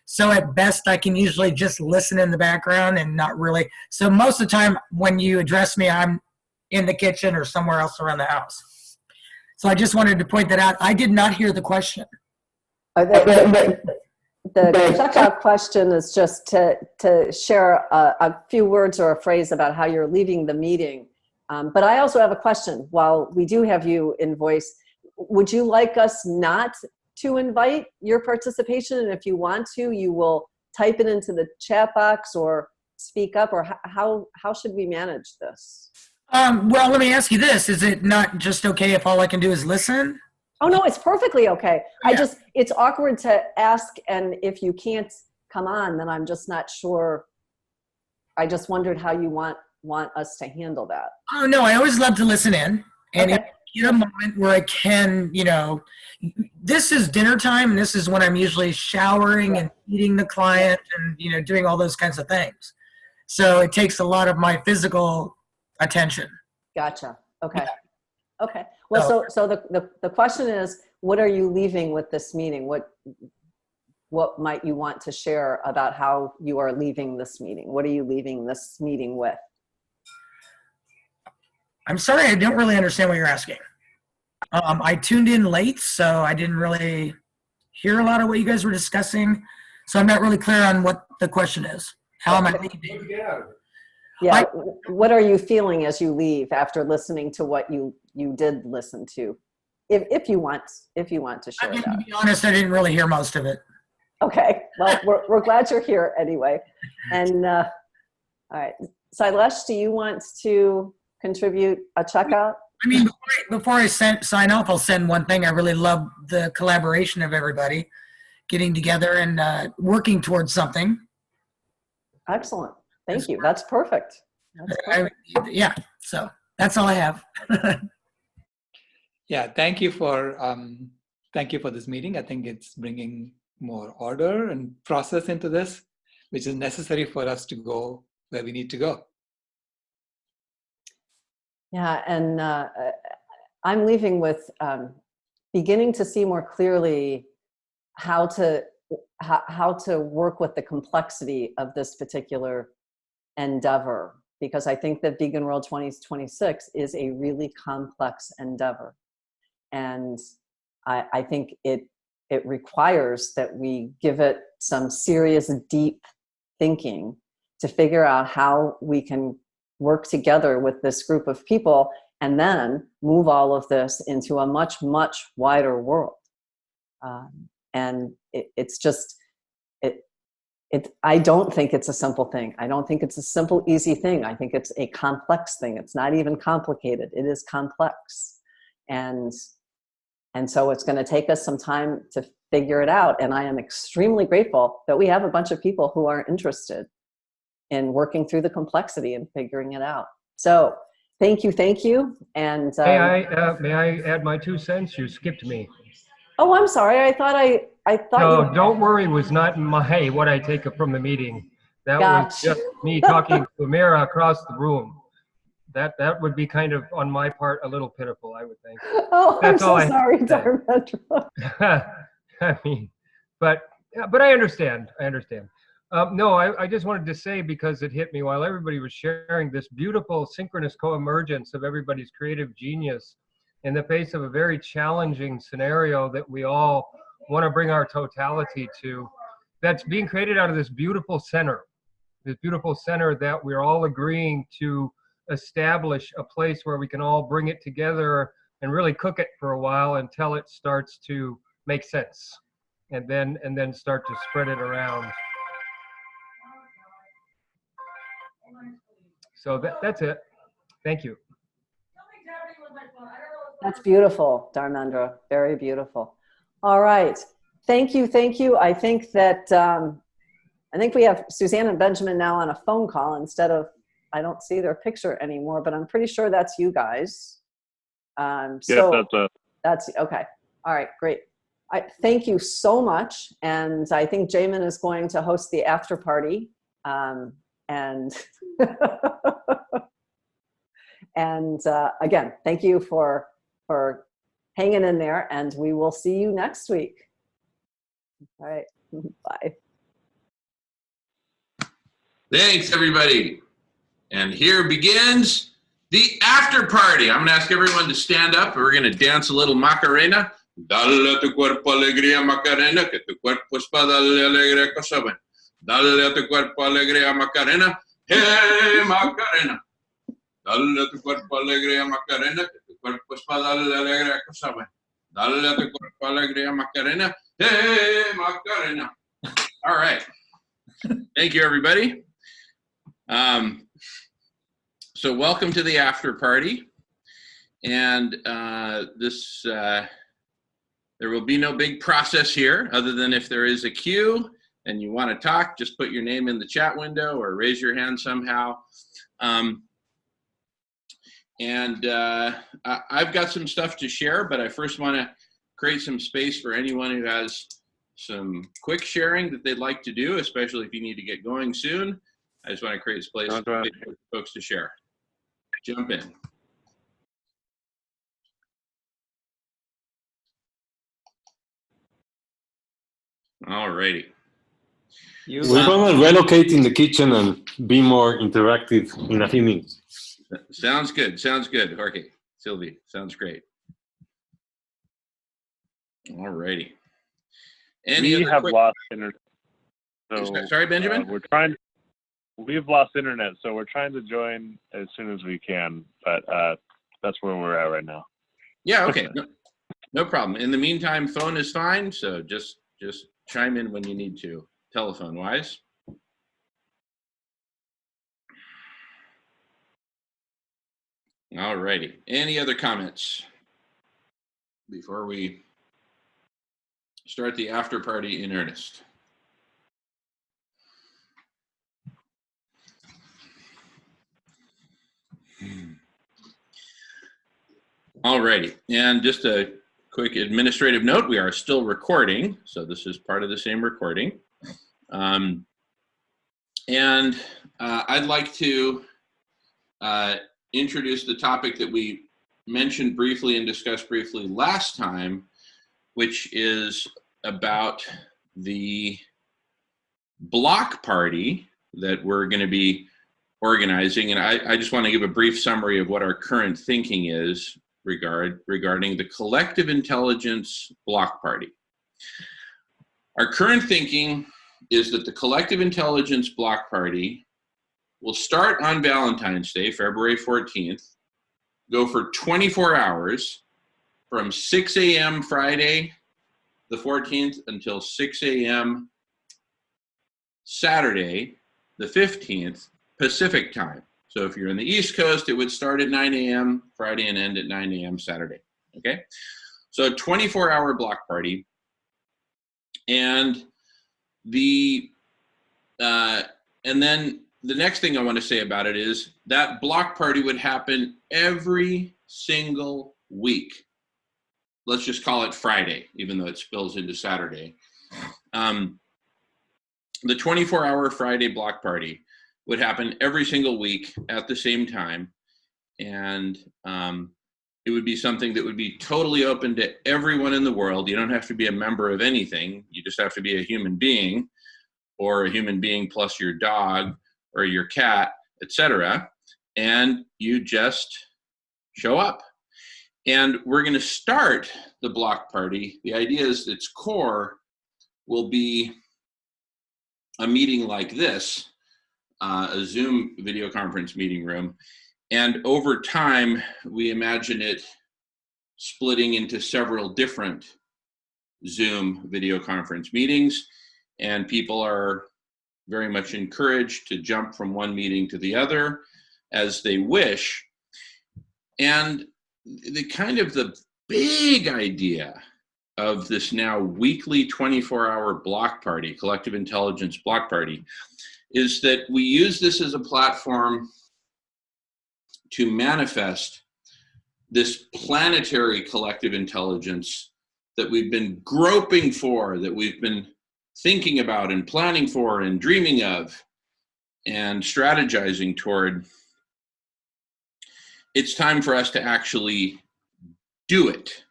So at best, I can usually just listen in the background and not really. So most of the time when you address me, I'm in the kitchen or somewhere else around the house. So I just wanted to point that out. I did not hear the question. The checkout question is just to share a few words or a phrase about how you're leaving the meeting. But I also have a question. While we do have you in voice, would you like us not to invite your participation? And if you want to, you will type it into the chat box or speak up, or how should we manage this? Well, let me ask you this. Is it not just okay if all I can do is listen? Oh, no, it's perfectly okay. Yeah. It's awkward to ask, and if you can't come on, then I'm just not sure. I just wondered how you want us to handle that. Oh, no, I always love to listen in. And Okay. if I get a moment where I can, this is dinner time, and this is when I'm usually showering and feeding the client and, doing all those kinds of things. So it takes a lot of my physical attention. Gotcha. Okay. Okay. Well, so the question is, what are you leaving with this meeting? What might you want to share about how you are leaving this meeting? What are you leaving this meeting with? I'm sorry, I don't really understand what you're asking. I tuned in late, so I didn't really hear a lot of what you guys were discussing. So I'm not really clear on what the question is. How am I leaving? Yeah. What are you feeling as you leave after listening to what you did listen to? If you want to share that. To be honest, I didn't really hear most of it. Okay. Well, we're glad you're here anyway. And all right, Silesh, do you want to contribute a checkout? I mean, before I sign off, I'll send one thing. I really love the collaboration of everybody getting together and working towards something. Excellent. Thank you. That's perfect. Yeah. So that's all I have. Yeah. Thank you for this meeting. I think it's bringing more order and process into this, which is necessary for us to go where we need to go. Yeah, and I'm leaving with beginning to see more clearly how to work with the complexity of this particular endeavor, because I think that Vegan World 2026 is a really complex endeavor, and I think it requires that we give it some serious, deep thinking to figure out how we can work together with this group of people and then move all of this into a much, much wider world. And it's just, I don't think it's a simple thing. I don't think it's a simple, easy thing. I think it's a complex thing. It's not even complicated. It is complex. And so it's going to take us some time to figure it out. And I am extremely grateful that we have a bunch of people who are interested in working through the complexity and figuring it out. So thank you. And may I add my 2 cents? You skipped me. Oh, I'm sorry. I thought No, don't worry. Was not what I take from the meeting. That was just me talking to Amira across the room. That would be kind of on my part a little pitiful, I would think. Oh, that's I'm so sorry, Dharmendra. I mean, but I understand. No, I just wanted to say, because it hit me while everybody was sharing this beautiful synchronous co-emergence of everybody's creative genius in the face of a very challenging scenario that we all want to bring our totality to, that's being created out of this beautiful center that we're all agreeing to establish a place where we can all bring it together and really cook it for a while until it starts to make sense, and then start to spread it around. So that's it. Thank you. That's beautiful, Dharmendra. Very beautiful. All right. Thank you. I think that I think we have Suzanne and Benjamin now on a phone call instead of, I don't see their picture anymore, but I'm pretty sure that's you guys. Yes, that's okay. All right, great. Thank you so much. And I think Jamin is going to host the after party And and again, thank you for hanging in there, and we will see you next week. All right, bye. Thanks, everybody. And here begins the after party. I'm going to ask everyone to stand up. We're going to dance a little Macarena. Dale a tu cuerpo alegría, Macarena, que tu cuerpo es para darle alegría, cosa buena. Dale a tu cuerpo alegría, Macarena. Hey, Macarena. Dale a tu cuerpo alegría, Macarena, que tu cuerpo es para darle alegría, cosa buena. Dale a tu cuerpo alegría, Macarena. Hey, Macarena. All right. Thank you, everybody. So welcome to the after party. And there will be no big process here, other than if there is a queue and you want to talk, just put your name in the chat window or raise your hand somehow. I've got some stuff to share, but I first want to create some space for anyone who has some quick sharing that they'd like to do, especially if you need to get going soon. I just want to create space for folks to share. Jump in. All righty. We're going to relocate in the kitchen and be more interactive in a few minutes. Sounds good. Sounds good, Jorge. Sylvie, sounds great. All righty. We have lost internet. So, sorry, Benjamin? We've lost internet, so we're trying to join as soon as we can, but that's where we're at right now. Yeah, okay. No problem. In the meantime, phone is fine, so just chime in when you need to, telephone-wise. All righty. Any other comments before we start the after party in earnest? All righty. And just a quick administrative note, we are still recording, so this is part of the same recording. I'd like to introduce the topic that we mentioned briefly and discussed briefly last time, which is about the block party that we're going to be organizing. And I just want to give a brief summary of what our current thinking is regarding the collective intelligence block party. Our current thinking is that the collective intelligence block party will start on Valentine's Day, February 14th, go for 24 hours from 6 a.m. Friday the 14th until 6 a.m. Saturday the 15th Pacific time. So if you're in the East Coast, it would start at 9 a.m. Friday and end at 9 a.m. Saturday, okay? So a 24-hour block party. And then the next thing I want to say about it is that block party would happen every single week. Let's just call it Friday, even though it spills into Saturday. The 24-hour Friday block party would happen every single week at the same time. And it would be something that would be totally open to everyone in the world. You don't have to be a member of anything. You just have to be a human being, or a human being plus your dog or your cat, etc. And you just show up. And we're going to start the block party. The idea is its core will be a meeting like this, a Zoom video conference meeting room. And over time, we imagine it splitting into several different Zoom video conference meetings. And people are very much encouraged to jump from one meeting to the other as they wish. And the big idea of this now weekly 24-hour block party, collective intelligence block party, is that we use this as a platform to manifest this planetary collective intelligence that we've been groping for, that we've been thinking about and planning for and dreaming of. and strategizing toward, it's time for us to actually do it.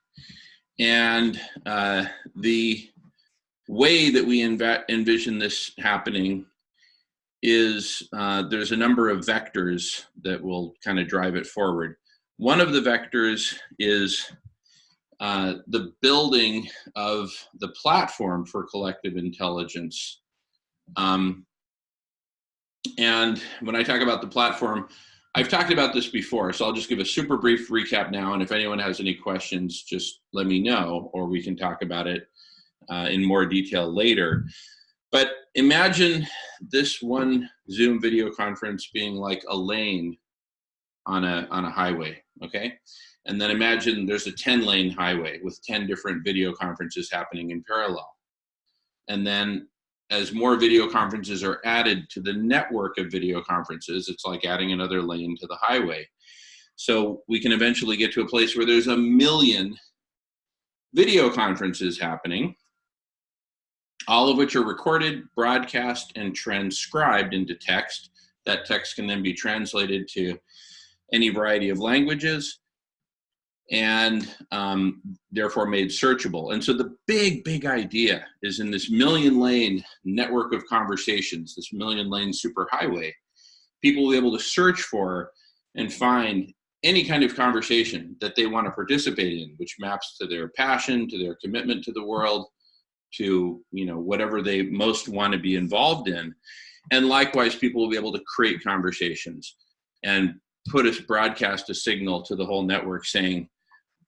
And the way that we envision this happening is there's a number of vectors that will kind of drive it forward. One of the vectors is the building of the platform for collective intelligence. And when I talk about the platform, I've talked about this before, so I'll just give a super brief recap now, and if anyone has any questions, just let me know, or we can talk about it in more detail later. But imagine this one Zoom video conference being like a lane on a highway, okay? And then imagine there's a 10-lane highway with 10 different video conferences happening in parallel. And then as more video conferences are added to the network of video conferences, it's like adding another lane to the highway. So we can eventually get to a place where there's 1 million video conferences happening, all of which are recorded, broadcast, and transcribed into text. That text can then be translated to any variety of languages and therefore made searchable. And so the big idea is in this 1 million lane network of conversations, this 1 million lane superhighway, people will be able to search for and find any kind of conversation that they want to participate in, which maps to their passion, to their commitment to the world, to whatever they most want to be involved in. And likewise, people will be able to create conversations and broadcast a signal to the whole network saying,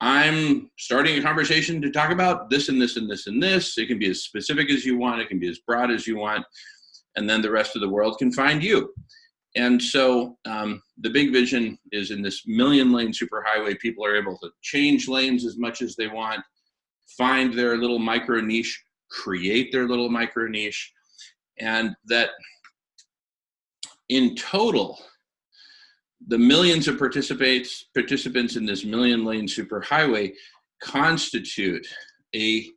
I'm starting a conversation to talk about this and this and this and this. It can be as specific as you want. It can be as broad as you want. And then the rest of the world can find you. And so the big vision is in this 1 million lane superhighway, people are able to change lanes as much as they want, find their little micro niche, create their little micro niche, and that in total, the millions of participants in this 1 million lane superhighway constitute a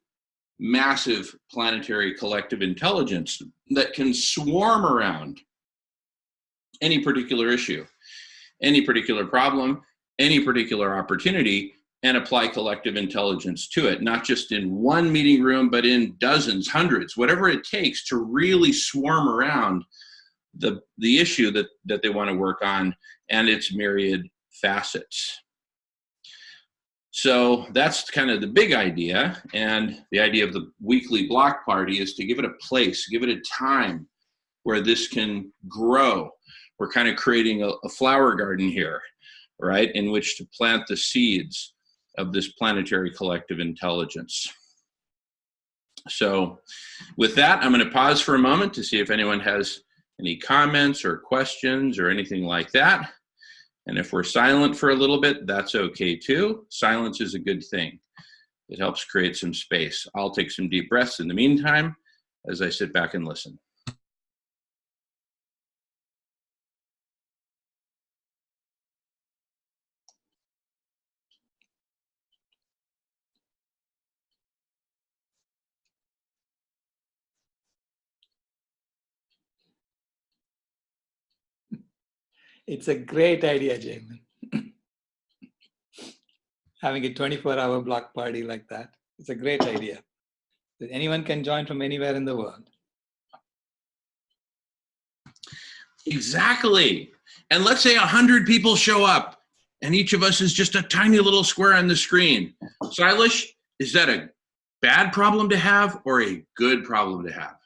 massive planetary collective intelligence that can swarm around any particular issue, any particular problem, any particular opportunity, and apply collective intelligence to it, not just in one meeting room, but in dozens, hundreds, whatever it takes to really swarm around the issue that they want to work on and its myriad facets. So that's kind of the big idea. And the idea of the weekly block party is to give it a place, give it a time where this can grow. We're kind of creating a flower garden here, right, in which to plant the seeds of this planetary collective intelligence. So with that, I'm going to pause for a moment to see if anyone has any comments or questions or anything like that. And if we're silent for a little bit, that's okay too. Silence is a good thing. It helps create some space. I'll take some deep breaths in the meantime as I sit back and listen. It's a great idea, Jamin. Having a 24-hour block party like that. It's a great idea. Anyone can join from anywhere in the world. Exactly. And let's say 100 people show up and each of us is just a tiny little square on the screen. Silas, is that a bad problem to have or a good problem to have?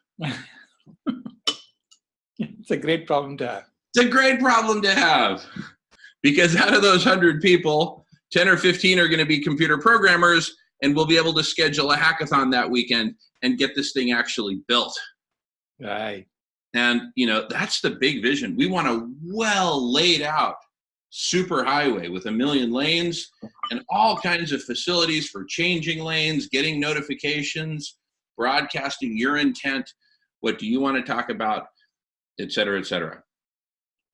It's a great problem to have. It's a great problem to have, because out of those 100 people, 10 or 15 are going to be computer programmers, and we'll be able to schedule a hackathon that weekend and get this thing actually built. Right. And, that's the big vision. We want a well laid out superhighway with 1 million lanes and all kinds of facilities for changing lanes, getting notifications, broadcasting your intent. What do you want to talk about, et cetera, et cetera.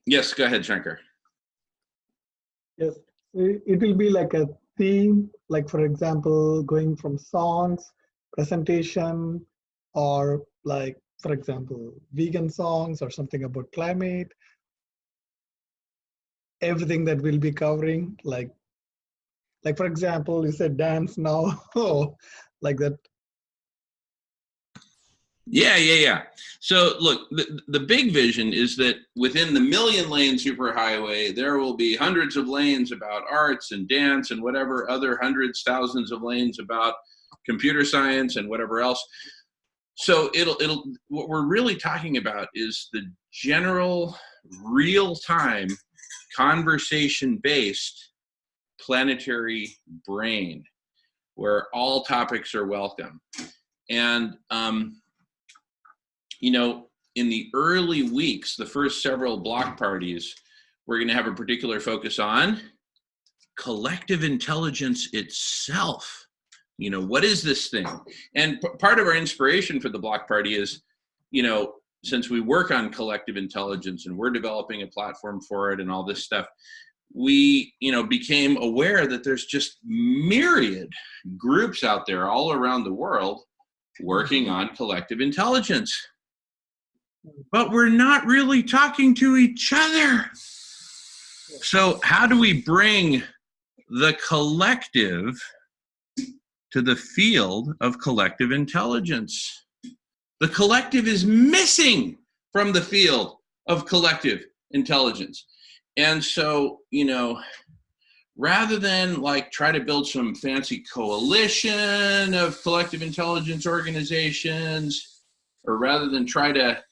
Yes, go ahead, Shankar. Yes, it will be like a theme, like for example, going from songs, presentation, or like for example, vegan songs or something about climate, everything that we'll be covering, like for example, you said dance now, like that. Yeah. So look, the big vision is that within the 1 million lane superhighway, there will be hundreds of lanes about arts and dance and whatever other hundreds, thousands of lanes about computer science and whatever else. So what we're really talking about is the general real-time conversation-based planetary brain where all topics are welcome. And, you know, in the early weeks, the first several block parties, we're going to have a particular focus on collective intelligence itself. You know, what is this thing? And part of our inspiration for the block party is, you know, since we work on collective intelligence and we're developing a platform for it and all this stuff, we, you know, became aware that there's just myriad groups out there all around the world working on collective intelligence. But we're not really talking to each other. So how do we bring the collective to the field of collective intelligence? The collective is missing from the field of collective intelligence. And so, you know, rather than like try to build some fancy coalition of collective intelligence organizations, or rather than try to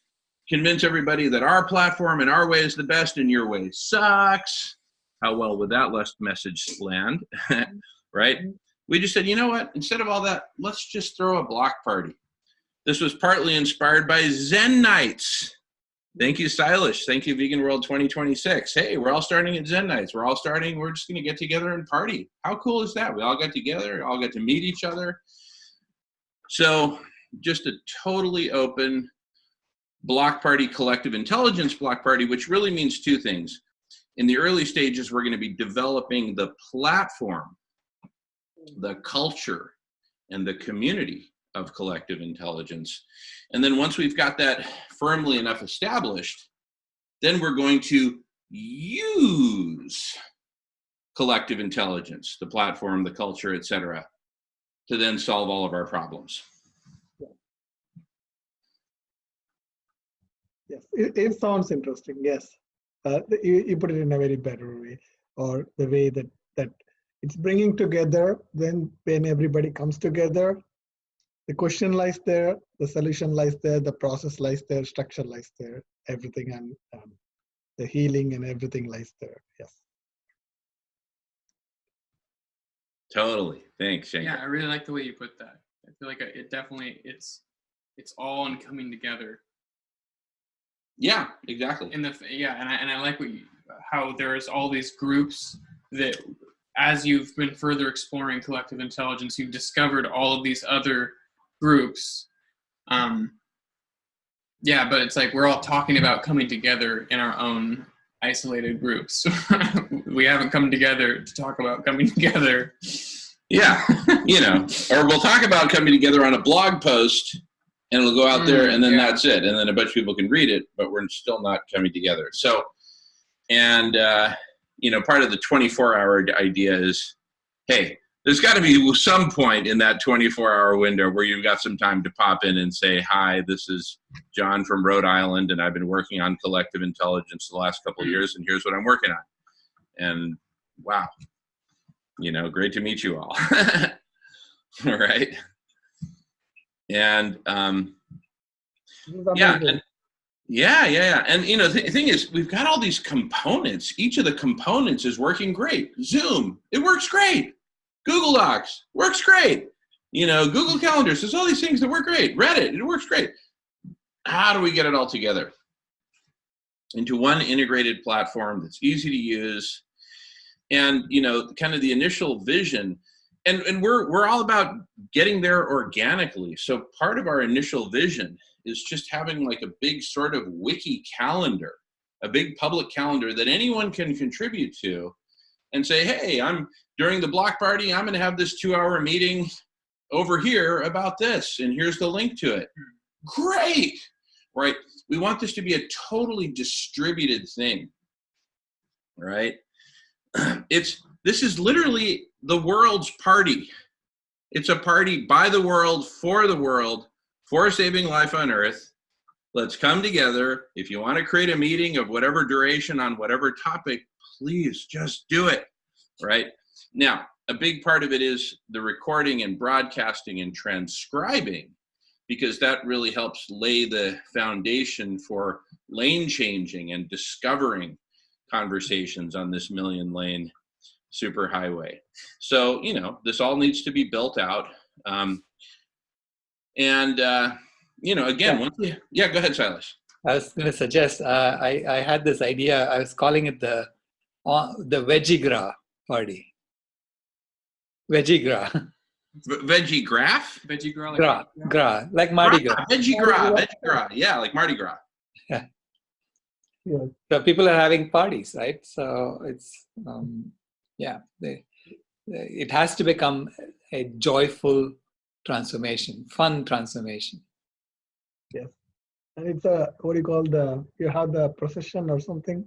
convince everybody that our platform and our way is the best and your way sucks, how well would that message land, right? We just said, you know what, instead of all that, let's just throw a block party. This was partly inspired by Zen Nights. Thank you, Stylish. Thank you, Vegan World 2026. Hey, we're all starting at Zen Nights. We're just going to get together and party. How cool is that? We all got together, all got to meet each other. So just a totally open block party, collective intelligence block party, which really means two things. In the early stages, we're going to be developing the platform, the culture, and the community of collective intelligence. And then once we've got that firmly enough established, then we're going to use collective intelligence, the platform, the culture, etc., to then solve all of our problems. Yes, it sounds interesting. Yes, you put it in a very better way, or the way that it's bringing together. When everybody comes together, the question lies there, the solution lies there, the process lies there, structure lies there, everything, and the healing and everything lies there. Yes. Totally. Thanks, Shankar. Yeah, I really like the way you put that. I feel like it definitely it's all in coming together. Yeah, exactly. And I like how there's all these groups that, as you've been further exploring collective intelligence, you've discovered all of these other groups. But it's like we're all talking about coming together in our own isolated groups. We haven't come together to talk about coming together. Yeah, you know, or we'll talk about coming together on a blog post, and it'll go out there, and then that's it. And then a bunch of people can read it, but we're still not coming together. So, and, you know, part of the 24-hour idea is, hey, there's got to be some point in that 24-hour window where you've got some time to pop in and say, hi, this is John from Rhode Island, and I've been working on collective intelligence the last couple of years, and here's what I'm working on. And wow, you know, great to meet you all. All right. And yeah. And you know, the thing is, we've got all these components. Each of the components is working great. Zoom, it works great. Google Docs works great. You know, Google Calendars, there's all these things that work great. Reddit, it works great. How do we get it all together into one integrated platform that's easy to use? And, you know, kind of the initial vision, and we're all about getting there organically. So part of our initial vision is just having like a big sort of wiki calendar, a big public calendar that anyone can contribute to and say, hey, during the block party, I'm going to have this 2-hour meeting over here about this, and here's the link to it. Great. right? We want this to be a totally distributed thing, right? This is literally the world's party. It's a party by the world, for saving life on Earth. Let's come together. If you want to create a meeting of whatever duration on whatever topic, please just do it, right? Now, a big part of it is the recording and broadcasting and transcribing, because that really helps lay the foundation for lane changing and discovering conversations on this million-lane superhighway. So, you know, this all needs to be built out. You know, again, yeah, go ahead, Silas. I was going to suggest, I had this idea, I was calling it the veggie gra party. Veggie gra. Veggie graph? Veggie gra, like Mardi Gras. Veggie gra, yeah, like Mardi Gras. Yeah. So people are having parties, right? So it's, it has to become a joyful transformation, fun transformation. Yes. And it's what do you call you have the procession or something?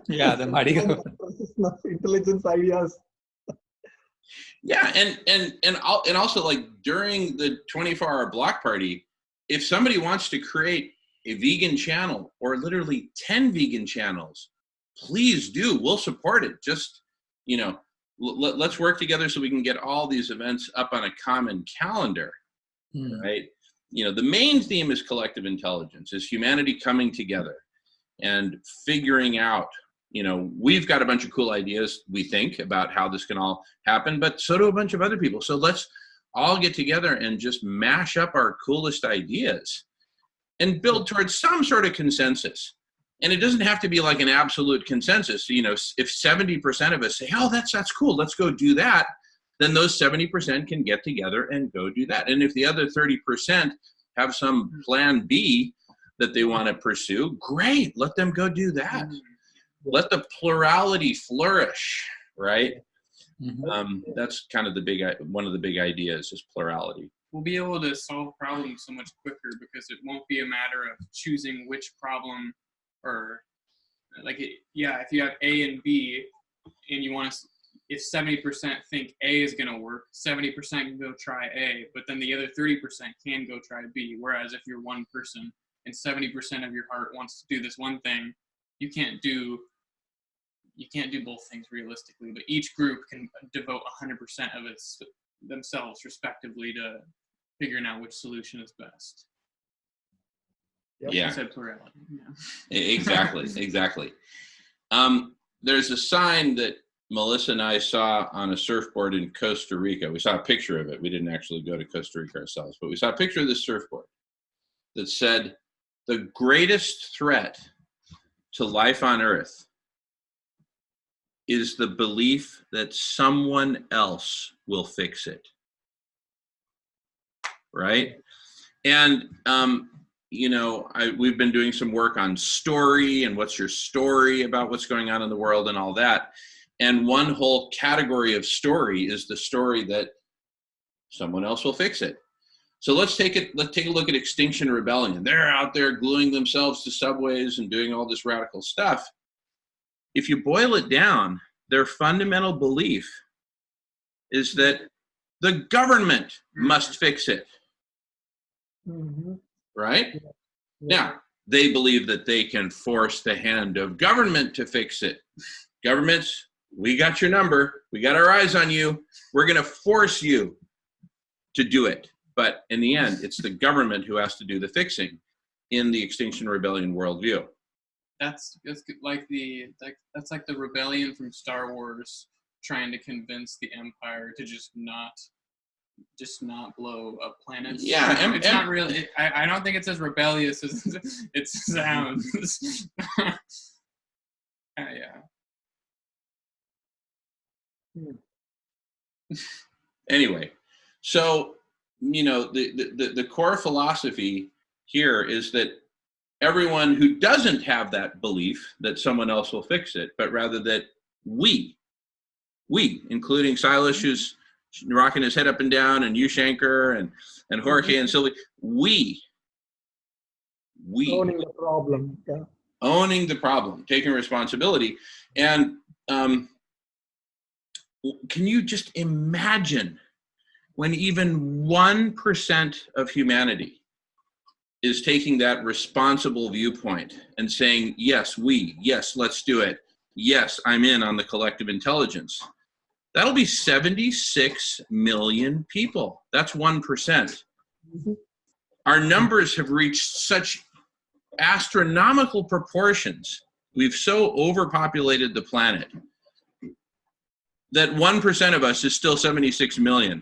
Yeah, the Mardi Gras. Procession of intelligence ideas. Yeah, and also, like, during the 24-hour block party, if somebody wants to create a vegan channel or literally 10 vegan channels, please do. We'll support it. Just, you know, let's work together so we can get all these events up on a common calendar, right? You know, the main theme is collective intelligence, is humanity coming together and figuring out, you know, we've got a bunch of cool ideas, we think, about how this can all happen, but so do a bunch of other people. So let's all get together and just mash up our coolest ideas and build towards some sort of consensus. And it doesn't have to be like an absolute consensus. You know, if 70% of us say, oh, that's cool, let's go do that, then those 70% can get together and go do that. And if the other 30% have some plan B that they want to pursue, great, let them go do that. Let the plurality flourish, right? That's kind of one of the big ideas is plurality. We'll be able to solve problems so much quicker because it won't be a matter of choosing which problem, or like, if you have A and B and you want to, if 70% think A is going to work, 70% can go try A, but then the other 30% can go try B. Whereas if you're one person and 70% of your heart wants to do this one thing, you can't do both things realistically, but each group can devote 100% of themselves respectively to figuring out which solution is best. Yeah. I said plurality. Yeah. Exactly. There's a sign that Melissa and I saw on a surfboard in Costa Rica. We saw a picture of it. We didn't actually go to Costa Rica ourselves, but we saw a picture of this surfboard that said, the greatest threat to life on Earth is the belief that someone else will fix it, right? And, you know, we've been doing some work on story and what's your story about what's going on in the world and all that. And one whole category of story is the story that someone else will fix it. So let's take a look at Extinction Rebellion. They're out there gluing themselves to subways and doing all this radical stuff. If you boil it down, their fundamental belief is that the government must fix it, right? Yeah. Now, they believe that they can force the hand of government to fix it. Governments, we got your number. We got our eyes on you. We're going to force you to do it. But in the end, it's the government who has to do the fixing in the Extinction Rebellion worldview. That's like the rebellion from Star Wars trying to convince the Empire to just not blow up planets. Yeah, it's not really. I don't think it's as rebellious as it sounds. Yeah. Anyway, so you know the core philosophy here is that everyone who doesn't have that belief that someone else will fix it, but rather that we, including Silas, who's rocking his head up and down, and you, Shankar, and Jorge and Sylvie, we we. Owning the problem. Yeah. Owning the problem, taking responsibility. And can you just imagine when even 1% of humanity is taking that responsible viewpoint and saying, yes, yes, let's do it. Yes, I'm in on the collective intelligence. That'll be 76 million people. That's 1%. Mm-hmm. Our numbers have reached such astronomical proportions. We've so overpopulated the planet that 1% of us is still 76 million,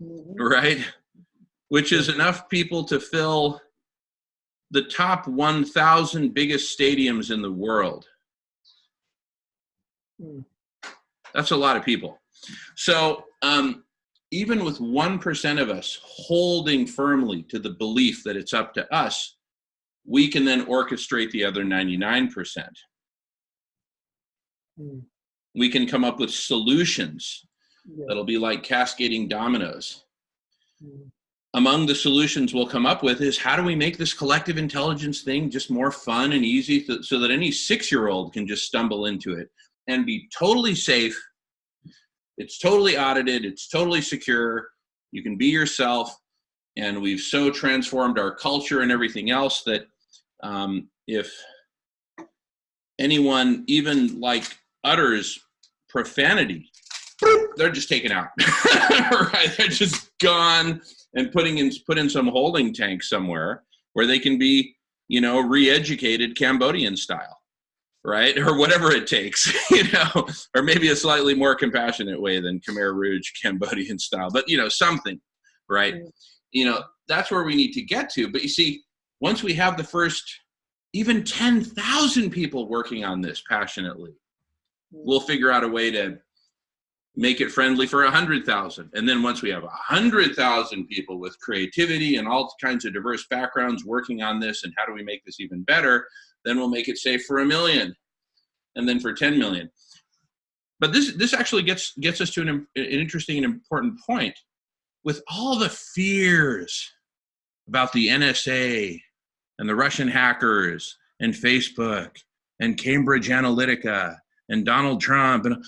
right? Which is enough people to fill the top 1,000 biggest stadiums in the world. That's a lot of people. So even with 1% of us holding firmly to the belief that it's up to us, we can then orchestrate the other 99%. We can come up with solutions that'll be like cascading dominoes. Among the solutions we'll come up with is, how do we make this collective intelligence thing just more fun and easy so that any 6-year-old can just stumble into it and be totally safe. It's totally audited. It's totally secure. You can be yourself. And we've so transformed our culture and everything else that if anyone even like utters profanity, they're just taken out. Right? They're just gone and put in some holding tank somewhere where they can be, re-educated Cambodian style, right? Or whatever it takes, or maybe a slightly more compassionate way than Khmer Rouge Cambodian style, but something, right? That's where we need to get to. But you see, once we have the first even 10,000 people working on this passionately, we'll figure out a way to make it friendly for 100,000. And then once we have 100,000 people with creativity and all kinds of diverse backgrounds working on this, and how do we make this even better, then we'll make it safe for 1 million, and then for 10 million. But this actually gets us to an interesting and important point. With all the fears about the NSA and the Russian hackers and Facebook and Cambridge Analytica and Donald Trump, and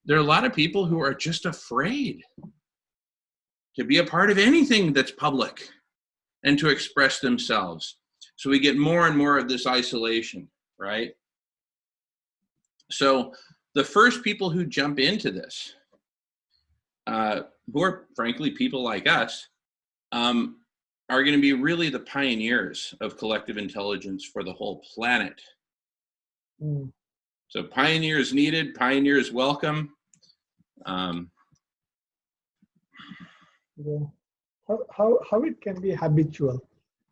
there are a lot of people who are just afraid to be a part of anything that's public and to express themselves. So we get more and more of this isolation, right? So the first people who jump into this, who are frankly people like us, are going to be really the pioneers of collective intelligence for the whole planet. So pioneers needed, pioneers welcome. How it can be habitual.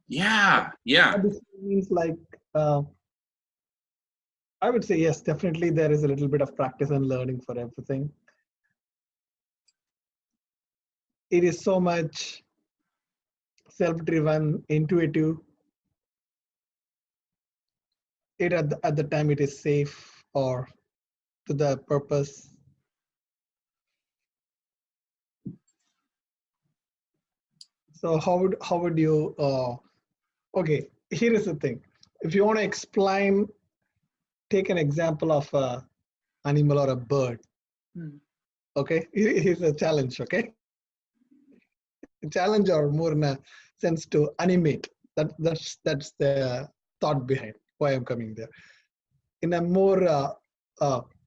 Yeah. Habitual means like, I would say yes, definitely there is a little bit of practice and learning for everything. It is so much self-driven, intuitive. It at the time it is safe or to the purpose. So how would you? Okay, here is the thing. If you want to explain, take an example of a animal or a bird. Okay, here's a challenge. Okay, a challenge, or more in a sense to animate. That's the thought behind why I'm coming there. In a more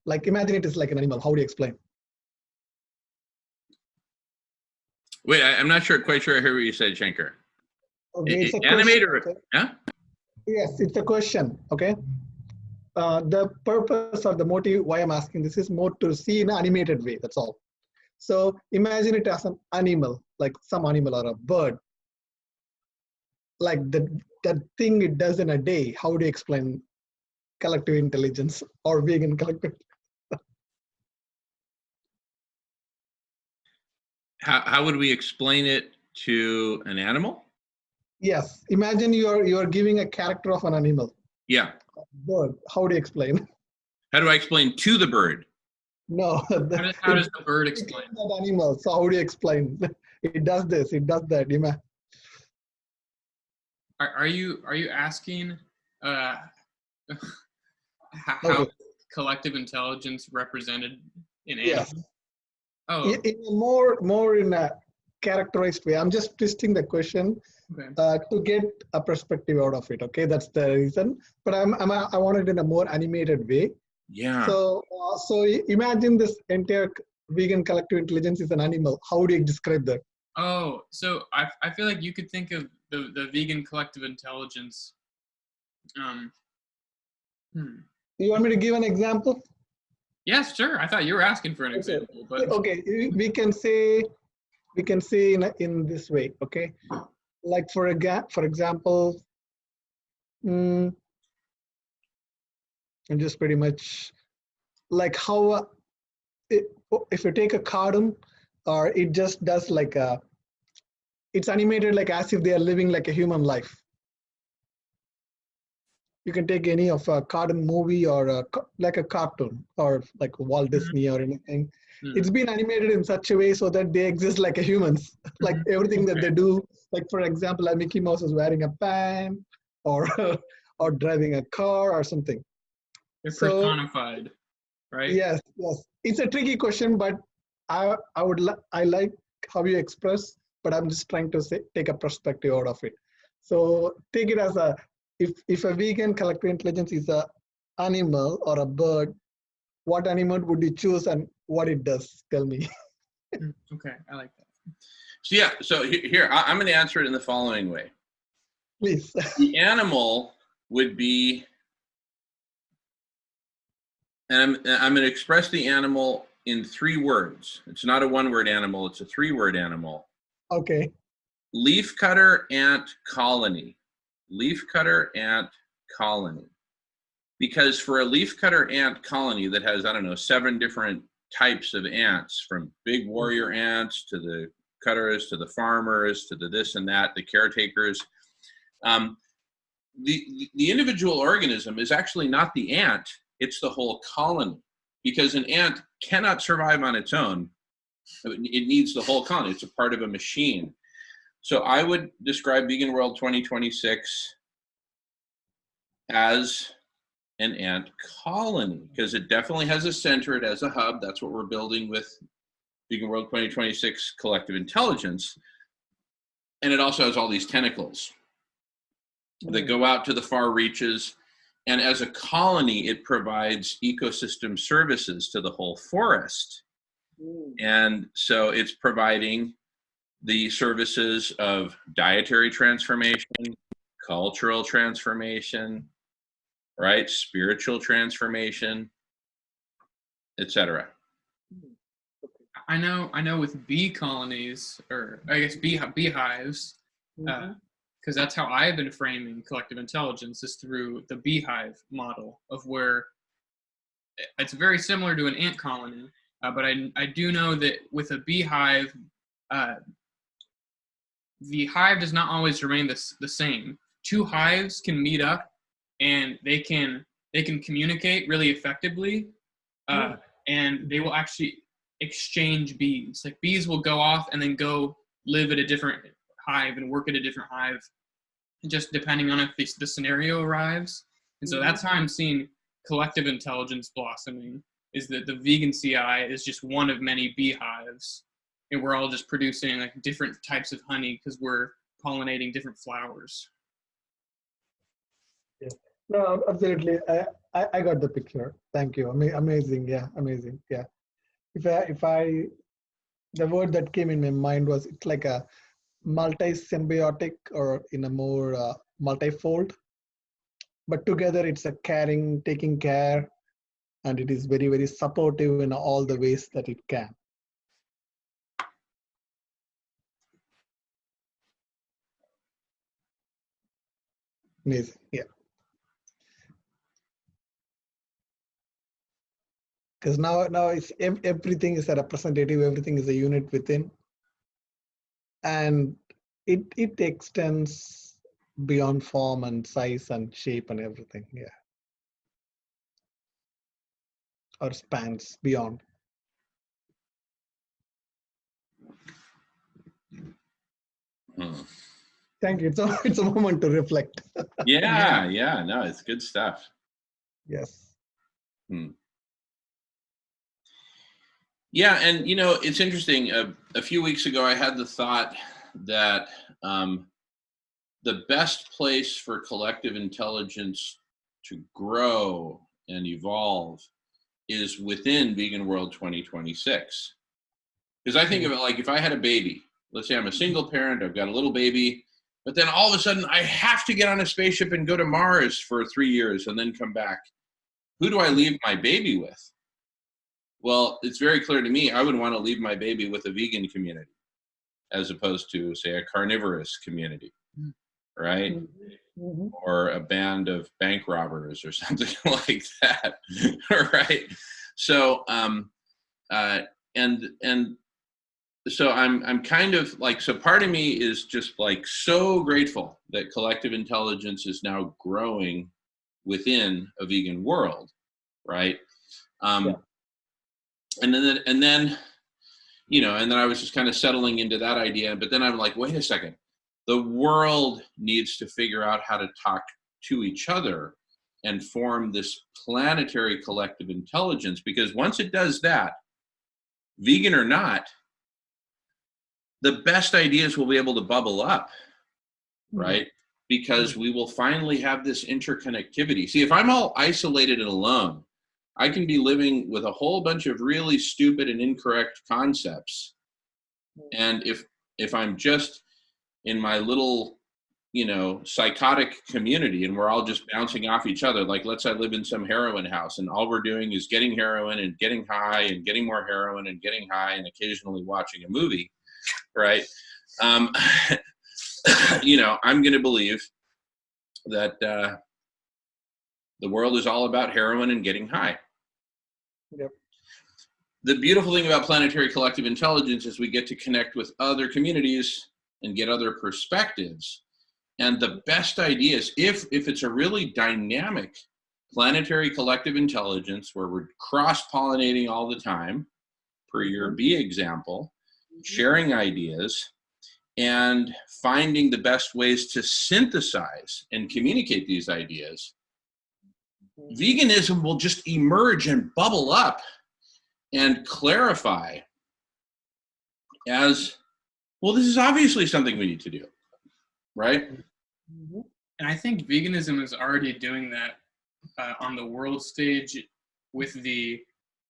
like, imagine it is like an animal. How do you explain? Wait, I'm not quite sure I heard what you said, Shankar. Okay, it's a animate question, or huh? Yes, it's a question. Okay. The purpose or the motive why I'm asking this is more to see in an animated way. That's all. So imagine it as an animal, like some animal or a bird. Like that thing it does in a day. How do you explain collective intelligence or vegan collective? How would we explain it to an animal? Yes. Imagine you're giving a character of an animal. Yeah. Bird. How do you explain? How do I explain to the bird? No. How does the bird explain? That animal. So how do you explain? It does this. It does that. Are you asking how Okay. collective intelligence represented in Yes. animals? Oh, In a more in a characterized way. I'm just twisting the question okay. to get a perspective out of it. Okay, that's the reason. But I want it in a more animated way. Yeah. So imagine this entire vegan collective intelligence is an animal. How do you describe that? Oh, so I feel like you could think of the vegan collective intelligence. You want me to give an example? Yes, sure. I thought you were asking for an Okay. example, but Okay, we can say in this way. Okay, like for example, and just pretty much like how if you take a cartoon, or it just does like it's animated like as if they are living like a human life. You can take any of a cartoon movie or like a cartoon or like Walt Disney or anything. It's been animated in such a way so that they exist like a humans. Like everything that they do, like for example, like Mickey Mouse is wearing a pant or or driving a car or something. they're So personified, right? yes, it's a tricky question, but I like how you express, but I'm just trying to take a perspective out of it. So take it as if a vegan collective intelligence is a animal or a bird, what animal would you choose and what it does? Tell me. Okay, I like that. So yeah, so here I'm going to answer it in the following way. Please. The animal would be, and I'm going to express the animal in 3 words. It's not a 1-word animal, it's a 3-word animal. Okay. Leafcutter ant colony. Leafcutter ant colony. Because for a leafcutter ant colony that has, I don't know, 7 different types of ants, from big warrior ants to the cutters to the farmers to the this and that, the caretakers, the individual organism is actually not the ant, it's the whole colony. Because an ant cannot survive on its own. It needs the whole colony. It's a part of a machine. So I would describe Vegan World 2026 as an ant colony, because it definitely has a center, it has a hub. That's what we're building with Vegan World 2026 collective intelligence. And it also has all these tentacles that go out to the far reaches. And as a colony, it provides ecosystem services to the whole forest. And so it's providing the services of dietary transformation, cultural transformation, right? Spiritual transformation, etc. I know with bee colonies, or I guess beehives, because that's how I've been framing collective intelligence, is through the beehive model, of where it's very similar to an ant colony, but I do know that with a beehive, the hive does not always remain the same. 2 hives can meet up and they can communicate really effectively, and they will actually exchange bees. Like bees will go off and then go live at a different hive and work at a different hive, just depending on if the scenario arrives. And so that's how I'm seeing collective intelligence blossoming, is that the vegan CI is just one of many beehives, and we're all just producing like different types of honey because we're pollinating different flowers. Yeah. No, absolutely. I got the picture. Thank you. Amazing. Yeah, amazing. Yeah. The word that came in my mind was, it's like a multi-symbiotic, or in a more multifold. But together it's a caring, taking care, and it is very, very supportive in all the ways that it can. Amazing. Yeah. Because now it's everything is a representative, everything is a unit within, and it extends beyond form and size and shape and everything. Yeah. Or spans beyond. Thank you. It's a moment to reflect. Yeah, no, it's good stuff. Yes. Yeah, and you know, it's interesting. A few weeks ago, I had the thought that the best place for collective intelligence to grow and evolve is within Vegan World 2026. Because I think of it like if I had a baby, let's say I'm a single parent, I've got a little baby, but then all of a sudden I have to get on a spaceship and go to Mars for 3 years and then come back. Who do I leave my baby with? Well, it's very clear to me, I would want to leave my baby with a vegan community as opposed to, say, a carnivorous community, right? Mm-hmm. Or a band of bank robbers or something like that, right? So, so I'm kind of like, so part of me is just like so grateful that collective intelligence is now growing within a vegan world, right? And then, you know, and then I was just kind of settling into that idea, but then I'm like, wait a second, the world needs to figure out how to talk to each other and form this planetary collective intelligence, because once it does that, vegan or not, the best ideas will be able to bubble up, right? Because we will finally have this interconnectivity. See, if I'm all isolated and alone, I can be living with a whole bunch of really stupid and incorrect concepts. And if I'm just in my little, you know, psychotic community and we're all just bouncing off each other, like let's say I live in some heroin house and all we're doing is getting heroin and getting high and getting more heroin and getting high and occasionally watching a movie, right? You know, I'm going to believe that the world is all about heroin and getting high. Yep. The beautiful thing about planetary collective intelligence is we get to connect with other communities and get other perspectives. And the best ideas, if it's a really dynamic planetary collective intelligence where we're cross-pollinating all the time, per your B example, sharing ideas, and finding the best ways to synthesize and communicate these ideas, veganism will just emerge and bubble up and clarify as, well, this is obviously something we need to do, right? And I think veganism is already doing that on the world stage with the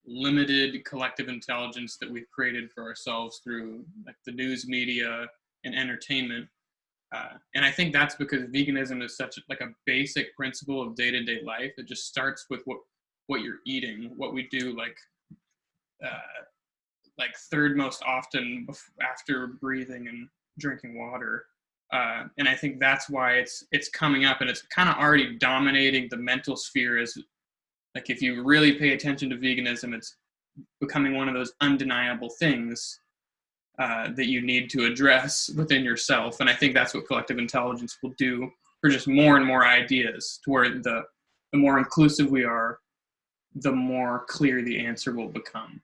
limited collective intelligence that we've created for ourselves through like the news media and entertainment. And I think that's because veganism is such like a basic principle of day-to-day life. It just starts with what you're eating, what we do like third most often after breathing and drinking water. And I think that's why it's coming up and it's kind of already dominating the mental sphere. As like if you really pay attention to veganism, it's becoming one of those undeniable things that you need to address within yourself. And I think that's what collective intelligence will do for just more and more ideas, to where the more inclusive we are, the more clear the answer will become,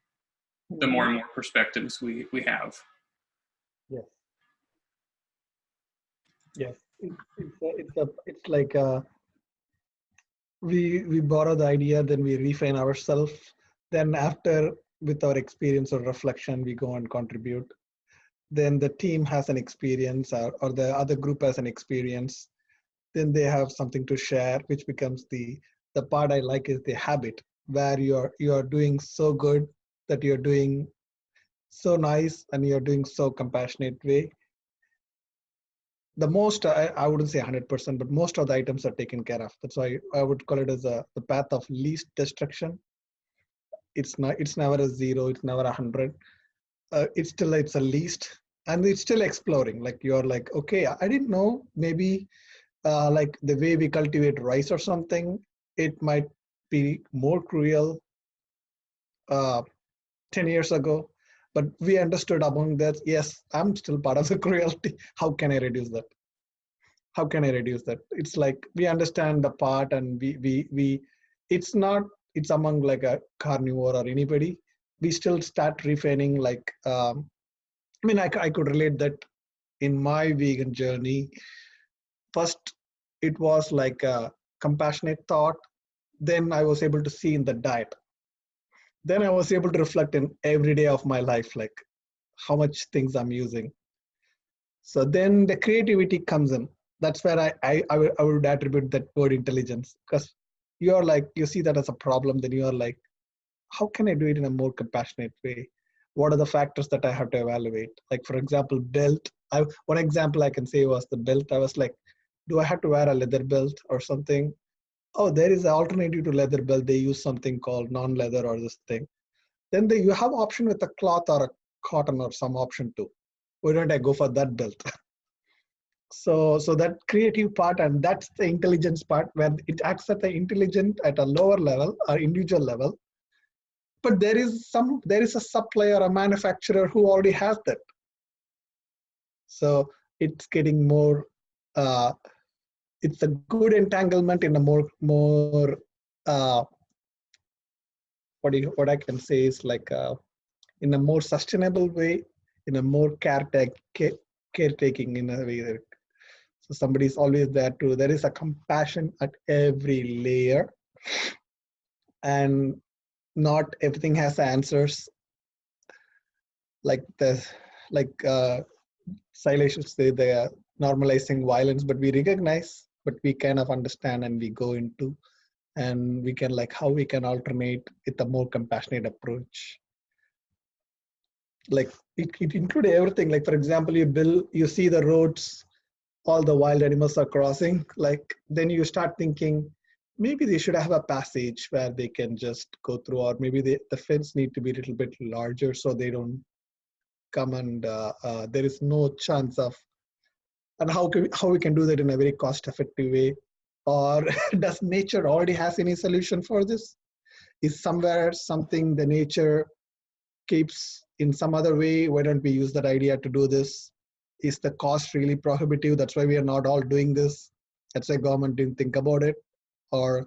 the more and more perspectives we have. Yes. Yes. It's like we borrow the idea, then we refine ourselves. Then after, with our experience or reflection, we go and contribute. Then the team has an experience, or the other group has an experience. Then they have something to share, which becomes the part I like is the habit, where you are doing so good that you're doing so nice and you're doing so compassionate way. The most, I wouldn't say 100%, but most of the items are taken care of. That's why I would call it as the path of least destruction. It's never a 0, it's never 100. It's a least, and it's still exploring. Like you're like, okay, I didn't know, maybe like the way we cultivate rice or something, it might be more cruel 10 years ago, but we understood among that, yes, I'm still part of the cruelty. How can I reduce that? How can I reduce that? It's like we understand the part, and we it's among like a carnivore or anybody. We still start refining, like I mean, I could relate that in my vegan journey. first it was like a compassionate thought. Then I was able to see in the diet. Then I was able to reflect in every day of my life, like how much things I'm using. So then the creativity comes in. That's where I would attribute that word intelligence, because you're like, you see that as a problem, then you're like, how can I do it in a more compassionate way? What are the factors that I have to evaluate? Like, for example, belt. One example I can say was the belt. I was like, do I have to wear a leather belt or something? Oh, there is an alternative to leather belt. They use something called non-leather or this thing. Then you have option with a cloth or a cotton or some option too. Why don't I go for that belt? So that creative part, and that's the intelligence part, where it acts at the intelligent at a lower level or individual level. But there is a supplier, a manufacturer who already has that. So it's getting more. It's a good entanglement in a more. What I can say is like in a more sustainable way, in a more caretaking in a way. So somebody is always there too. There is a compassion at every layer, and not everything has answers. Like Silesh should say, they are normalizing violence, but we recognize, but we kind of understand, and we go into, and we can like how we can alternate with a more compassionate approach. Like it includes everything. Like, for example, you see the roads, all the wild animals are crossing. Like, then you start thinking, maybe they should have a passage where they can just go through, or maybe the fence need to be a little bit larger so they don't come and there is no chance of. And how we can do that in a very cost-effective way? Or does nature already has any solution for this? Is somewhere something the nature keeps in some other way? Why don't we use that idea to do this? Is the cost really prohibitive? That's why we are not all doing this. That's why government didn't think about it, or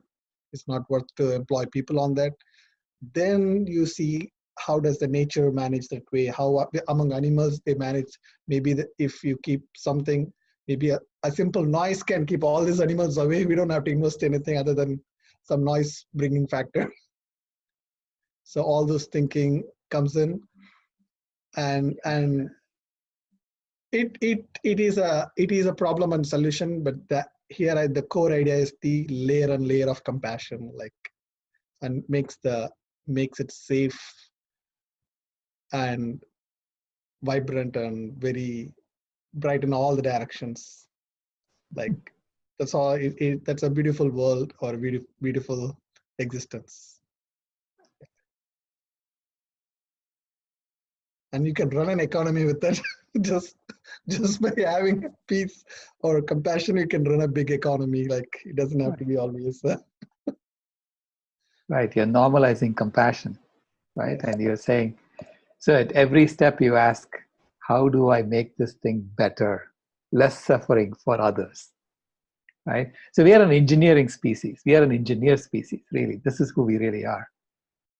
it's not worth to employ people on that. Then you see, how does the nature manage that way? How among animals they manage? Maybe if you keep something, maybe a simple noise can keep all these animals away. We don't have to invest anything other than some noise bringing factor. So all this thinking comes in, and it is a problem and solution. But here the core idea is the layer and layer of compassion, like, and makes it safe and vibrant and very bright in all the directions. Like, that's all. That's a beautiful world, or a beautiful existence. And you can run an economy with that. just by having peace or compassion, you can run a big economy. Like, it doesn't have to be always. Right, you're normalizing compassion, right? And you're saying, so at every step you ask, how do I make this thing better, less suffering for others, right? So we are an engineering species. We are an engineer species, really. This is who we really are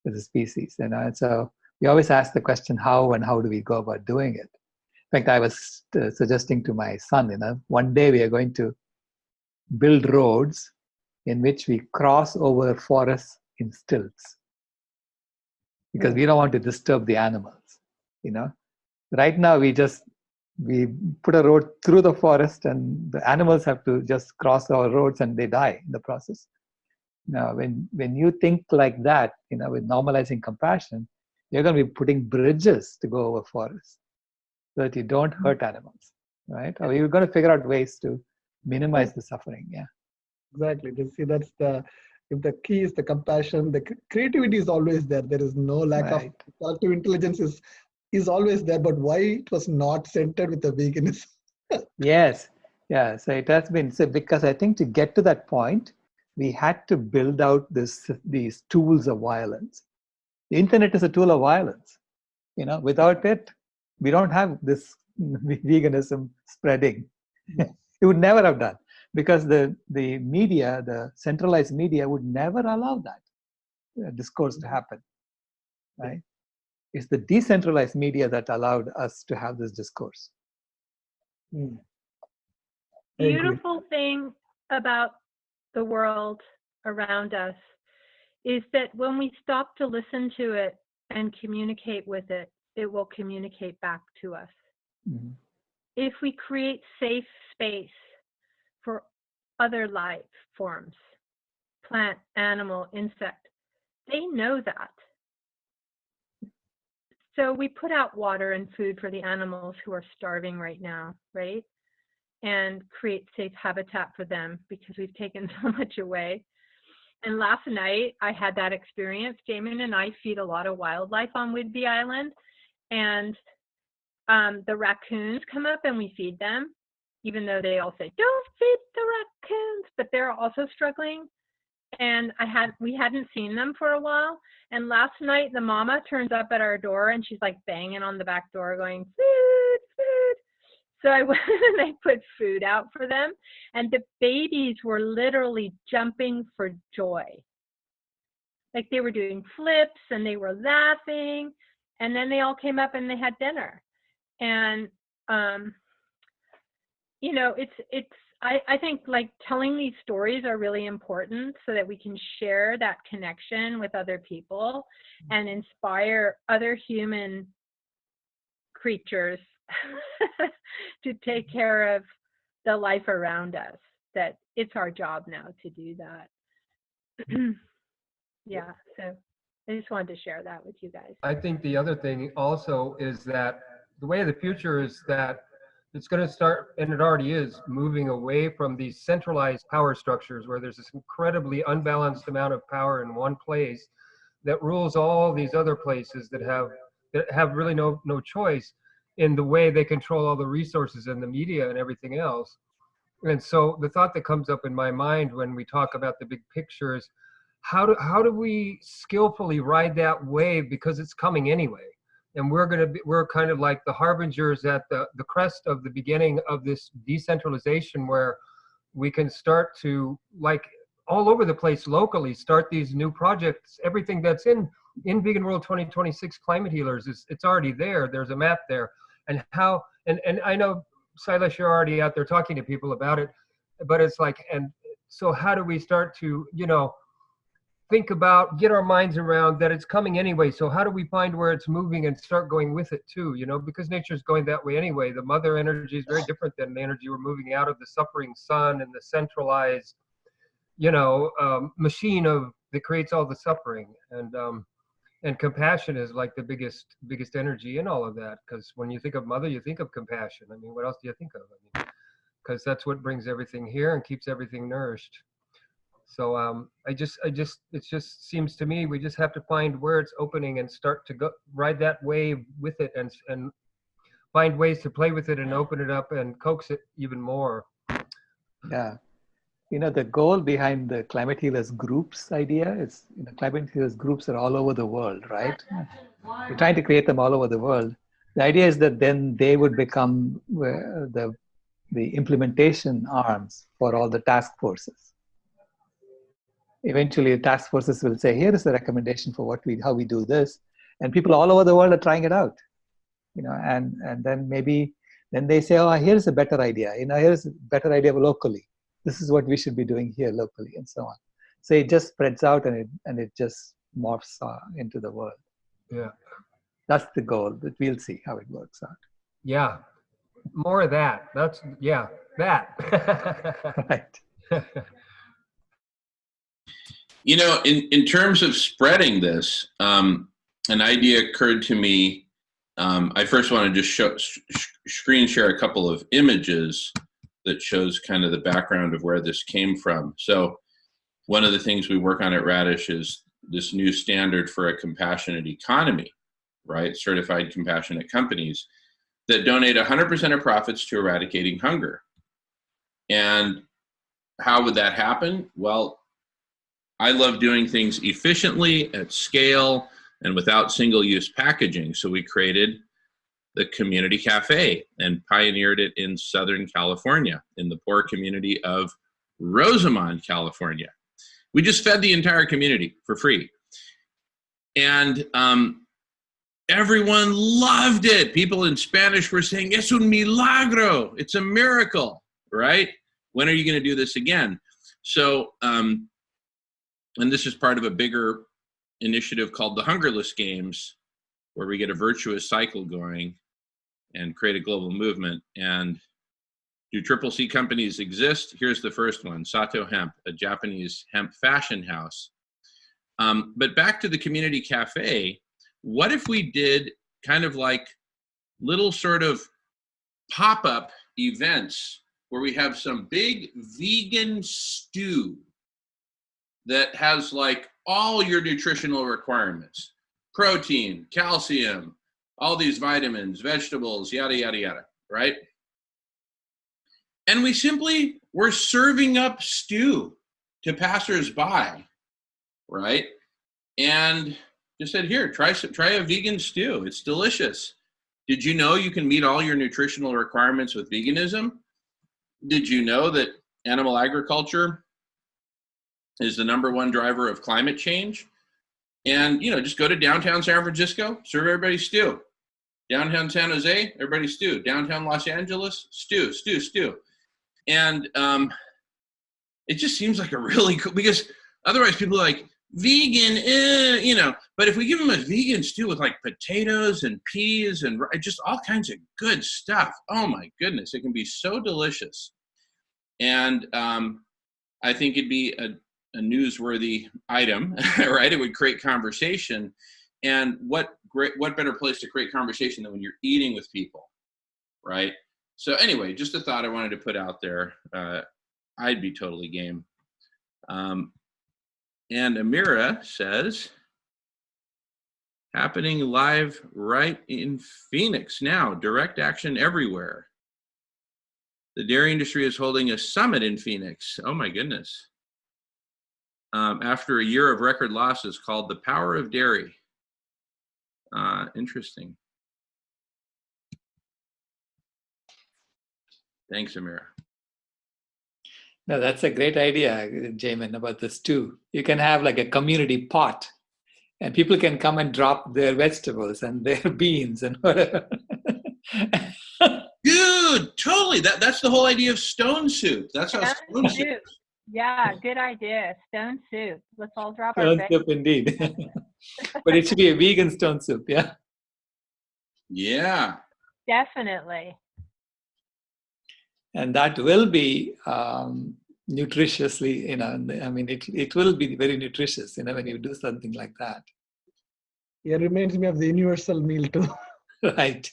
as a species. And so we always ask the question, how, and how do we go about doing it? In fact, I was suggesting to my son, one day we are going to build roads in which we cross over forests in stilts, because we don't want to disturb the animals. Right now we put a road through the forest, and the animals have to just cross our roads and they die in the process. Now, when you think like that, with normalizing compassion, you're going to be putting bridges to go over forests so that you don't hurt animals, right? Or you're going to figure out ways to minimize the suffering. Yeah. Exactly. See, if the key is the compassion, the creativity is always there. There is no lack of collective intelligence is always there. But why it was not centered with the veganism? Yes. Yeah. So it has been because I think to get to that point, we had to build out these tools of violence. The internet is a tool of violence. Without it, we don't have this veganism spreading. It would never have done, because the media, the centralized media, would never allow that discourse to happen, right? It's the decentralized media that allowed us to have this discourse. beautiful thing about the world around us is that when we stop to listen to it and communicate with it, it will communicate back to us. Mm-hmm. If we create safe space for other life forms, plant, animal, insect, they know that. So we put out water and food for the animals who are starving right now, right? And create safe habitat for them because we've taken so much away. And last night I had that experience. Jamin and I feed a lot of wildlife on Whidbey Island, and the raccoons come up and we feed them, even though they all say, don't feed the raccoons, but they're also struggling. And we hadn't seen them for a while. And last night the mama turns up at our door and she's like banging on the back door going, food, food. So I went and I put food out for them, and the babies were literally jumping for joy. Like they were doing flips and they were laughing, and then they all came up and they had dinner. And you know, I think like telling these stories are really important so that we can share that connection with other people and inspire other human creatures to take care of the life around us. That it's our job now to do that. Yeah, so I just wanted to share that with you guys. I think the other thing also is that the way of the future is that it's going to start, and it already is, moving away from these centralized power structures where there's this incredibly unbalanced amount of power in one place that rules all these other places that have really no choice in the way they control all the resources and the media and everything else. And so the thought that comes up in my mind when we talk about the big picture is how do we skillfully ride that wave, because it's coming anyway. And we're kind of like the harbingers at the crest of the beginning of this decentralization, where we can start to, like all over the place locally, start these new projects. Everything that's in Vegan World 2026 Climate Healers it's already there. There's a map there. And I know, Silas, you're already out there talking to people about it, but it's like, and so how do we start to, think about, get our minds around that it's coming anyway. So how do we find where it's moving and start going with it too, because nature's going that way anyway. The mother energy is very different than the energy we're moving out of the suffering sun and the centralized, machine that creates all the suffering. And compassion is like the biggest energy in all of that. Because when you think of mother, you think of compassion. I mean, what else do you think of? Because that's what brings everything here and keeps everything nourished. So it just seems to me we just have to find where it's opening and start to go ride that wave with it and find ways to play with it and open it up and coax it even more. Yeah. The goal behind the Climate Healers groups idea is, Climate Healers groups are all over the world, right? We're trying to create them all over the world. The idea is that then they would become the implementation arms for all the task forces. Eventually, the task forces will say, here is the recommendation for how we do this. And people all over the world are trying it out. And then then they say, oh, here's a better idea. Here's a better idea locally. This is what we should be doing here locally, and so on. So it just spreads out and it just morphs into the world. Yeah. That's the goal, but we'll see how it works out. Yeah. More of that. That. Right. In terms of spreading this, an idea occurred to me. I first want to just screen share a couple of images that shows kind of the background of where this came from. So one of the things we work on at Radish is this new standard for a compassionate economy, right? Certified compassionate companies that donate 100% of profits to eradicating hunger. And how would that happen? Well, I love doing things efficiently, at scale, and without single-use packaging. So we created the Community Cafe and pioneered it in Southern California, in the poor community of Rosamond, California. We just fed the entire community for free. And everyone loved it. People in Spanish were saying, es un milagro, it's a miracle, right? When are you going to do this again? So, and this is part of a bigger initiative called the Hungerless Games, where we get a virtuous cycle going and create a global movement. And do CCC companies exist? Here's the first one, Sato Hemp, a Japanese hemp fashion house. But back to the community cafe, what if we did kind of like little sort of pop-up events where we have some big vegan stew that has like all your nutritional requirements, protein, calcium, all these vitamins, vegetables, yada, yada, yada, right? And we simply were serving up stew to passersby, right? And just said, here, try a vegan stew. It's delicious. Did you know you can meet all your nutritional requirements with veganism? Did you know that animal agriculture is the #1 driver of climate change? And, you know, just go to downtown San Francisco, serve everybody stew. Downtown San Jose, everybody stew. Downtown Los Angeles, stew, stew, stew. And it just seems like a really cool, because otherwise people are like, vegan, you know, but if we give them a vegan stew with like potatoes and peas and just all kinds of good stuff, oh my goodness, it can be so delicious. And I think it'd be a newsworthy item, right? It would create conversation. And what better place to create conversation than when you're eating with people, right? So anyway, just a thought I wanted to put out there. I'd be totally game. And Amira says, happening live right in Phoenix now, direct action everywhere. The dairy industry is holding a summit in Phoenix. Oh my goodness. After a year of record losses, called The Power of Dairy. Interesting. Thanks, Amira. No, that's a great idea, Jamin, about this too. You can have like a community pot and people can come and drop their vegetables and their beans and whatever. Dude, totally. That's the whole idea of stone soup. That's how stone soup. Yeah, good idea. Stone soup. Let's all drop Stone our soup indeed. But it should be a vegan stone soup, yeah? Yeah. Definitely. And that will be nutritiously, you know, I mean, it will be very nutritious, you know, when you do something like that. Yeah, it reminds me of the universal meal too. Right.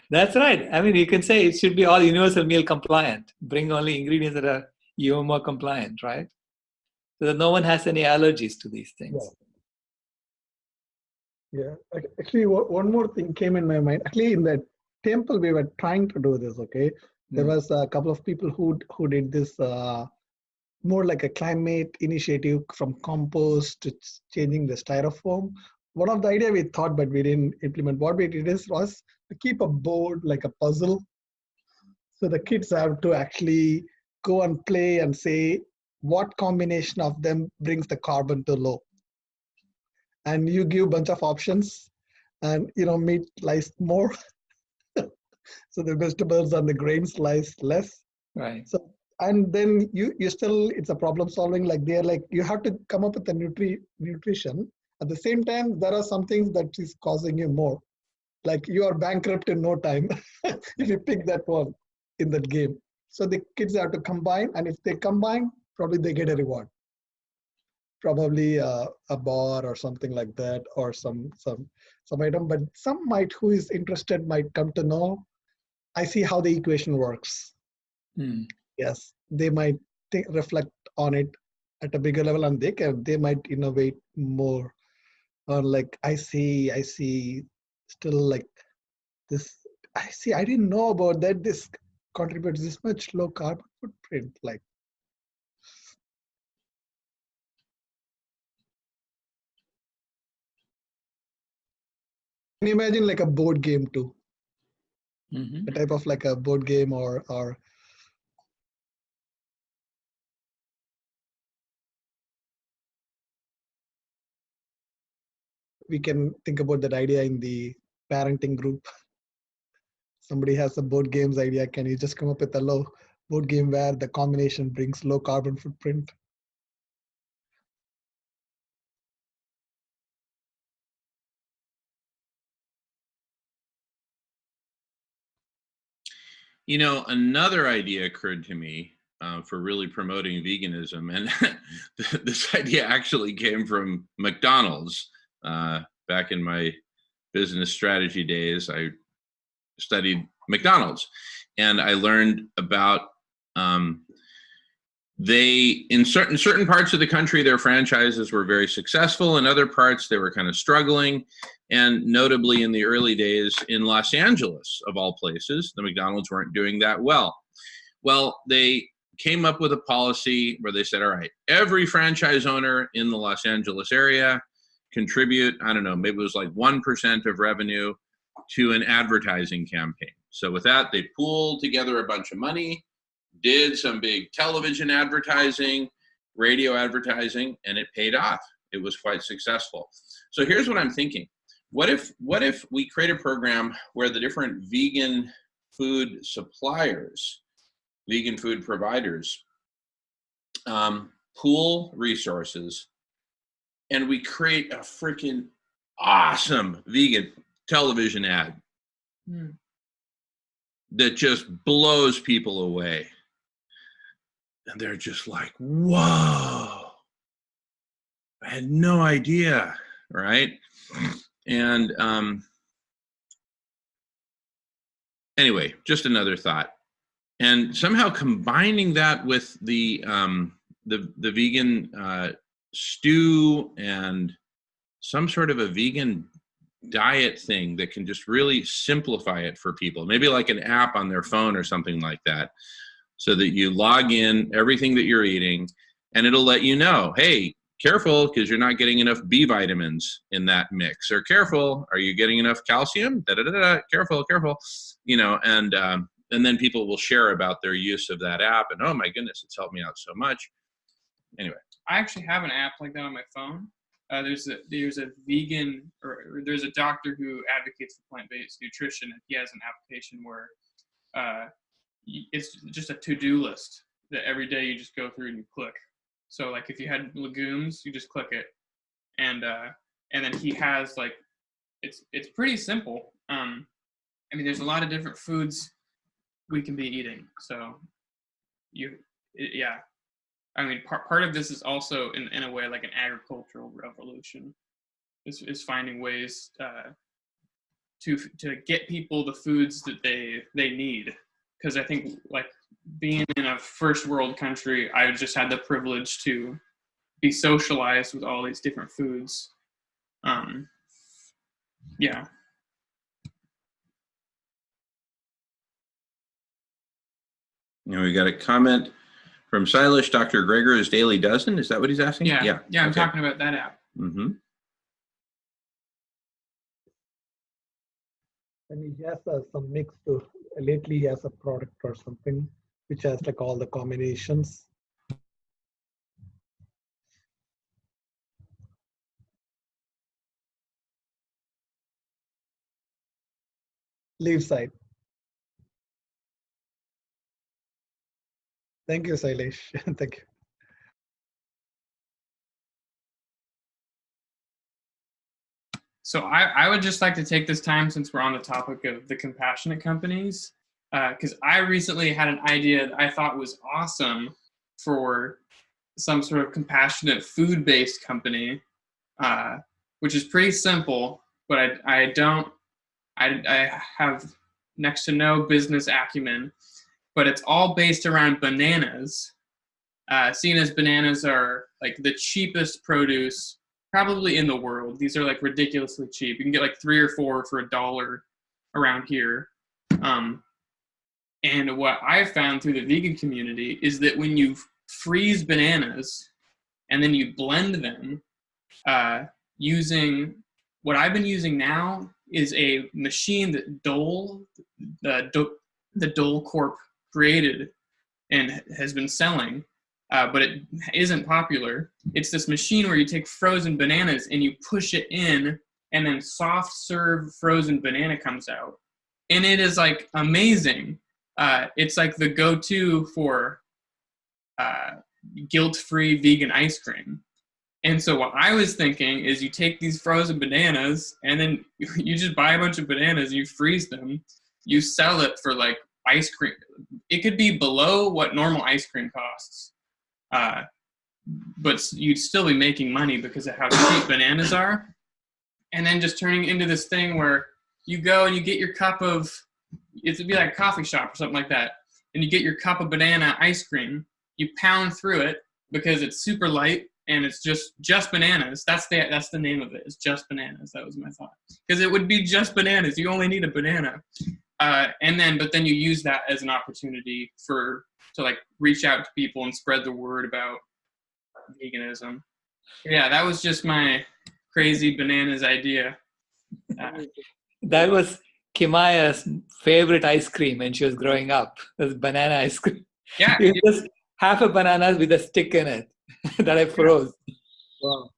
That's right. I mean, you can say it should be all universal meal compliant. Bring only ingredients that are UMO compliant, right? So that no one has any allergies to these things. Yeah. Actually, one more thing came in my mind. Actually, in the temple, we were trying to do this, okay? There was a couple of people who did this more like a climate initiative from compost to changing the styrofoam. One of the idea we thought, but we didn't implement. What we did was to keep a board like a puzzle. So the kids have to actually go and play and say what combination of them brings the carbon to low. And you give a bunch of options and, you know, meat lies more. So the vegetables and the grains lies less. Right. So, and then you still, it's a problem solving. Like they're like, you have to come up with a nutrition. At the same time, there are some things that is causing you more. Like you are bankrupt in no time if you pick that one in that game. So the kids have to combine, and if they combine, probably they get a reward. Probably a bar or something like that, or some item. But some who is interested might come to know, I see how the equation works. Yes, they might reflect on it at a bigger level, and they might innovate more. Or like I see still like this. I didn't know about that. This contributes this much low carbon footprint. Like, can you imagine like a board game too? A type of like a board game or we can think about that idea in the parenting group. Somebody has a board games idea. Can you just come up with a board game where the combination brings low carbon footprint. You know, another idea occurred to me for really promoting veganism, and this idea actually came from McDonald's. Back in my business strategy days, I studied McDonald's, and I learned about they in certain parts of the country, their franchises were very successful. In other parts, they were kind of struggling. And notably in the early days in Los Angeles, of all places, the McDonald's weren't doing that well. Well, they came up with a policy where they said, all right, every franchise owner in the Los Angeles area contribute, I don't know, maybe it was like 1% of revenue to an advertising campaign. So with that, they pooled together a bunch of money, did some big television advertising, radio advertising, and it paid off. It was quite successful. So here's what I'm thinking. What if we create a program where the different vegan food suppliers, vegan food providers, pool resources, and we create a freaking awesome vegan television ad that just blows people away. And they're just like, whoa, I had no idea, right? And anyway, just another thought. And somehow combining that with the vegan stew and some sort of a vegan diet thing that can just really simplify it for people, maybe like an app on their phone or something like that, so that you log in everything that you're eating and it'll let you know, hey, careful, because you're not getting enough B vitamins in that mix, or careful, are you getting enough calcium? Careful, you know, and then people will share about their use of that app, and oh my goodness, it's helped me out so much. Anyway, I actually have an app like that on my phone. There's a vegan, or there's a doctor who advocates for plant-based nutrition, and he has an application where it's just a to-do list that every day you just go through and you click. So like if you had legumes, you just click it, and then he has like, it's pretty simple. I mean, there's a lot of different foods we can be eating. So yeah. I mean, part of this is also in a way like an agricultural revolution. Is finding ways to get people the foods that they need. Because I think, like, being in a first world country, I just had the privilege to be socialized with all these different foods. Yeah. You know, we got a comment from Silas. Dr. Greger's Daily Dozen. Is that what he's asking? Yeah. I'm okay. talking about that app. Mm-hmm. And he has some mix to, lately he has a product or something which has like all the combinations. Leave side. Thank you, Sailesh. Thank you. So I would just like to take this time, since we're on the topic of the compassionate companies, because I recently had an idea that I thought was awesome for some sort of compassionate food-based company, which is pretty simple, but I have next to no business acumen, but it's all based around bananas, seeing as bananas are like the cheapest produce probably in the world. These are like ridiculously cheap. You can get like 3 or 4 for $1 around here. And what I've found through the vegan community is that when you freeze bananas and then you blend them, using what I've been using now is a machine that the Dole Corp created and has been selling, but it isn't popular. It's this machine where you take frozen bananas and you push it in, and then soft serve frozen banana comes out. And it is like amazing. it's like the go-to for guilt-free vegan ice cream. And so what I was thinking is you take these frozen bananas and then you just buy a bunch of bananas, you freeze them, you sell it for like ice cream. It could be below what normal ice cream costs, but you'd still be making money because of how cheap bananas are. And then just turning into this thing where you go and you get your cup of, it'd be like a coffee shop or something like that, and you get your cup of banana ice cream, you pound through it because it's super light and it's just bananas. That's the name of it. It's just bananas. That was my thought. Because it would be just bananas. You only need a banana. But then you use that as an opportunity to like reach out to people and spread the word about veganism. Yeah, that was just my crazy bananas idea. That was Kimaya's favorite ice cream when she was growing up. It was banana ice cream. Yeah. It was half a banana with a stick in it that I froze. Wow.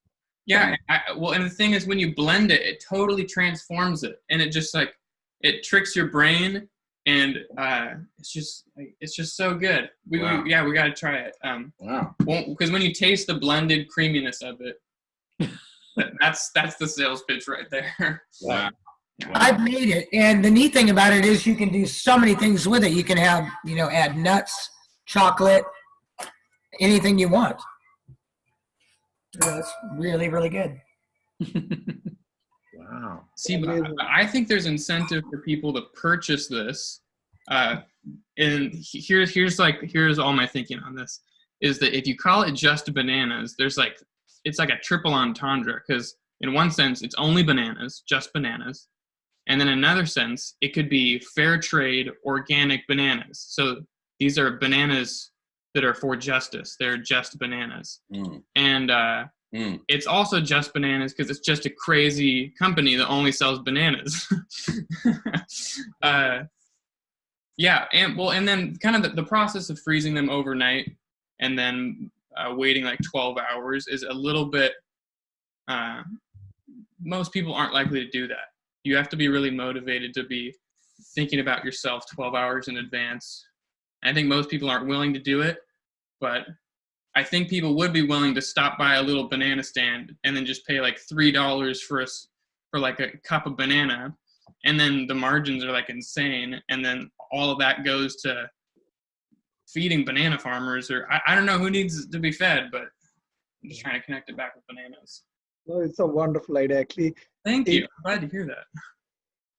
Yeah. Well, and the thing is, when you blend it, it totally transforms it, and it just like it tricks your brain, and it's just so good. We got to try it. Wow. Because when you taste the blended creaminess of it, that's the sales pitch right there. Wow. I've made it, and the neat thing about it is you can do so many things with it. You can have, add nuts, chocolate, anything you want. That's really, really good. Wow. See, I think there's incentive for people to purchase this. And here's all my thinking on this, is that if you call it just bananas, it's like a triple entendre, because in one sense, it's only bananas, just bananas. And then in another sense, it could be fair trade, organic bananas. So these are bananas that are for justice. They're just bananas. And it's also just bananas because it's just a crazy company that only sells bananas. Yeah, and then kind of the process of freezing them overnight and then waiting like 12 hours is a little bit, most people aren't likely to do that. You have to be really motivated to be thinking about yourself 12 hours in advance. I think most people aren't willing to do it, but I think people would be willing to stop by a little banana stand and then just pay like $3 for like a cup of banana, and then the margins are like insane, and then all of that goes to feeding banana farmers, or I don't know who needs to be fed, but I'm just trying to connect it back with bananas. No, it's a wonderful idea, actually. Thank you. I'm glad to hear that.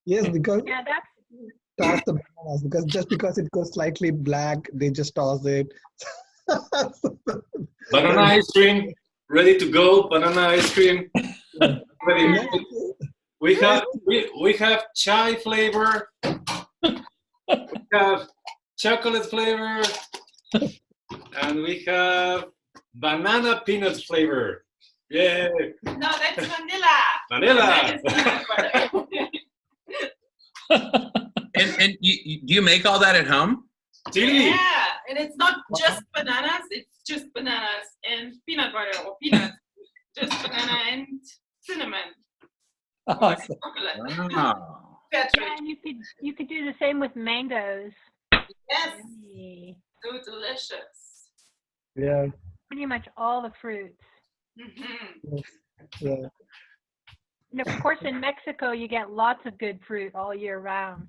Yes, because that's toss the bananas, because just because it goes slightly black, they just toss it. Banana ice cream, ready to go. Banana ice cream. Ready. We have chai flavor. We have chocolate flavor, and we have banana peanuts flavor. Yeah. No, that's vanilla. Vanilla. And do you make all that at home? Chili. Yeah, and it's not just bananas, it's just bananas and peanut butter or peanuts. Just banana and cinnamon. Awesome. Wow. yeah, you could do the same with mangoes. Yes. Yummy. So delicious. Yeah. Pretty much all the fruits. Mm-hmm. Yeah. And of course, in Mexico, you get lots of good fruit all year round.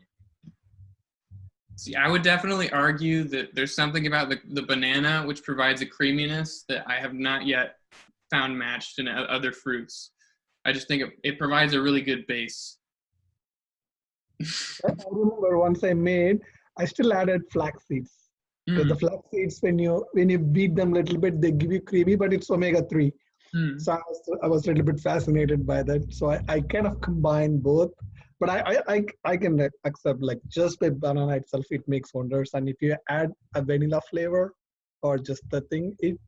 See, I would definitely argue that there's something about the banana which provides a creaminess that I have not yet found matched in other fruits. I just think it provides a really good base. I remember once I still added flax seeds. So the flax seeds, when you beat them a little bit, they give you creamy, but it's omega-3. So I was a little bit fascinated by that. So I kind of combine both, but I can accept like just by banana itself, it makes wonders. And if you add a vanilla flavor or just the thing, you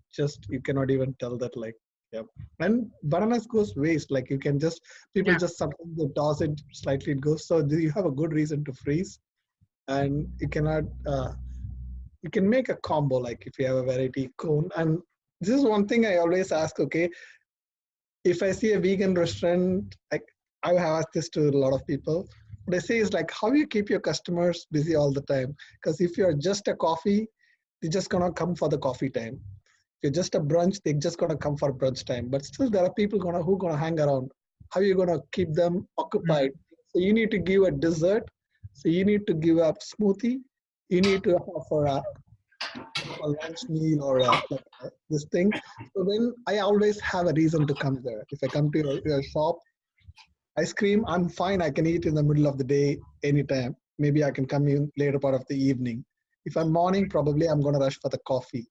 cannot even tell that like, yeah. And bananas goes waste. Like you can just, people just sometimes they toss it slightly, it goes. So you have a good reason to freeze, and you cannot, you can make a combo, like if you have a variety cone. And this is one thing I always ask, okay, if I see a vegan restaurant, like I have asked this to a lot of people, what I say is like, how you keep your customers busy all the time? Because if you're just a coffee, they're just gonna come for the coffee time. If you're just a brunch, they're just gonna come for brunch time. But still, there are people who gonna hang around. How are you gonna keep them occupied? So you need to give a dessert. So you need to give a smoothie. You need to offer a lunch meal or this thing. So then I always have a reason to come there. If I come to your shop, ice cream, I'm fine. I can eat in the middle of the day, anytime. Maybe I can come in later part of the evening. If I'm morning, probably I'm going to rush for the coffee.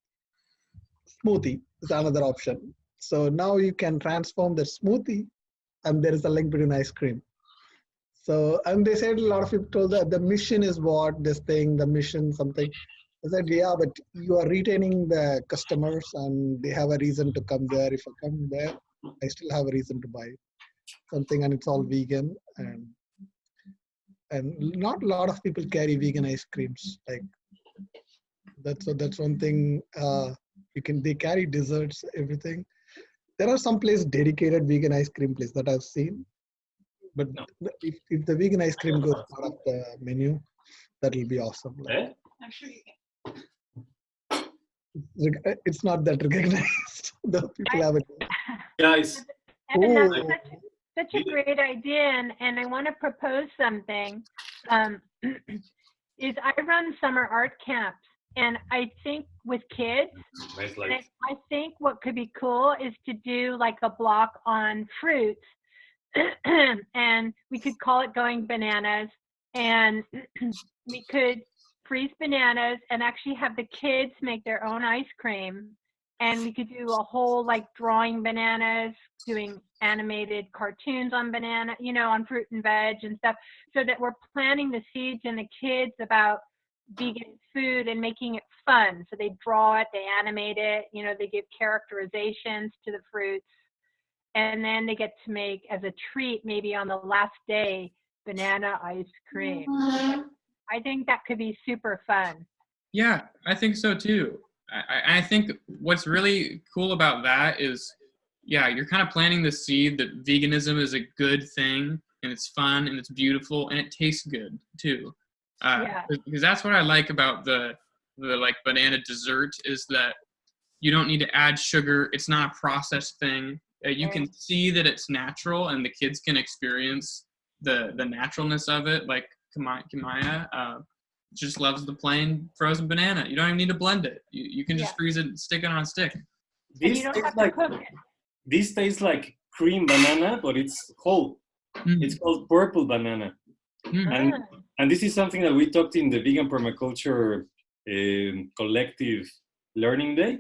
Smoothie is another option. So now you can transform the smoothie, and there is a link between ice cream. So, and they said, a lot of people told that the mission is what, this thing, the mission, something. I said, yeah, but you are retaining the customers and they have a reason to come there. If I come there, I still have a reason to buy something, and it's all vegan. And not a lot of people carry vegan ice creams. Like that's one thing. They carry desserts, everything. There are some places dedicated vegan ice cream place that I've seen. But if the vegan ice cream goes part of the menu, that will be awesome. Like, it's not that recognized. The people have it. Guys. Evan, that's such a great idea, and I want to propose something. Is I run summer art camps, and I think with kids, I think what could be cool is to do like a block on fruits, and we could call it Going Bananas, and we could freeze bananas and actually have the kids make their own ice cream, and we could do a whole like drawing bananas, doing animated cartoons on banana, on fruit and veg and stuff, so that we're planting the seeds in the kids about vegan food and making it fun. So they draw it, they animate it, they give characterizations to the fruits, and then they get to make, as a treat, maybe on the last day, banana ice cream. I think that could be super fun. Yeah, I think so too. I think what's really cool about that is, yeah, you're kind of planting the seed that veganism is a good thing, and it's fun, and it's beautiful, and it tastes good too. Because that's what I like about the like banana dessert, is that you don't need to add sugar. It's not a processed thing. You can see that it's natural, and the kids can experience the naturalness of it. Like Kamaya just loves the plain frozen banana. You don't even need to blend it. You can just freeze it and stick it on a stick. This tastes like cream banana, but it's whole. It's called purple banana. And this is something that we talked in the Vegan Permaculture Collective Learning Day,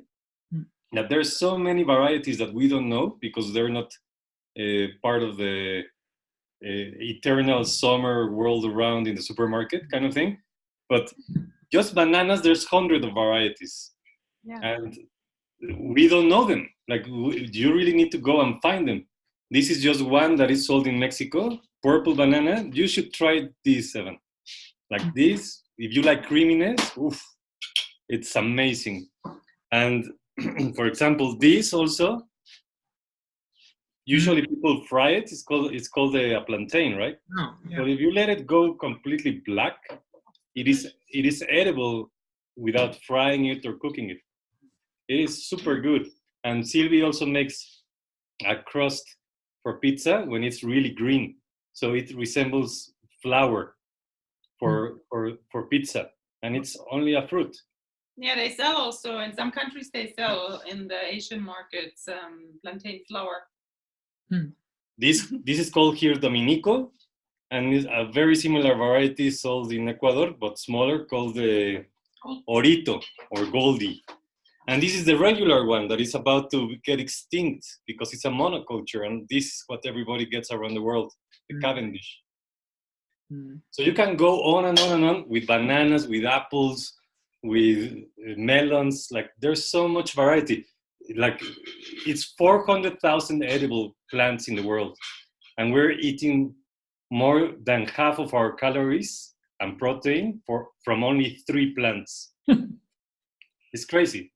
that there's so many varieties that we don't know because they're not part of the eternal summer world around in the supermarket kind of thing. But just bananas, there's hundreds of varieties. And we don't know them. Like, you really need to go and find them. This is just one that is sold in Mexico, purple banana. You should try this, Evan. Like this, if you like creaminess, oof, it's amazing. And for example, this also, usually people fry it. It's called a plantain, right? Oh, yeah. But if you let it go completely black, it is edible without frying it or cooking it. It is super good. And Sylvie also makes a crust for pizza when it's really green, so it resembles flour for pizza, and it's only a fruit. Yeah, they sell also in some countries. They sell in the Asian markets plantain flour. This is called here Dominico, and is a very similar variety sold in Ecuador, but smaller, called the Orito or Goldie. And this is the regular one that is about to get extinct because it's a monoculture, and this is what everybody gets around the world, the Cavendish. So you can go on and on and on with bananas, with apples, with melons. Like, there's so much variety. Like, it's 400,000 edible plants in the world, and we're eating more than half of our calories and protein from only 3 plants. It's crazy.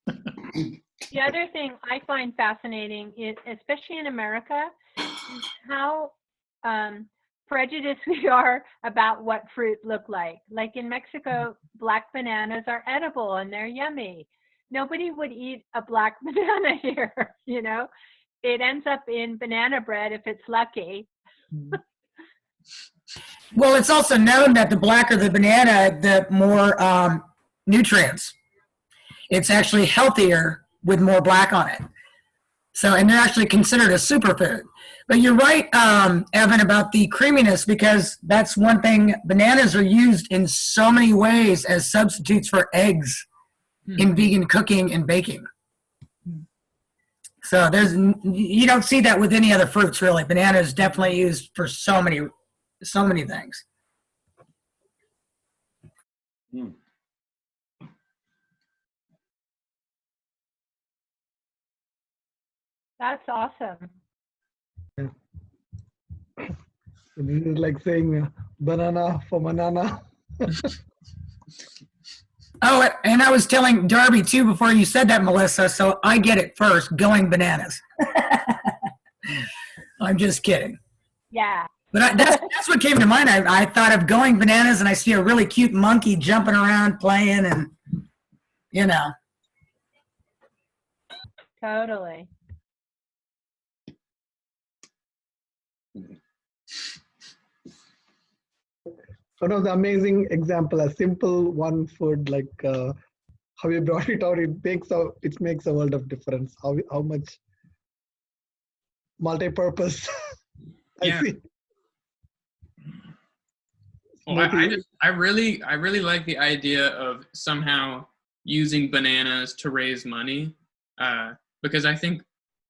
The other thing I find fascinating is, especially in America, is how prejudiced we are about what fruit look like. Like in Mexico, black bananas are edible and they're yummy. Nobody would eat a black banana here, you know? It ends up in banana bread if it's lucky. Well, it's also known that the blacker the banana, the more nutrients. It's actually healthier with more black on it. So, and they're actually considered a superfood. But you're right, Evan, about the creaminess, because that's one thing. Bananas are used in so many ways as substitutes for eggs in vegan cooking and baking. So you don't see that with any other fruits, really. Banana is definitely used for so many things. That's awesome. This is like saying banana for banana. Oh, and I was telling Darby too before you said that, Melissa, so I get it first, going bananas. I'm just kidding. Yeah. But that's what came to mind. I thought of going bananas, and I see a really cute monkey jumping around playing, and, you know. Totally. One of the amazing example, a simple one food, like how you brought it out, it makes a world of difference. How much multi-purpose. Yeah. I see. Well, I really like the idea of somehow using bananas to raise money, because I think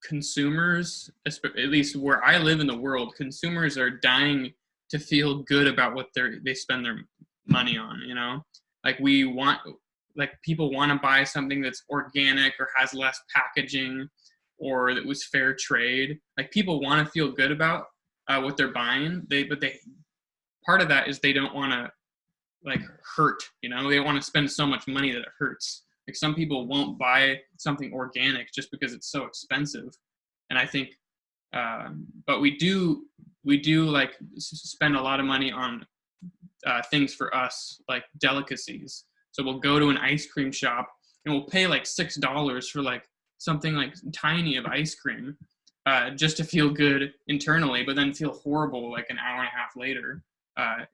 consumers, at least where I live in the world, consumers are dying to feel good about what they spend their money on, you know? Like people want to buy something that's organic or has less packaging or that was fair trade. Like people want to feel good about what they're buying. Part of that is they don't want to like hurt, you know? They want to spend so much money that it hurts. Like some people won't buy something organic just because it's so expensive. And I think, but we do like spend a lot of money on things for us, like delicacies. So we'll go to an ice cream shop and we'll pay like $6 for like something like tiny of ice cream, just to feel good internally, but then feel horrible like an hour and a half later,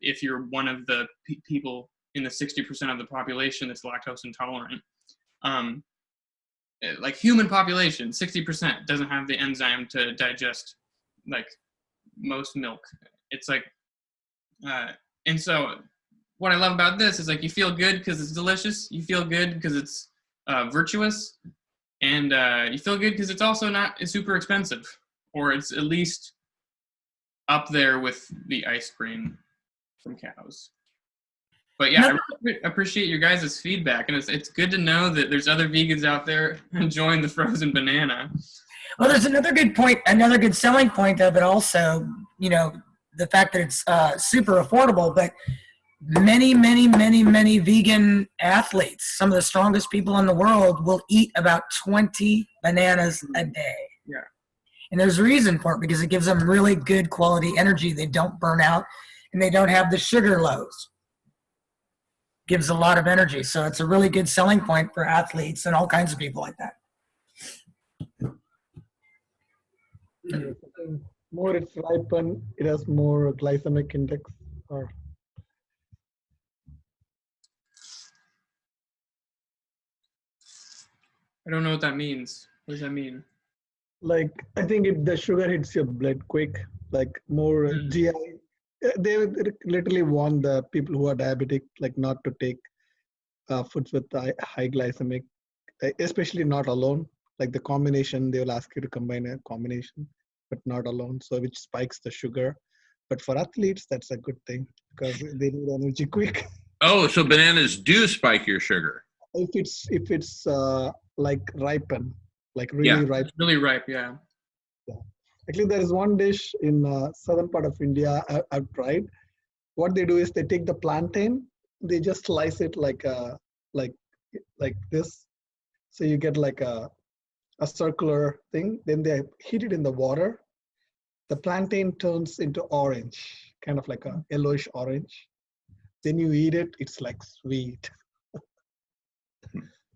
if you're one of the people in the 60% of the population that's lactose intolerant. Like human population, 60% doesn't have the enzyme to digest like most milk. It's like, and so what I love about this is like you feel good because it's delicious, you feel good because it's virtuous, and you feel good because it's also not super expensive, or it's at least up there with the ice cream from cows. But yeah, I really appreciate your guys' feedback, and it's good to know that there's other vegans out there enjoying the frozen banana. Well, there's another good point, another good selling point of it also, you know, the fact that it's super affordable, but many vegan athletes, some of the strongest people in the world, will eat about 20 bananas a day. Yeah. And there's a reason for it, because it gives them really good quality energy. They don't burn out, and they don't have the sugar lows. Gives a lot of energy. So it's a really good selling point for athletes and all kinds of people like that. More it's ripened, it has more glycemic index. Or I don't know what that means. What does that mean? like I think the sugar hits your blood quick, like more GI. They literally warn the people who are diabetic like not to take foods with high glycemic, especially not alone. Like the combination, they will ask you to combine a combination, but not alone. So which spikes the sugar. But for athletes, that's a good thing because they need energy quick. Oh, so bananas do spike your sugar. If it's like ripen, like really ripe. Really ripe, yeah. Actually, there is one dish in southern part of India I've tried. What they do is they take the plantain, they just slice it like this, so you get like a circular thing. Then they heat it in the water, the plantain turns into orange, kind of like a yellowish orange. Then you eat it, it's like sweet.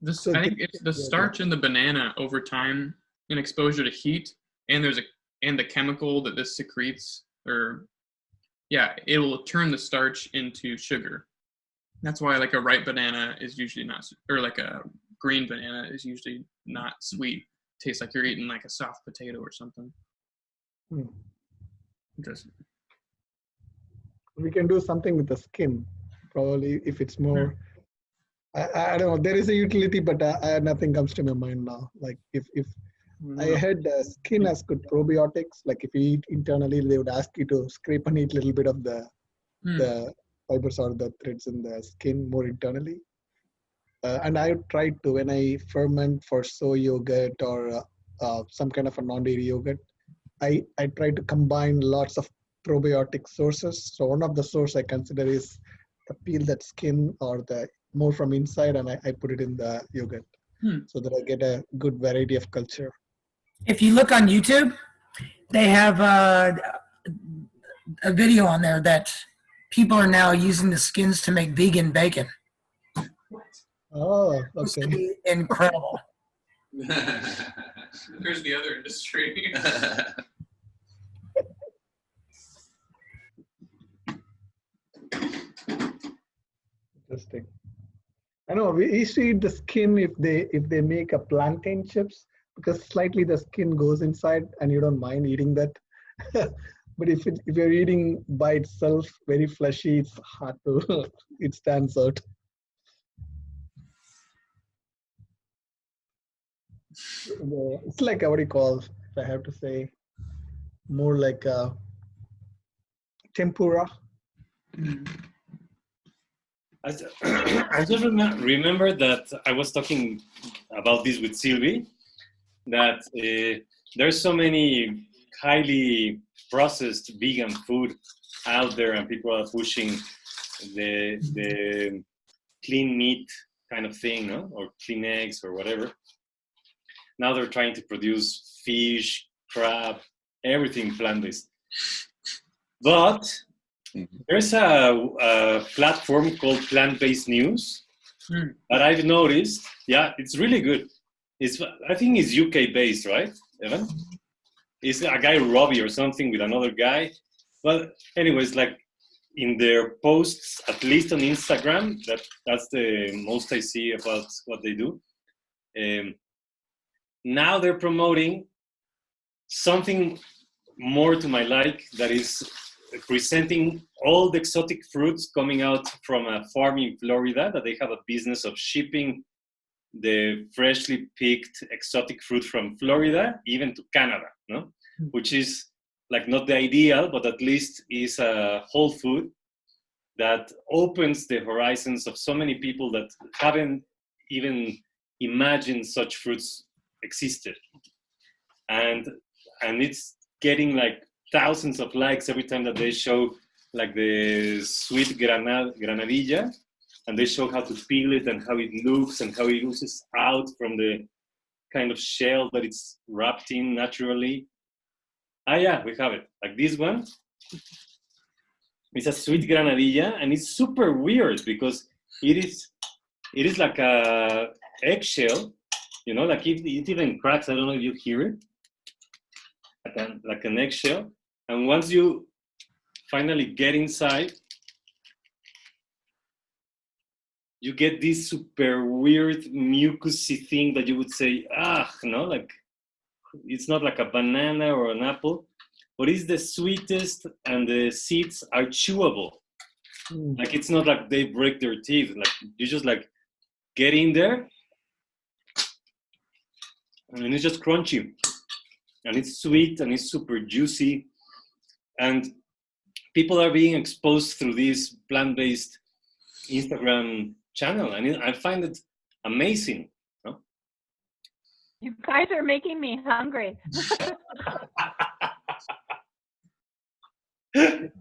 This, So I think it's the starch in the banana over time and exposure to heat, and the chemical that this secretes, or yeah, it will turn the starch into sugar. That's why like a ripe banana is usually not, or like a green banana is usually not sweet. Tastes like you're eating like a soft potato or something. Just we can do something with the skin, probably, if it's more. I don't know. There is a utility, but nothing comes to my mind now. Like if I heard skin has good probiotics. Like if you eat internally, they would ask you to scrape and eat a little bit of the fibers or the threads in the skin more internally. And I tried to, when I ferment for soy yogurt or some kind of a non-dairy yogurt, I try to combine lots of probiotic sources. So one of the source I consider is to peel that skin or the more from inside, and I put it in the yogurt so that I get a good variety of culture. If you look on YouTube, they have a video on there that people are now using the skins to make vegan bacon. Oh, okay. Incredible. There's the other industry. Interesting. I know we used to eat the skin if they make a plantain chips, because slightly the skin goes inside and you don't mind eating that. But if you're eating by itself, very fleshy, it's hard to it stands out. It's like what do you call, if I have to say, more like a tempura. I just remember that I was talking about this with Sylvie, that there's so many highly processed vegan food out there, and people are pushing the clean meat kind of thing, no? Or clean eggs or whatever. Now they're trying to produce fish, crab, everything plant-based. But there's a platform called Plant-Based News that I've noticed. Yeah, it's really good. I think it's UK-based, right, Evan? It's a guy, Robbie, or something, with another guy. But anyways, like in their posts, at least on Instagram, that's the most I see about what they do. Now they're promoting something more to my like, that is presenting all the exotic fruits coming out from a farm in Florida, that they have a business of shipping the freshly picked exotic fruit from Florida even to Canada, no? Which is like not the ideal, but at least is a whole food that opens the horizons of so many people that haven't even imagined such fruits existed. And it's getting like thousands of likes every time that they show like the sweet granadilla, and they show how to peel it and how it looks and how it oozes out from the kind of shell that it's wrapped in naturally. Yeah, we have it. Like this one. It's a sweet granadilla, and it's super weird because it is like a eggshell, you know, like it even cracks. I don't know if you hear it. Like an eggshell. And once you finally get inside, you get this super weird mucusy thing that you would say, no, like it's not like a banana or an apple, but it's the sweetest, and the seeds are chewable. Like it's not like they break their teeth. Like you just like get in there, and it's just crunchy, and it's sweet, and it's super juicy, and people are being exposed through this plant-based Instagram channel, and I find it amazing. No? You guys are making me hungry. Come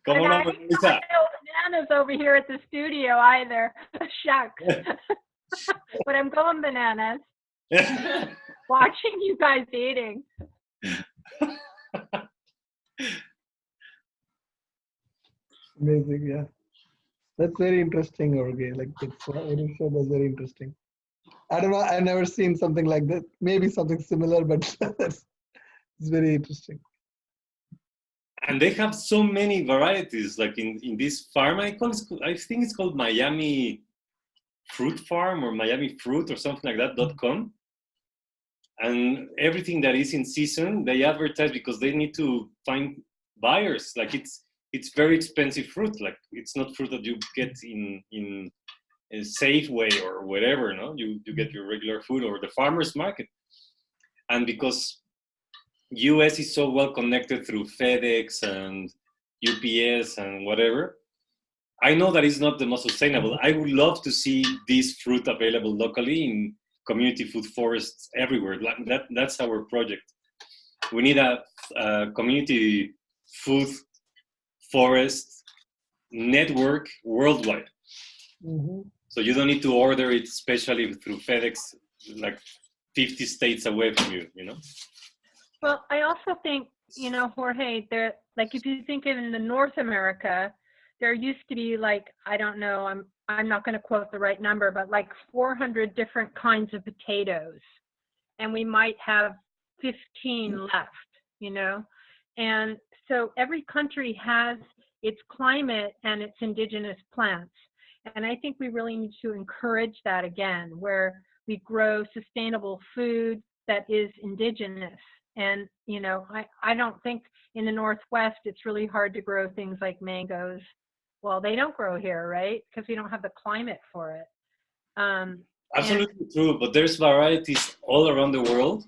on over, Lisa. No bananas over here at the studio either. Shucks. But I'm going bananas. Watching you guys eating. Amazing, yeah. That's very interesting, Jorge. Like that's what you showed was very interesting. I don't know. I've never seen something like that. Maybe something similar, but it's very interesting. And they have so many varieties. Like in this farm, I think it's called Miami Fruit Farm or Miami Fruit or something like that. .com. And everything that is in season, they advertise because they need to find buyers. Like it's very expensive fruit. Like it's not fruit that you get in a Safeway or whatever. No, you get your regular food or the farmers market. And because US is so well connected through FedEx and UPS and whatever, I know that it's not the most sustainable. I would love to see this fruit available locally in community food forests everywhere. That's our project. We need a community food forest network worldwide. Mm-hmm. So you don't need to order it specially through FedEx, like 50 states away from you, you know? Well, I also think, Jorge, there, like if you think in the North America, there used to be like, I don't know, I'm not going to quote the right number, but like 400 different kinds of potatoes. And we might have 15 left, And so every country has its climate and its indigenous plants. And I think we really need to encourage that again, where we grow sustainable food that is indigenous. And, I don't think in the Northwest, it's really hard to grow things like mangoes. Well, they don't grow here, right? Because we don't have the climate for it. Absolutely true, but there's varieties all around the world.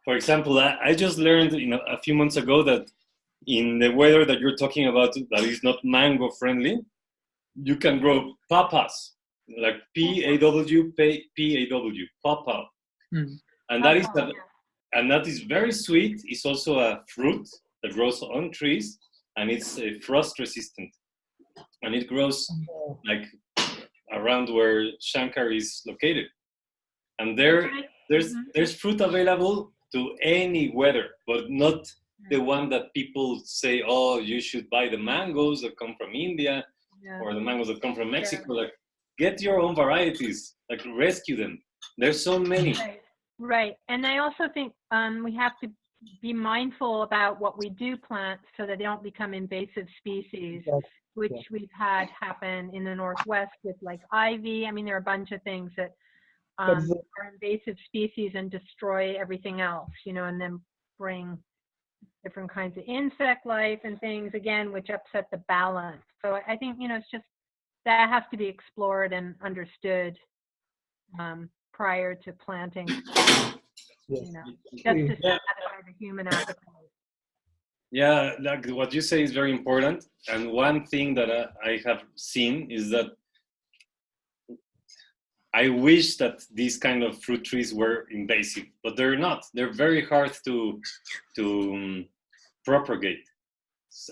For example, I just learned a few months ago that in the weather that you're talking about that is not mango friendly, you can grow papas, like P-A-W, papa. And that is very sweet. It's also a fruit that grows on trees, and it's frost resistant. And it grows like around where Shankar is located. And there's fruit available to any weather, but not the one that people say, oh, you should buy the mangoes that come from India or the mangoes that come from Mexico. Like, get your own varieties, like rescue them. There's so many. Right. And I also think we have to be mindful about what we do plant so that they don't become invasive species, which we've had happen in the Northwest with like ivy. I mean, there are a bunch of things that are invasive species and destroy everything else, and then bring different kinds of insect life and things, again, which upset the balance. So I think, it's just that has to be explored and understood prior to planting, just to satisfy the human appetite. Yeah, like what you say is very important. And one thing that I have seen is that I wish that these kind of fruit trees were invasive, but they're not. They're very hard to propagate.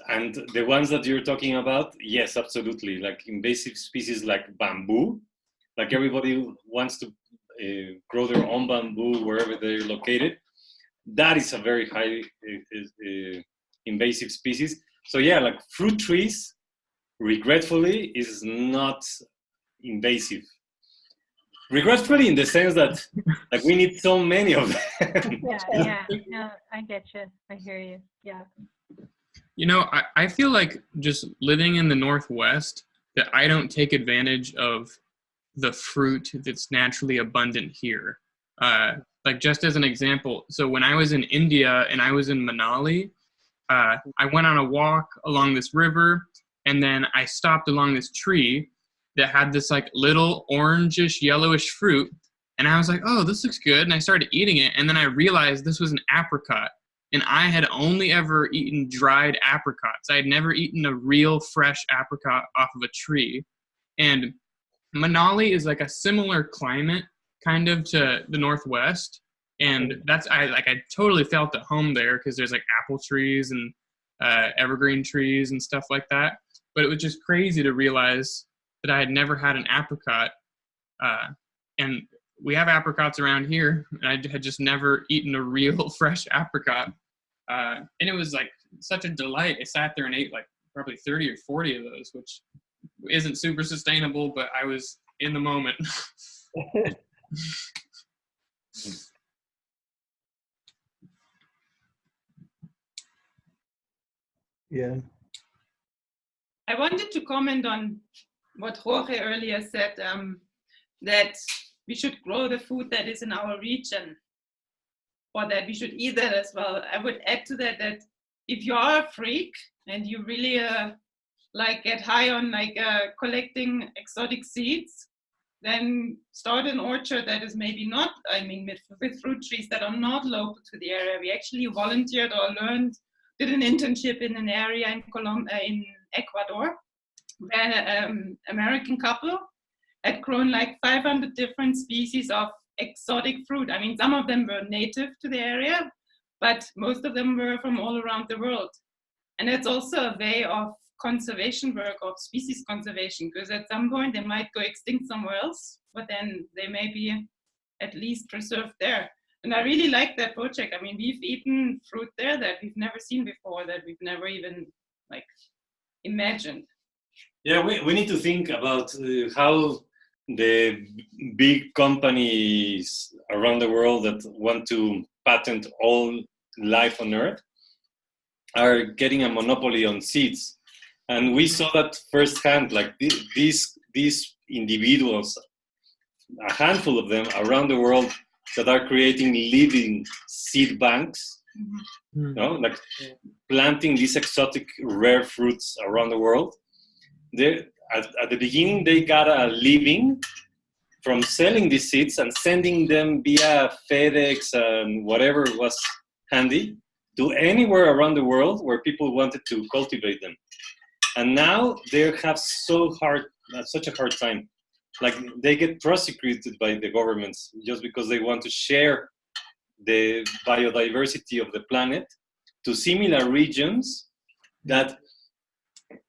And the ones that you're talking about, yes, absolutely. Like invasive species like bamboo, like everybody wants to grow their own bamboo wherever they're located. That is a very high invasive species. So yeah, like fruit trees, regretfully, is not invasive. Regretfully in the sense that like we need so many of them. Yeah. No, I get you. I hear you. Yeah. I feel like just living in the Northwest that I don't take advantage of the fruit that's naturally abundant here. Like just as an example, so when I was in India and I was in Manali, I went on a walk along this river, and then I stopped along this tree that had this like little orangish, yellowish fruit. And I was like, oh, this looks good. And I started eating it. And then I realized this was an apricot. And I had only ever eaten dried apricots. I had never eaten a real fresh apricot off of a tree. And Manali is like a similar climate kind of to the Northwest. And I totally felt at home there because there's like apple trees and evergreen trees and stuff like that. But it was just crazy to realize that I had never had an apricot. And we have apricots around here, and I had just never eaten a real fresh apricot. And it was like such a delight. I sat there and ate like probably 30 or 40 of those, which isn't super sustainable, but I was in the moment. Yeah. I wanted to comment on what Jorge earlier said, that we should grow the food that is in our region, or that we should eat that as well. I would add to that that if you are a freak and you really like get high on collecting exotic seeds, then start an orchard that is maybe not, I mean, with fruit trees that are not local to the area. We actually volunteered or did an internship in an area in Ecuador, where an American couple had grown like 500 different species of exotic fruit. I mean, some of them were native to the area, but most of them were from all around the world. And it's also a way of conservation work, of species conservation, because at some point they might go extinct somewhere else, but then they may be at least preserved there. And I really like that project. I mean, we've eaten fruit there that we've never seen before, that we've never even like imagined. Yeah, we need to think about how the big companies around the world that want to patent all life on Earth are getting a monopoly on seeds. And we saw that firsthand, like these individuals, a handful of them around the world that are creating living seed banks, you know, like planting these exotic rare fruits around the world. At the beginning, they got a living from selling these seeds and sending them via FedEx and whatever was handy to anywhere around the world where people wanted to cultivate them. And now they have such a hard time. Like they get prosecuted by the governments just because they want to share the biodiversity of the planet to similar regions that,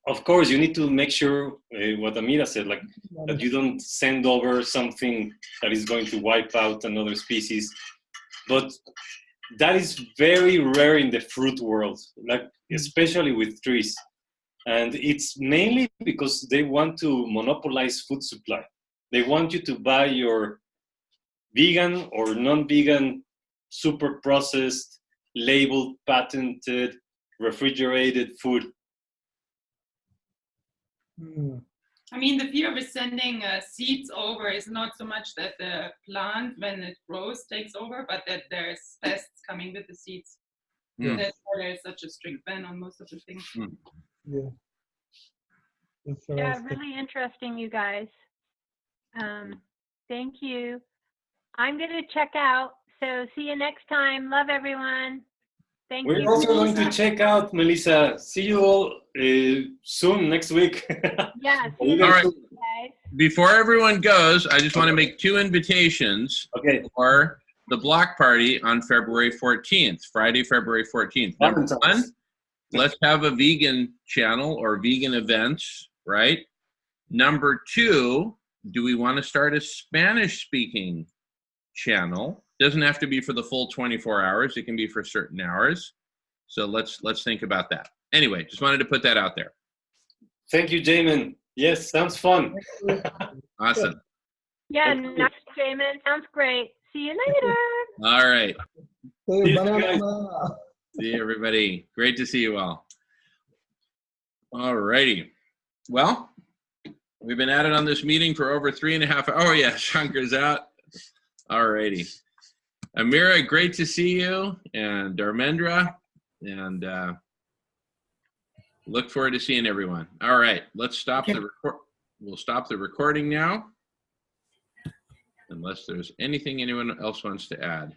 of course, you need to make sure what Amira said, like that you don't send over something that is going to wipe out another species. But that is very rare in the fruit world, like especially with trees. And it's mainly because they want to monopolize food supply. They want you to buy your vegan or non-vegan, super processed, labeled, patented, refrigerated food. I mean, the fear of sending seeds over is not so much that the plant, when it grows, takes over, but that there's pests coming with the seeds. That's why there's such a strict ban on most of the things. Yeah. Yeah, really interesting, you guys. Thank you. I'm going to check out. So see you next time. Love everyone. Thank you. We're also going to check out, Melissa. See you all soon next week. Yeah. All right. Before everyone goes, I just want to make 2 invitations for the block party on February 14th, Friday, February 14th. Number 1, let's have a vegan channel or vegan events, right? Number 2, do we want to start a Spanish-speaking channel? Doesn't have to be for the full 24 hours. It can be for certain hours. So let's think about that. Anyway, just wanted to put that out there. Thank you, Jamin. Yes, sounds fun. Awesome. Yeah, nice, Jamin. Sounds great. See you later. All right. Hey, See you, everybody. Great to see you all. All righty. Well, we've been at it on this meeting for over 3.5 hours. Oh, yeah, Shankar's out. All righty. Amira, great to see you, and Dharmendra, and look forward to seeing everyone. All right, let's stop the record. We'll stop the recording now, unless there's anything anyone else wants to add.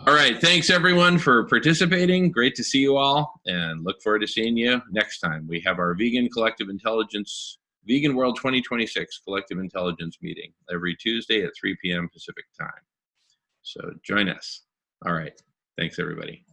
All right, thanks everyone for participating. Great to see you all, and look forward to seeing you next time. We have our Vegan Collective Intelligence Vegan World 2026 Collective Intelligence meeting every Tuesday at 3 p.m. Pacific time. So join us. All right. Thanks, everybody.